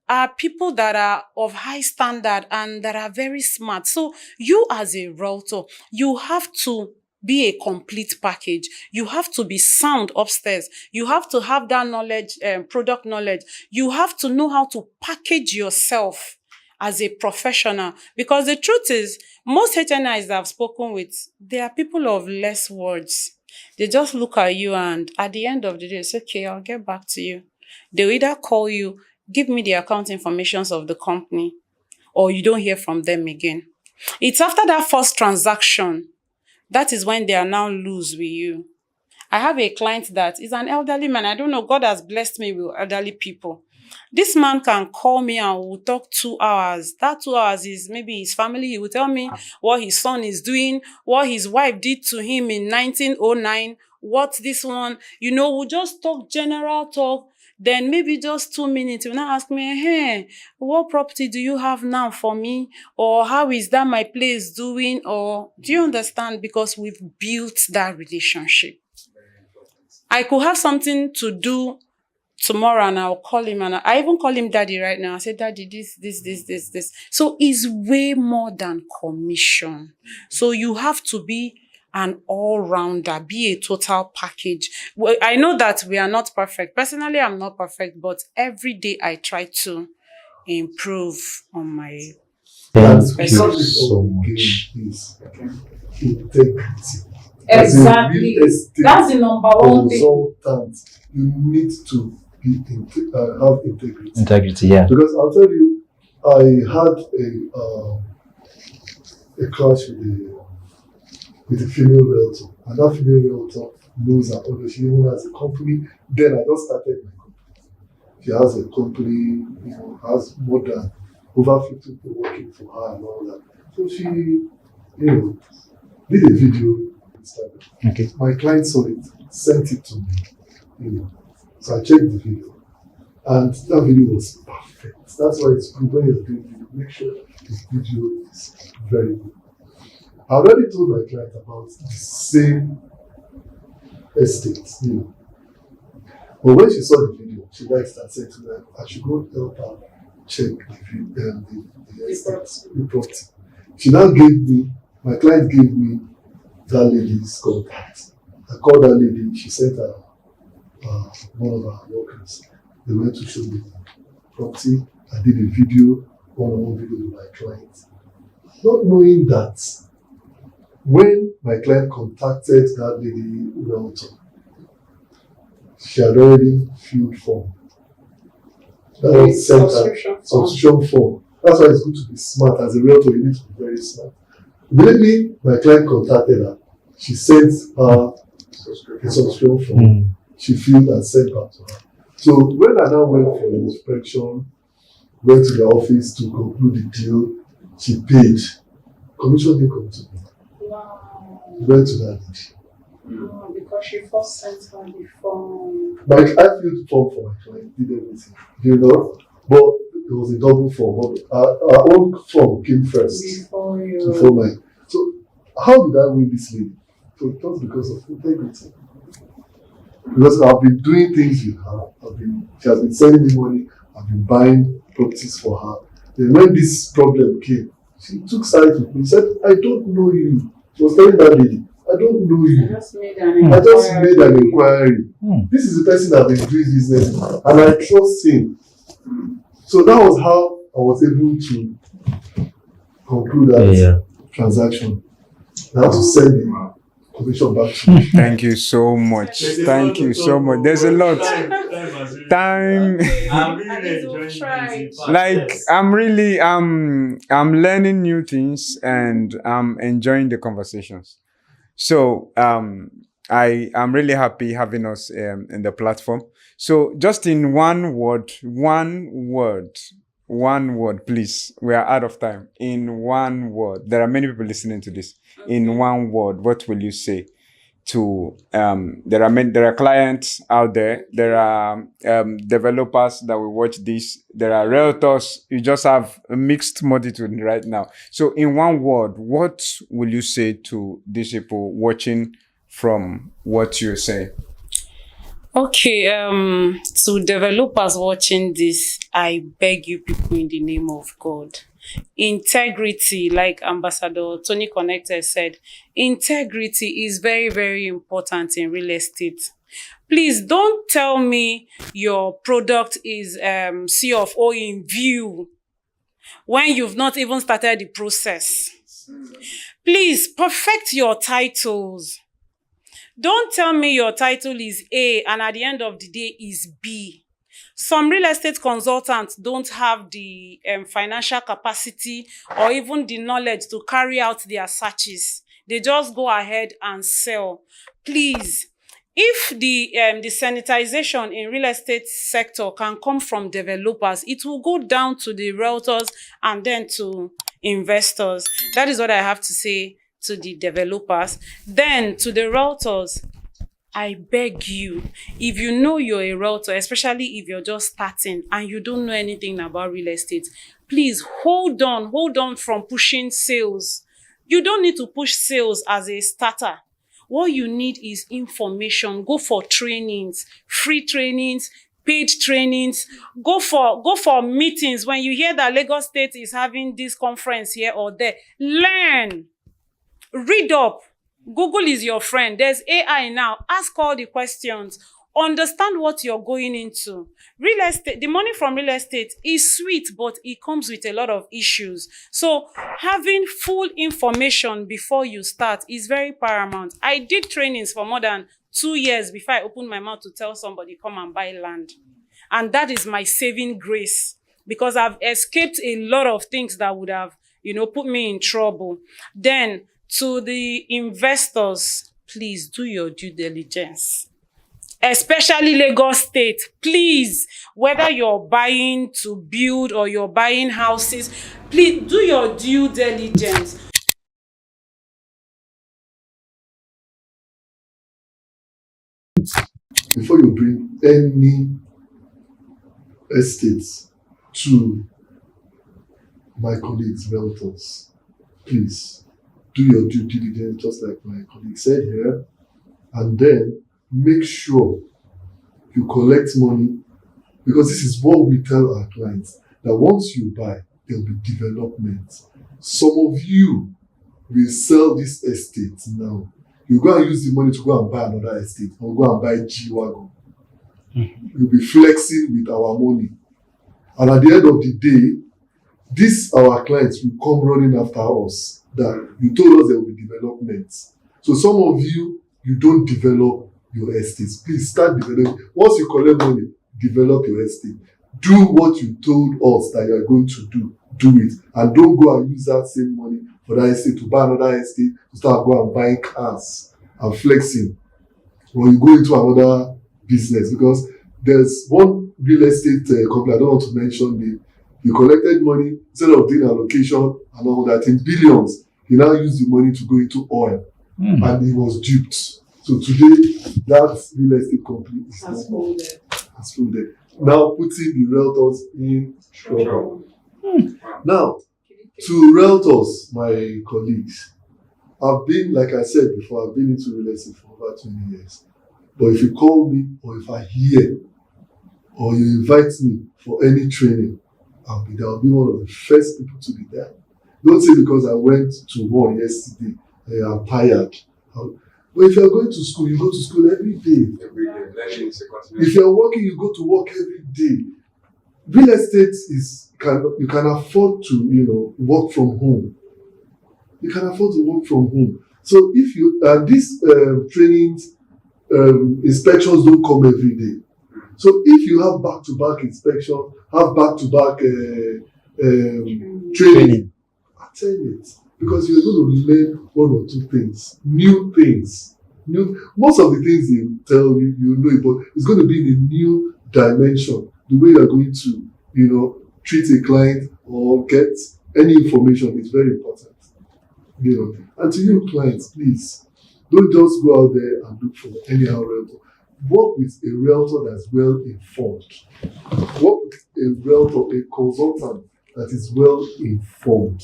are people that are of high standard and that are very smart. So you as a realtor, you have to be a complete package. You have to be sound upstairs. You have to have that knowledge, product knowledge. You have to know how to package yourself as a professional. Because the truth is, most HNIs that I've spoken with, they are people of less words. They just look at you and at the end of the day, say, okay, I'll get back to you. They'll either call you, give me the account information of the company, or you don't hear from them again. It's after that first transaction, that is when they are now loose with you. I have a client that is an elderly man. I don't know, God has blessed me with elderly people. This man can call me and we'll talk 2 hours. That 2 hours is maybe his family. He will tell me what his son is doing, what his wife did to him in 1909, what this one, we'll just talk general talk. Then maybe just 2 minutes, he will now ask me, hey, what property do you have now for me? Or how is that my place doing? Or do you understand? Because we've built that relationship. I could have something to do tomorrow and I'll call him, and I even call him daddy right now. I say, daddy, this. So it's way more than commission. So you have to be an all-rounder, be a total package. Well, I know that we are not perfect. Personally, I'm not perfect, but every day I try to improve on my... Thank That's you so much. is integrity. Exactly. That's the number one thing. Consultant, you need to be have integrity. Integrity, yeah. Because I'll tell you, I had a clash with a female realtor, and that female realtor knows her, although she even has a company. Then I just started my company. She has a company, has more than over 50 people working for her and all that. So she, did a video on Instagram. Okay. My client saw it, sent it to me, So I checked the video, and that video was perfect. That's why it's good when you're doing video. Make sure the video is very good. I already told my client about the same estate, But when she saw the video, she liked that, said to me, I should go help her check the property. She now my client gave me that lady's contact. I called that lady, she sent her one of our workers. They went to show me the property. I did a video, one-on-one video with my client. Not knowing that when my client contacted that lady realtor, she had already filled form. That was sent her subscription form. That's why it's good to be smart. As a realtor, you need to be very smart. Immediately, my client contacted her. She sent her a subscription form. She filled and sent back to her. So when I now went for an inspection, went to the office to conclude the deal, she paid. Commission didn't come to me. Wow. Went to that lady. Because she first sent her the form. I filled the form for my client, did everything, but it was a double form. But our own form came first before mine. So how did I win this lady? So it was because of integrity. Because I've been doing things with her. She has been sending me money. I've been buying properties for her. Then when this problem came, she took sides with me. She said, I don't know you. She was telling that lady, I don't know you. I just made an inquiry. This is the person I've been doing business with, and I trust him. So that was how I was able to conclude that transaction. I had to send the commission back to you. Thank you so much. Thank you so much. There's a lot. Time. I'm really enjoying this. Like I'm really I'm learning new things and I'm enjoying the conversations. So I am really happy having us in the platform. So just in one word, please. We are out of time. In one word, there are many people listening to this. In one word, what will you say to there are clients out there, there are developers that will watch this, there are realtors. You just have a mixed multitude right now. So in one word, what will you say to these people watching from what you say? Okay, to developers watching this, I beg you people in the name of God. Integrity, like Ambassador Tony Connected said, integrity is very, very important in real estate. Please don't tell me your product is C of O in view when you've not even started the process. Please perfect your titles. Don't tell me your title is A and at the end of the day is B. Some real estate consultants don't have the financial capacity or even the knowledge to carry out their searches. They just go ahead and sell. Please, if the sanitization in real estate sector can come from developers, it will go down to the realtors and then to investors. That is what I have to say to the developers. Then to the realtors, I beg you, if you know you're a realtor, especially if you're just starting and you don't know anything about real estate, please hold on from pushing sales. You don't need to push sales as a starter. What you need is information. Go for trainings, free trainings, paid trainings. Go for meetings. When you hear that Lagos State is having this conference here or there, learn. Read up. Google is your friend. There's AI now. Ask all the questions. Understand what you're going into. Real estate, the money from real estate is sweet, but it comes with a lot of issues. So having full information before you start is very paramount. I did trainings for more than 2 years before I opened my mouth to tell somebody, come and buy land. And that is my saving grace, because I've escaped a lot of things that would have, put me in trouble. Then, to the investors, please do your due diligence. Especially Lagos State, please, whether you're buying to build or you're buying houses, please do your due diligence. Before you bring any estates to my colleagues, realtors, please do your due diligence, just like my colleague said here, and then make sure you collect money, because this is what we tell our clients, that once you buy, there will be development. Some of you will sell this estate now. You go and use the money to go and buy another estate, or go and buy G-Wagon. You'll be flexing with our money. And at the end of the day, these our clients will come running after us, that you told us there will be development. So some of you don't develop your estates. Please start developing. Once you collect money, develop your estate. Do what you told us that you are going to do. Do it. And don't go and use that same money for that estate to buy another estate, to start going and buying cars and flexing. Or you go into another business, because there's one real estate company, I don't want to mention it. You collected money, instead of doing allocation and all that, in billions, he now used the money to go into oil. And he was duped. So today, that real estate company has folded. Now putting the realtors in trouble. Now, to realtors, my colleagues, I've been, like I said before, I've been into real estate for over 20 years. But if you call me, or if I hear, or you invite me for any training, I'll be there. I'll be one of the first people to be there. Don't say because I went to one yesterday, I'm tired. But if you're going to school, you go to school every day. If you're working, you go to work every day. Real estate you can afford to, work from home. You can afford to work from home. So if you these trainings, inspections don't come every day. So if you have back-to-back inspection, have back-to-back training, attend it, because you're going to learn one or two things, new things. Most of the things they tell you, you know it, but it's going to be in a new dimension. The way you're going to, treat a client or get any information is very important. And to you clients, please don't just go out there and look for anyhow realtor. Work with a realtor that's well informed. Work with a realtor, a consultant that is well informed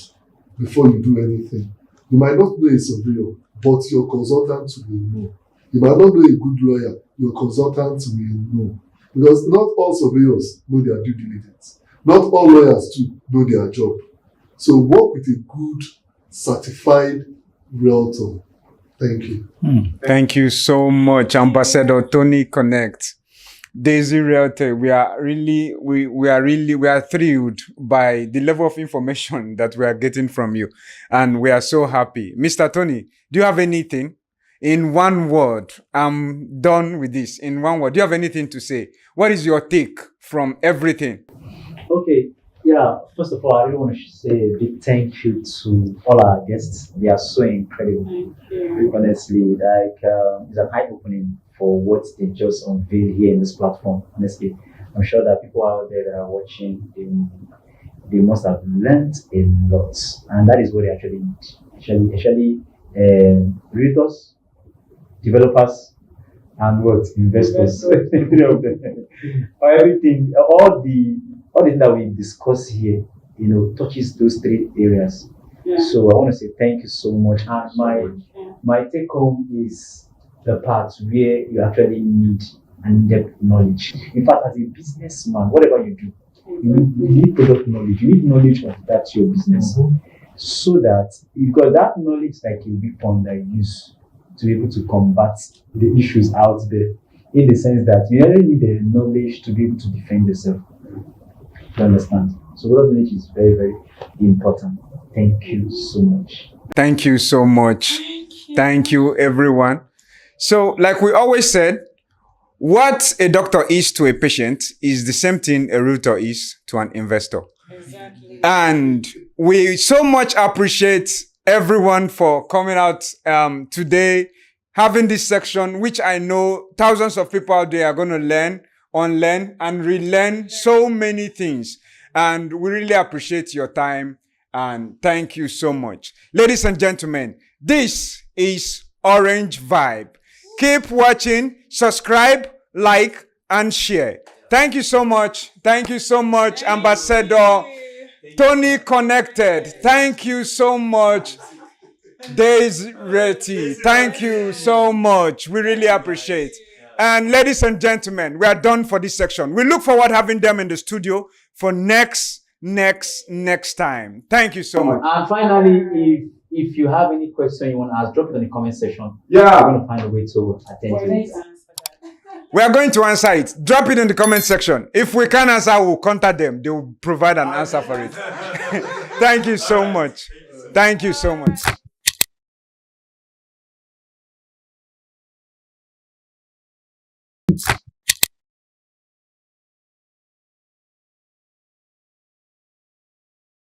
before you do anything. You might not know a surveyor, but your consultant will know. You might not know a good lawyer, your consultant will know. Because not all surveyors know their due diligence. Not all lawyers too know their job. So work with a good, certified realtor. Thank you. Thank you so much, Ambassador Tony Connect. Daisy Realty, we are thrilled by the level of information that we are getting from you. And we are so happy. Mr. Tony, do you have anything? In one word, I'm done with this. In one word, do you have anything to say? What is your take from everything? Okay. Yeah, first of all, I really want to say a big thank you to all our guests. They are so incredible. Thank you. Honestly, it's an eye-opening for what they just unveiled here in this platform. Honestly, I'm sure that people out there that are watching, they must have learned a lot, and that is what they actually need. Actually, realtors, developers, and what investors. Three of them. For everything, all the things that we discuss here, touches those three areas. Yeah. So I want to say thank you so much. And my take home is the part where you actually need in-depth knowledge. In fact, as a businessman, whatever you do, you need product knowledge. You need knowledge of that's your business. So that, because that knowledge is like a weapon that you use to be able to combat the issues out there, in the sense that you only need the knowledge to be able to defend yourself. You understand? So product knowledge is very, very important. Thank you so much. Thank you so much. Thank you, everyone. So, like we always said, what a doctor is to a patient is the same thing a realtor is to an investor. Exactly. And we so much appreciate everyone for coming out today, having this section, which I know thousands of people out there are going to learn, unlearn, and relearn so many things. And we really appreciate your time. And thank you so much. Ladies and gentlemen, this is Orange Vibe. Keep watching, subscribe, like, and share. Thank you so much. Thank you so much, Ambassador Tony Connected. Thank you so much, Daisy Realty. Thank you so much. We really appreciate. And ladies and gentlemen, we are done for this section. We look forward to having them in the studio for next time. Thank you so much. And finally, if you have any question you want to ask, drop it in the comment section. Yeah. We're going to find a way to attend to it. We are going to answer it. Drop it in the comment section. If we can answer, we'll contact them. They will provide an answer for it. Thank you so much. Thank you so much.